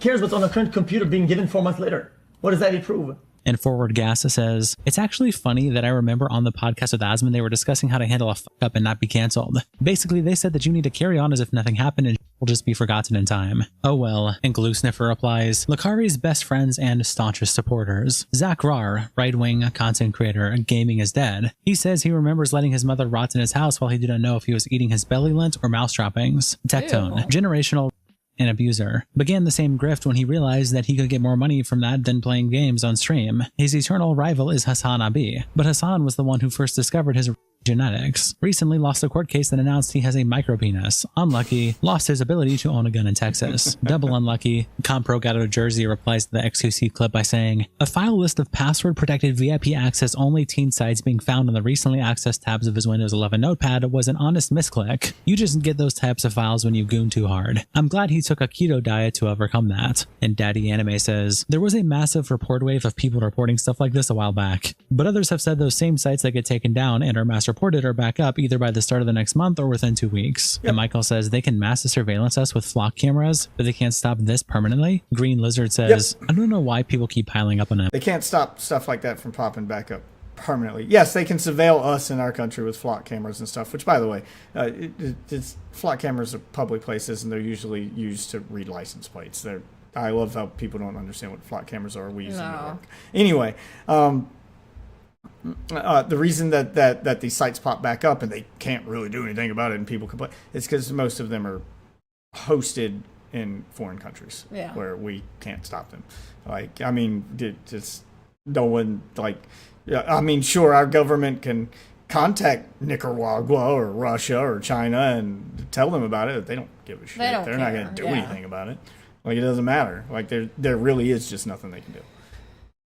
cares what's on the current computer being given 4 months later? What does that prove? And Forward Gas says, it's actually funny that I remember on the podcast with Asmund, they were discussing how to handle a fuck up and not be canceled. Basically, they said that you need to carry on as if nothing happened and will just be forgotten in time. Oh well. And Glue Sniffer replies, Lucari's best friends and staunchest supporters. Zach Rar, right-wing content creator, gaming is dead. He says he remembers letting his mother rot in his house while he didn't know if he was eating his belly lint or mouse droppings. Tectone, generational an abuser, began the same grift when he realized that he could get more money from that than playing games on stream. His eternal rival is Hassan Abi, but Hassan was the one who first discovered his genetics. Recently lost a court case that announced he has a micropenis. Unlucky, lost his ability to own a gun in Texas. Double unlucky, Compro got out of Jersey replies to the XQC clip by saying, a file list of password-protected VIP access only teen sites being found on the recently accessed tabs of his Windows 11 notepad was an honest misclick. You just get those types of files when you goon too hard. I'm glad he took a keto diet to overcome that. And Daddy Anime says, there was a massive report wave of people reporting stuff like this a while back, but others have said those same sites that get taken down and are mass reported are back up either by the start of the next month or within 2 weeks. Yep. And Michael says they can mass surveillance us with flock cameras, but they can't stop this permanently. Green Lizard says, I don't know why people keep piling up on him. They can't stop stuff like that from popping back up permanently. Yes, they can surveil us in our country with flock cameras and stuff, which, by the way, flock cameras are public places and they're usually used to read license plates. I love how people don't understand what flock cameras are. We use them at work. Anyway, the reason that these sites pop back up and they can't really do anything about it and people complain, it's because most of them are hosted in foreign countries where we can't stop them. Like, I mean, just no one, like, I mean, sure, our government can contact Nicaragua or Russia or China and tell them about it. They don't give a shit. They're not going to do anything about it. Like, it doesn't matter. Like, there really is just nothing they can do.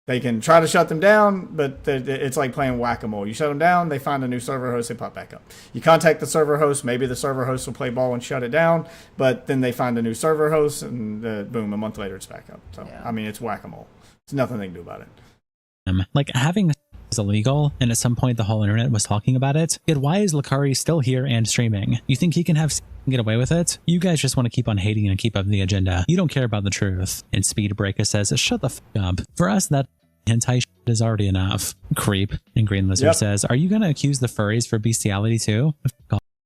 They can try to shut them down, but it's like playing whack-a-mole. You shut them down, they find a new server host, they pop back up. You contact the server host, maybe the server host will play ball and shut it down, but then they find a new server host, and boom, a month later it's back up. So, I mean, it's whack-a-mole. There's nothing they can do about it. Like, having is illegal, and at some point the whole internet was talking about it. Yet why is Lucari still here and streaming? You think he can get away with it? You guys just want to keep on hating and keep up the agenda. You don't care about the truth. And Speedbreaker says, shut the fuck up. For us, that hentai shit is already enough. Creep. And Green Lizard says, are you going to accuse the furries for bestiality too?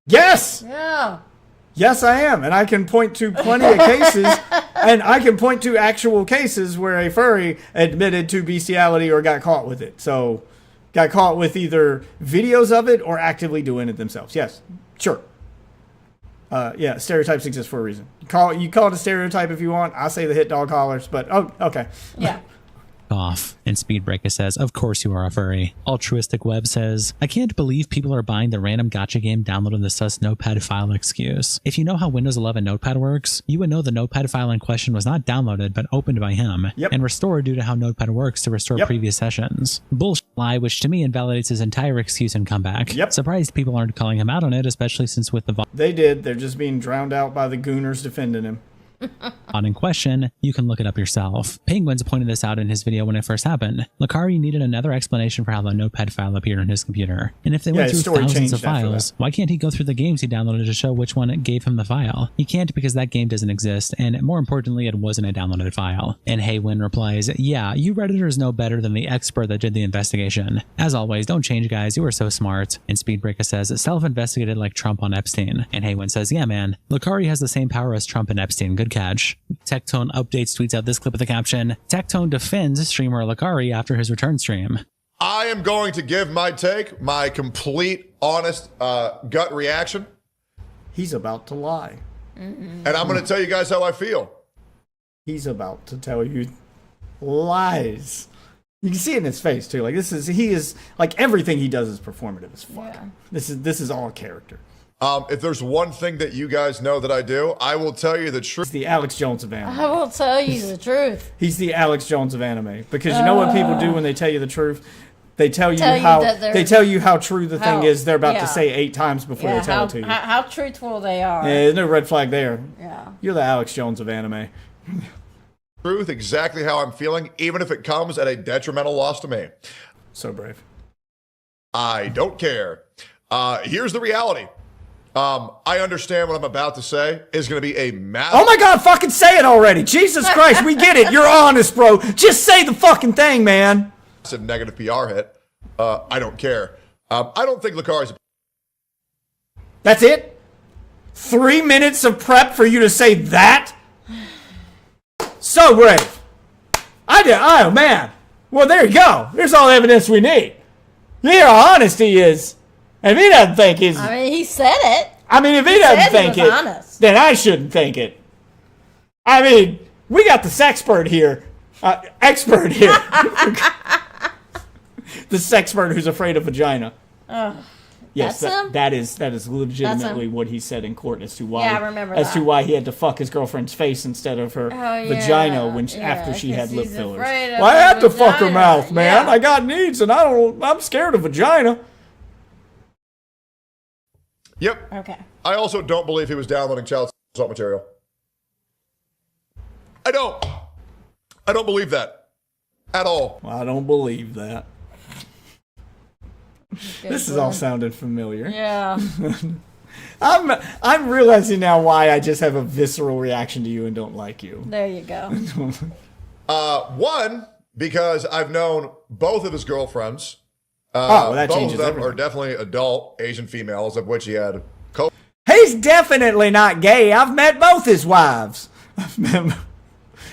Yes! Yeah. Yes, I am, and I can point to plenty of cases, and I can point to actual cases where a furry admitted to bestiality or got caught with it. So, got caught with either videos of it or actively doing it themselves. Yes, sure. Yeah, stereotypes exist for a reason. You call it a stereotype if you want. I say the hit dog hollers, but okay. Yeah. Off. And Speedbreaker says, of course you are a furry. Altruistic Web says, I can't believe people are buying the random gacha game downloading the sus notepad file excuse. If you know how Windows 11 notepad works, you would know the notepad file in question was not downloaded but opened by him and restored due to how notepad works to restore previous sessions. Bullshit lie, which to me invalidates his entire excuse and comeback. Surprised people aren't calling him out on it, especially since with the they did. They're just being drowned out by the gooners defending him. on in question, you can look it up yourself. Penguins pointed this out in his video when it first happened. Lucari needed another explanation for how the notepad file appeared on his computer. And if they went through thousands of files, why can't he go through the games he downloaded to show which one gave him the file? He can't because that game doesn't exist, and more importantly, it wasn't a downloaded file. And Haywin replies, yeah, you Redditors know better than the expert that did the investigation. As always, don't change, guys, you are so smart. And Speedbreaker says, self-investigated like Trump on Epstein. And Haywin says, yeah man, Lucari has the same power as Trump and Epstein, good catch. Tectone Updates tweets out this clip with the caption, Tectone defends streamer Lucari after his return stream. I am going to give my take, my complete, honest gut reaction. He's about to lie. And I'm going to tell you guys how I feel. He's about to tell you lies. You can see it in his face too. Like he is like everything he does is performative as fuck. Yeah. This is all character. If there's one thing that you guys know that I do, I will tell you the truth. He's the Alex Jones of anime. I will tell you the truth. He's the Alex Jones of anime. Because you know what people do when they tell you the truth? They tell you how true the thing is they're about to say 8 times before they tell it to you. How truthful they are. Yeah, there's no red flag there. Yeah. You're the Alex Jones of anime. Truth, exactly how I'm feeling, even if it comes at a detrimental loss to me. So brave. I don't care. Here's the reality. I understand what I'm about to say is going to be a massive... Oh my God, fucking say it already. Jesus Christ, we get it. You're honest, bro. Just say the fucking thing, man. It's a negative PR hit. I don't care. I don't think Lucari's... That's it? 3 minutes of prep for you to say that? So brave. Oh, man. Well, there you go. There's all the evidence we need. Here, honesty is... If he doesn't think he's... I mean, he said it. I mean, if he doesn't think it, honest, then I shouldn't think it. I mean, we got the sexpert here. Expert here. The sexpert who's afraid of vagina. Yes, that is legitimately what he said in court as to why. Yeah, I remember as to why he had to fuck his girlfriend's face instead of her vagina after she had lip fillers. Well, I had to fuck her mouth, man. I got needs, and I'm scared of vagina. Yep. Okay. I also don't believe he was downloading child assault material. I don't believe that at all. Well, I don't believe that. This is all sounding familiar. Yeah. I'm realizing now why I just have a visceral reaction to you and don't like you. There you go. One, because I've known both of his girlfriends. That both changes of them everything. are definitely adult Asian females, of which he had He's definitely not gay. I've met both his wives.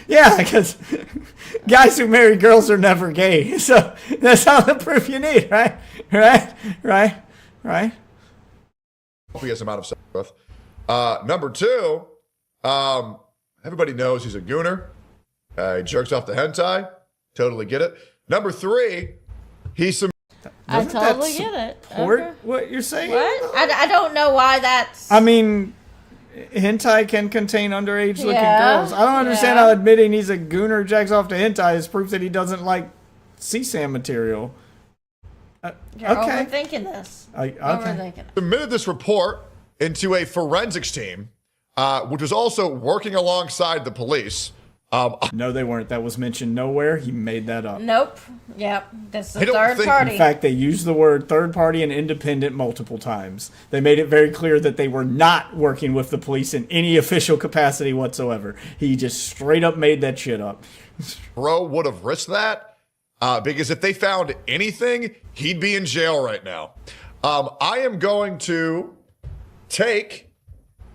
Yeah, because guys who marry girls are never gay. So that's all the proof you need, right? Right? copious amount of sex with. Number two, everybody knows he's a gooner. He jerks off the hentai. Totally get it. Number three, he's some... I totally get it. Okay. What you're saying? What? I don't know why that's... I mean, hentai can contain underage-looking girls. I don't understand how admitting he's a gooner jacks off to hentai is proof that he doesn't like CSAM material. You're overthinking this. Submitted this report into a forensics team, which was also working alongside the police. No, they weren't. That was mentioned nowhere. He made that up. Nope. Yep. This is third party. In fact, they used the word third party and independent multiple times. They made it very clear that they were not working with the police in any official capacity whatsoever. He just straight up made that shit up. Bro would have risked that because if they found anything, he'd be in jail right now. I am going to take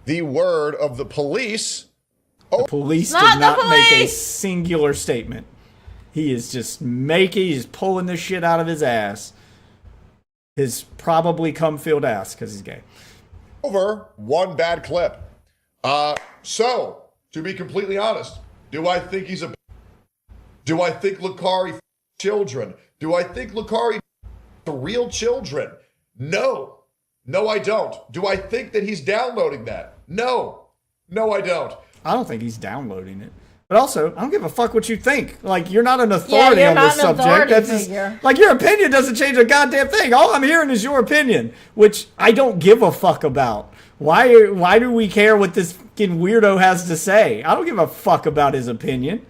the word of the police. The police did not make a singular statement. He is just he's pulling this shit out of his ass. His probably cum-filled ass, because he's gay. Over one bad clip. So, to be completely honest, do I think do I think Lucari children? Do I think Lucari the real children? No. No, I don't. Do I think that he's downloading that? No. No, I don't. I don't think he's downloading it. But also, I don't give a fuck what you think. Like, you're not an authority on this subject. That's just, like, your opinion doesn't change a goddamn thing. All I'm hearing is your opinion, which I don't give a fuck about. Why do we care what this fucking weirdo has to say? I don't give a fuck about his opinion.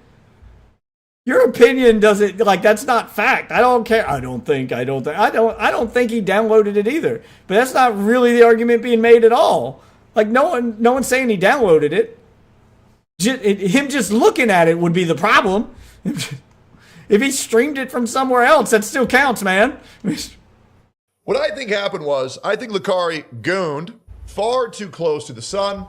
Your opinion doesn't, like, that's not fact. I don't care. I don't think he downloaded it either. But that's not really the argument being made at all. Like, no one's saying he downloaded it. Him just looking at it would be the problem. If he streamed it from somewhere else, that still counts, man. What I think happened was, I think Lucari gooned far too close to the sun,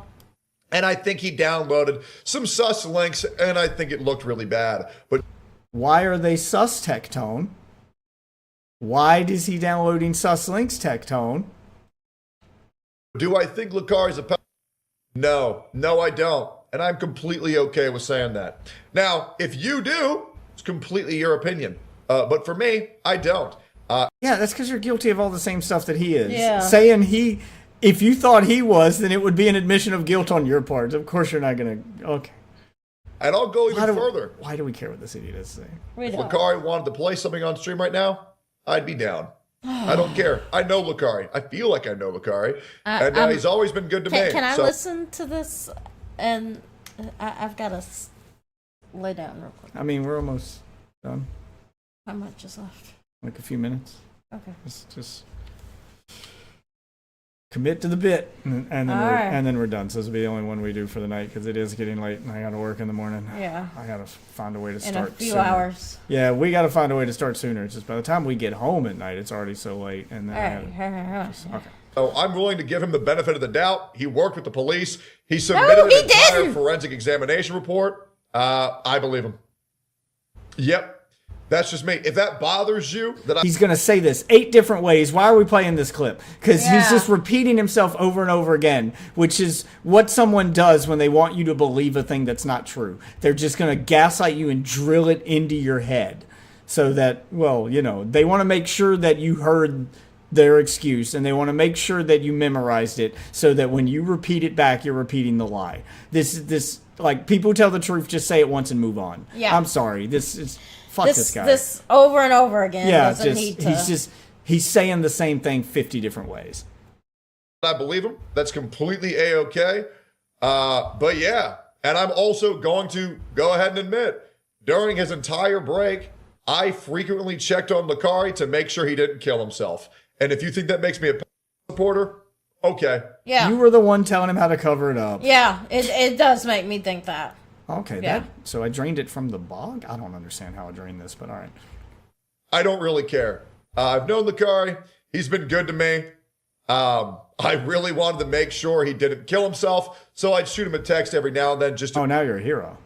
and I think he downloaded some sus links, and I think it looked really bad. But why are they sus, Tectone? Why is he downloading sus links, Tectone? Do I think Lucari's a pedophile? No, I don't. And I'm completely okay with saying that. Now, if you do, it's completely your opinion. But for me, I don't. Yeah, that's because you're guilty of all the same stuff that he is. Yeah. Saying if you thought he was, then it would be an admission of guilt on your part. Of course you're not going to, okay. And I'll go even further. Why do we care what this idiot is saying? If Lucari wanted to play something on stream right now, I'd be down. I don't care. I know Lucari. I feel like I know Lucari. And he's always been good to me. Can I listen to this? And I've got to lay down real quick. I mean, we're almost done. How much is left? Like a few minutes. Okay. Just commit to the bit, and then we're done. So this will be the only one we do for the night because it is getting late and I got to work in the morning. Yeah. I got to find a way to start in a few sooner. hours. Yeah, we got to find a way to start sooner. It's just by the time we get home at night, it's already so late. And then okay. So I'm willing to give him the benefit of the doubt. He worked with the police. He submitted an entire forensic examination report. I believe him. Yep. That's just me. If that bothers you, he's going to say this 8 different ways. Why are we playing this clip? Because he's just repeating himself over and over again, which is what someone does when they want you to believe a thing that's not true. They're just going to gaslight you and drill it into your head so that, well, you know, they want to make sure that you heard their excuse and they want to make sure that you memorized it so that when you repeat it back, you're repeating the lie. This like, people tell the truth, just say it once and move on. Yeah. I'm sorry. This is... Fuck this guy. This over and over again doesn't need to... He's saying the same thing 50 different ways. I believe him. That's completely A-okay. But yeah, and I'm also going to go ahead and admit, during his entire break, I frequently checked on Lucari to make sure he didn't kill himself. And if you think that makes me a supporter, okay. Yeah. You were the one telling him how to cover it up. Yeah, it does make me think that. Okay, yeah. So I drained it from the bog? I don't understand how I drained this, but all right. I don't really care. I've known Lucari. He's been good to me. I really wanted to make sure he didn't kill himself, so I'd shoot him a text every now and then just to... Oh, now you're a hero.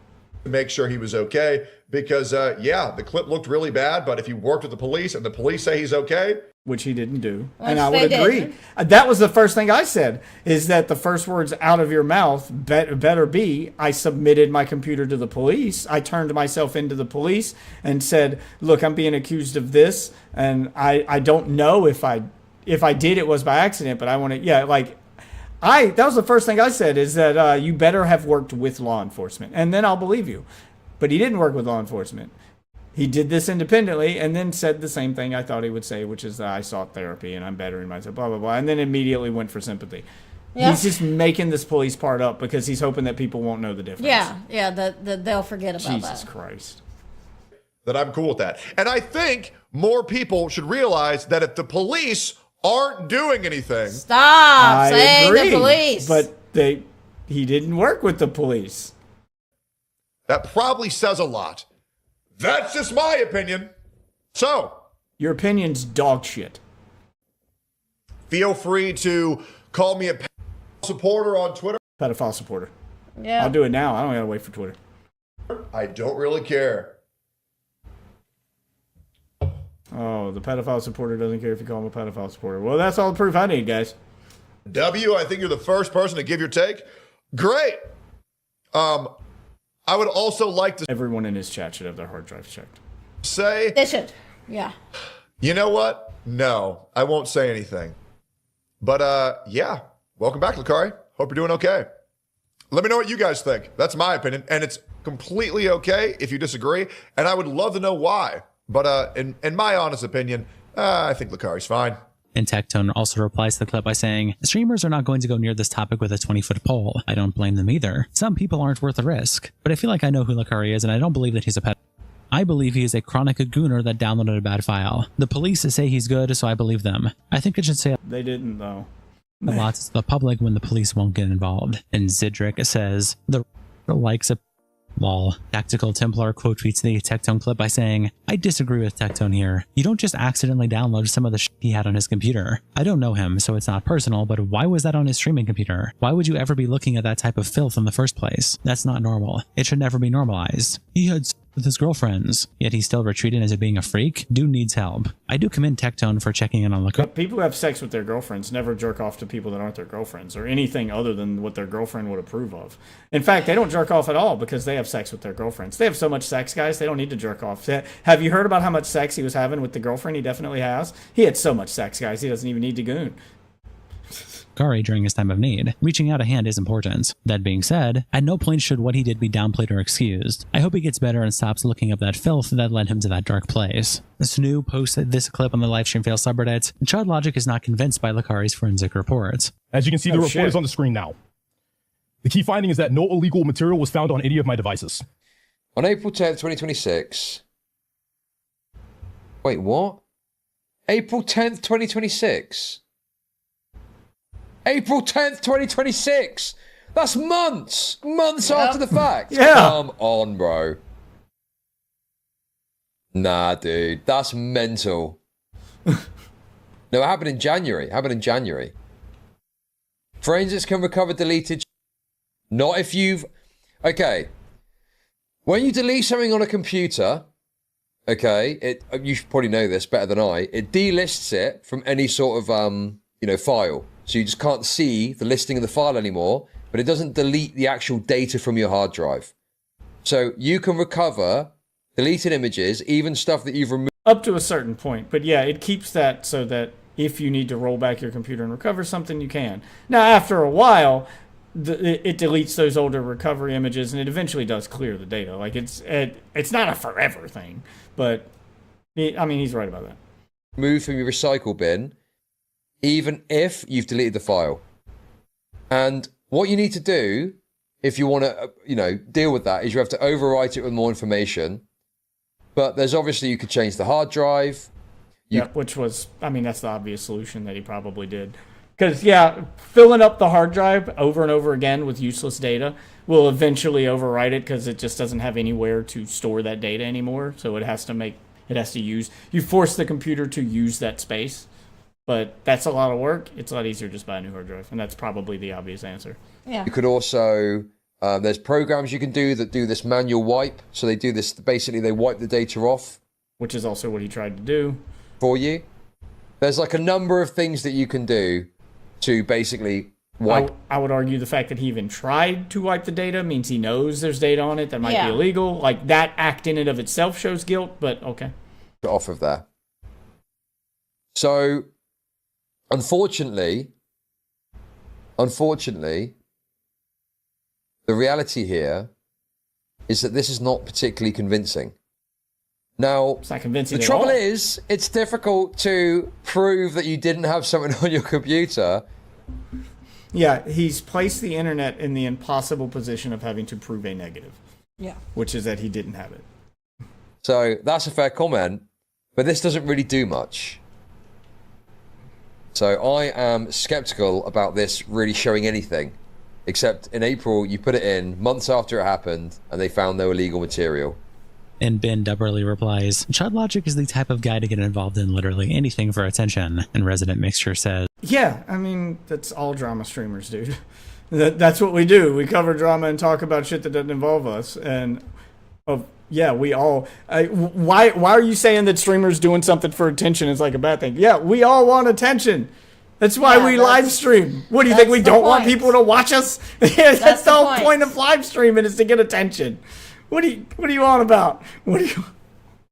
To make sure he was okay, because, yeah, the clip looked really bad, but if he worked with the police and the police say he's okay... Which he didn't do. And I would agree. That was the first thing I said, is that the first words out of your mouth better be, I submitted my computer to the police. I turned myself into the police and said, look, I'm being accused of this. And I don't know if I did, it was by accident, but I want to, that was the first thing I said, is that you better have worked with law enforcement. And then I'll believe you. But he didn't work with law enforcement. He did this independently and then said the same thing I thought he would say, which is that I sought therapy and I'm bettering myself, blah, blah, blah, and then immediately went for sympathy. Yeah. He's just making this police part up because he's hoping that people won't know the difference. Yeah, that they'll forget about that. Jesus Christ. That I'm cool with that. And I think more people should realize that if the police aren't doing anything... Stop saying the police. But he didn't work with the police. That probably says a lot. That's just my opinion. So, your opinion's dog shit. Feel free to call me a supporter on Twitter. Pedophile supporter. Yeah. I'll do it now. I don't gotta wait for Twitter. I don't really care. Oh, the pedophile supporter doesn't care if you call him a pedophile supporter. Well, that's all the proof I need, guys. W, I think you're the first person to give your take. Great. I would also like to Everyone in his chat should have their hard drives checked. say, They should. Yeah. you know what? No, I won't say anything. But yeah, welcome back, Lucari. Hope you're doing okay. Let me know what you guys think. That's my opinion, and it's completely okay if you disagree, and I would love to know why. But in my honest opinion, I think Lucari's fine. And Tectone also replies to the clip by saying, streamers are not going to go near this topic with a 20-foot pole. I don't blame them either. Some people aren't worth the risk. But I feel like I know who Lucari is, and I don't believe that he's a pet. I believe he is a chronic gooner that downloaded a bad file. The police say he's good, so I believe them. I think it should say They didn't, though. a lot to the public when the police won't get involved. And Zidrick says, the likes a lol. Tactical Templar quote tweets the Tectone clip by saying, I disagree with Tectone here. You don't just accidentally download some of the shit he had on his computer. I don't know him, so it's not personal, but why was that on his streaming computer? Why would you ever be looking at that type of filth in the first place? That's not normal. It should never be normalized. He had with his girlfriends, yet he's still retreated as being a freak. Dude needs help. I do commend Tectone for checking in on Lucari. But people who have sex with their girlfriends never jerk off to people that aren't their girlfriends or anything other than what their girlfriend would approve of. In fact, they don't jerk off at all because they have sex with their girlfriends. They have so much sex, guys, they don't need to jerk off. Have you heard about how much sex he was having with the girlfriend? He definitely has. He had so much sex, guys, he doesn't even need to goon. During his time of need. Reaching out a hand is important. That being said, at no point should what he did be downplayed or excused. I hope he gets better and stops looking up that filth that led him to that dark place. Snoo posted this clip on the livestream fail subreddit. Chud Logic is not convinced by Lucari's forensic report. As you can see, the report is on the screen now. The key finding is that no illegal material was found on any of my devices. On April 10th, 2026. Wait, what? April 10th, 2026? April 10th, 2026. That's months after the fact. Yeah. Come on, bro. Nah, dude, that's mental. No, it happened in January. Forensics can recover deleted. Not if you've. Okay. When you delete something on a computer, okay, you should probably know this better than I. It delists it from any sort of file. So you just can't see the listing of the file anymore, but it doesn't delete the actual data from your hard drive. So you can recover deleted images, even stuff that you've removed. Up to a certain point. But yeah, it keeps that so that if you need to roll back your computer and recover something, you can. Now, after a while, it deletes those older recovery images, and it eventually does clear the data. Like, it's not a forever thing. But, I mean, he's right about that. Move from your recycle bin, even if you've deleted the file. And what you need to do, if you want to, deal with that, is you have to overwrite it with more information. But there's obviously, you could change the hard drive. Which was, that's the obvious solution that he probably did. Because, filling up the hard drive over and over again with useless data will eventually overwrite it because it just doesn't have anywhere to store that data anymore. So it has to you force the computer to use that space. But that's a lot of work. It's a lot easier just buy a new hard drive. And that's probably the obvious answer. Yeah. You could also, there's programs you can do that do this manual wipe. So they do this, basically they wipe the data off. Which is also what he tried to do. For you. There's like a number of things that you can do to basically wipe. I would argue the fact that he even tried to wipe the data means he knows there's data on it that might be illegal. Like, that act in and of itself shows guilt, but okay. Off of there. So, Unfortunately, the reality here is that this is not particularly convincing. Now, it's not convincing the trouble is, it's difficult to prove that you didn't have something on your computer. Yeah, he's placed the internet in the impossible position of having to prove a negative. Yeah. Which is that he didn't have it. So, that's a fair comment, but this doesn't really do much. So I am skeptical about this really showing anything, except in April you put it in months after it happened and they found no illegal material. And Ben Dubberly replies, Chud Logic is the type of guy to get involved in literally anything for attention. And Resident Mixture says, Yeah, I mean, that's all drama streamers, dude. That's what we do. We cover drama and talk about shit that doesn't involve us. And yeah, we all. Why are you saying that streamers doing something for attention is like a bad thing? Yeah, we all want attention. That's why we live stream. What do you think? We don't want people to watch us? That's the whole point of live streaming, is to get attention. What do you on about? What do you?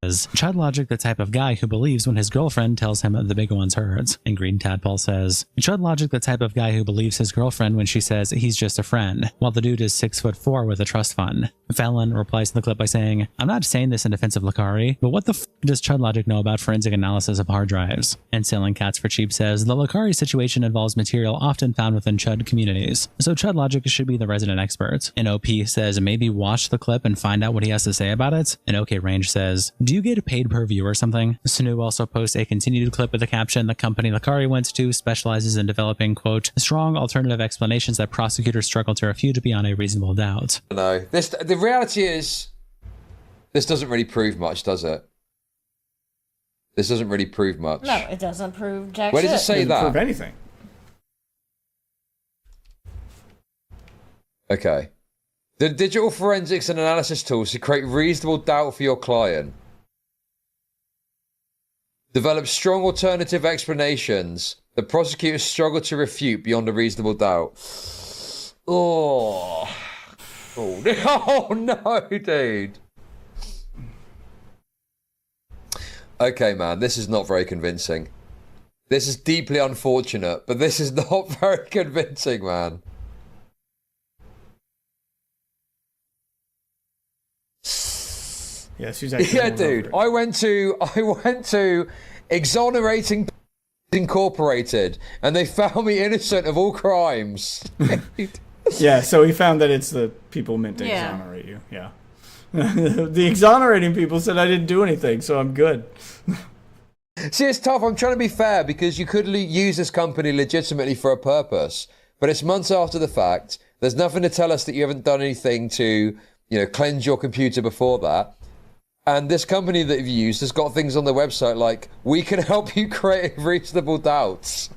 Is Chud Logic the type of guy who believes when his girlfriend tells him the big one's hers? And Green Tadpole says, Chud Logic the type of guy who believes his girlfriend when she says he's just a friend, while the dude is 6'4" with a trust fund. Fallon replies to the clip by saying, I'm not saying this in defense of Lucari, but what the f does Chud Logic know about forensic analysis of hard drives? And Selling Cats for Cheap says, the Lucari situation involves material often found within Chud communities, so Chud Logic should be the resident expert. And OP says, maybe watch the clip and find out what he has to say about it. And OK Range says, do you get paid per view or something? Snu also posts a continued clip with the caption, the company Lucari went to specializes in developing, quote, strong alternative explanations that prosecutors struggle to refute beyond a reasonable doubt. No, the reality is, this doesn't really prove much, does it? This doesn't really prove much. No, it doesn't prove jack Where shit. does it say that? Prove anything. Okay. The digital forensics and analysis tools to create reasonable doubt for your client. Develop strong alternative explanations that prosecutors struggle to refute beyond a reasonable doubt. Oh. Oh no, dude. Okay, man, this is not very convincing. This is deeply unfortunate, but this is not very convincing, man. Yeah, she's actually. Yeah, dude. I went to Exonerating Incorporated, and they found me innocent of all crimes. Yeah, so he found that it's the people meant to exonerate you. Yeah. The exonerating people said I didn't do anything, so I'm good. See, it's tough. I'm trying to be fair because you could use this company legitimately for a purpose, but it's months after the fact. There's nothing to tell us that you haven't done anything to, cleanse your computer before that. And this company that you've used has got things on their website like, we can help you create reasonable doubts.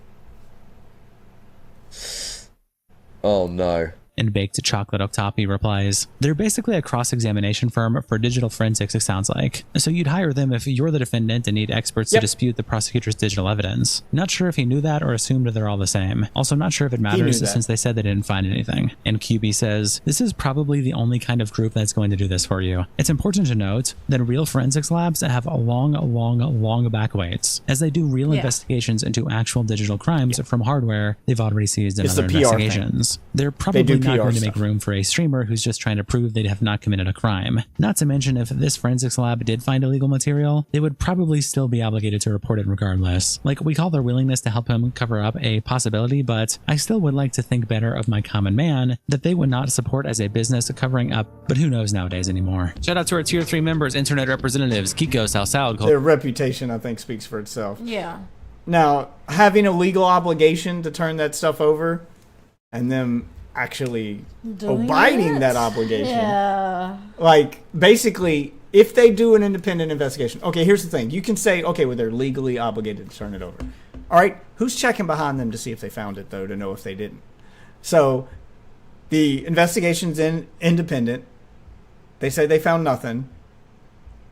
Oh no. And Baked Chocolate Octopi replies, they're basically a cross-examination firm for digital forensics, it sounds like. So you'd hire them if you're the defendant and need experts to dispute the prosecutor's digital evidence. Not sure if he knew that or assumed they're all the same. Also not sure if it matters since they said they didn't find anything. And QB says, this is probably the only kind of group that's going to do this for you. It's important to note that real forensics labs have long back waits, as they do real investigations into actual digital crimes from hardware they've already seized in other investigations. They're probably not going to make room for a streamer who's just trying to prove they have not committed a crime. Not to mention, if this forensics lab did find illegal material, they would probably still be obligated to report it regardless. Like, we call their willingness to help him cover up a possibility, but I still would like to think better of my common man that they would not support as a business covering up, but who knows nowadays anymore. Shout out to our tier 3 members, internet representatives, Kiko, Salsal, Their reputation, I think, speaks for itself. Yeah. Now, having a legal obligation to turn that stuff over and them actually abiding that obligation. Yeah. Like, basically, if they do an independent investigation, okay, here's the thing. You can say, okay, well, they're legally obligated to turn it over. All right, who's checking behind them to see if they found it, though, to know if they didn't? So, the investigation's independent. They say they found nothing.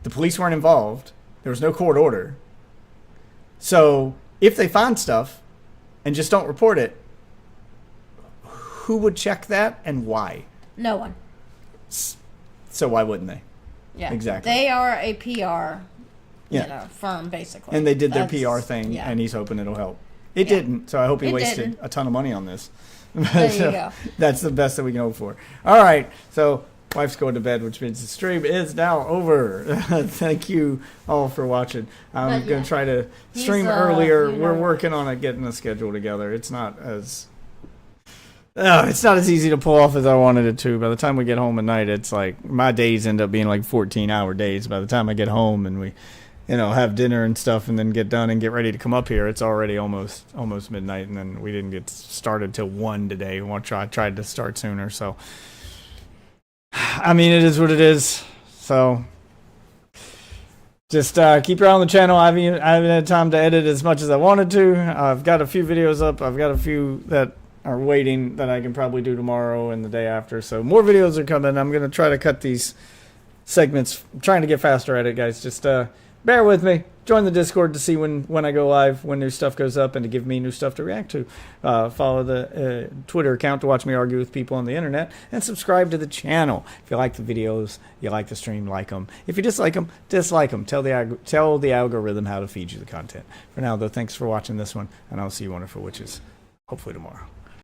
The police weren't involved. There was no court order. So, if they find stuff and just don't report it, who would check that and why? No one. So why wouldn't they? Yeah, exactly. They are a PR, firm basically. And they did their PR thing, and he's hoping it'll help. It didn't, so I hope he wasted a ton of money on this. There you go. That's the best that we can hope for. All right, so wife's going to bed, which means the stream is now over. Thank you all for watching. I'm going to try to stream earlier. We're working on it, getting the schedule together. It's not as easy to pull off as I wanted it to. By the time we get home at night, it's like my days end up being like 14-hour days. By the time I get home and we, have dinner and stuff and then get done and get ready to come up here, it's already almost midnight. And then we didn't get started till 1 today. I tried to start sooner. So, I mean, it is what it is. So, Just keep your eye on the channel. I haven't had time to edit as much as I wanted to. I've got a few videos up. I've got a few that are waiting that I can probably do tomorrow and the day after. So more videos are coming. I'm going to try to cut these segments. I'm trying to get faster at it, guys. Just bear with me. Join the Discord to see when I go live, when new stuff goes up, and to give me new stuff to react to. Follow the Twitter account to watch me argue with people on the internet, and subscribe to the channel. If you like the videos, you like the stream, like them. If you dislike them, dislike them. Tell the algorithm how to feed you the content. For now, though, thanks for watching this one, and I'll see you wonderful witches, hopefully tomorrow.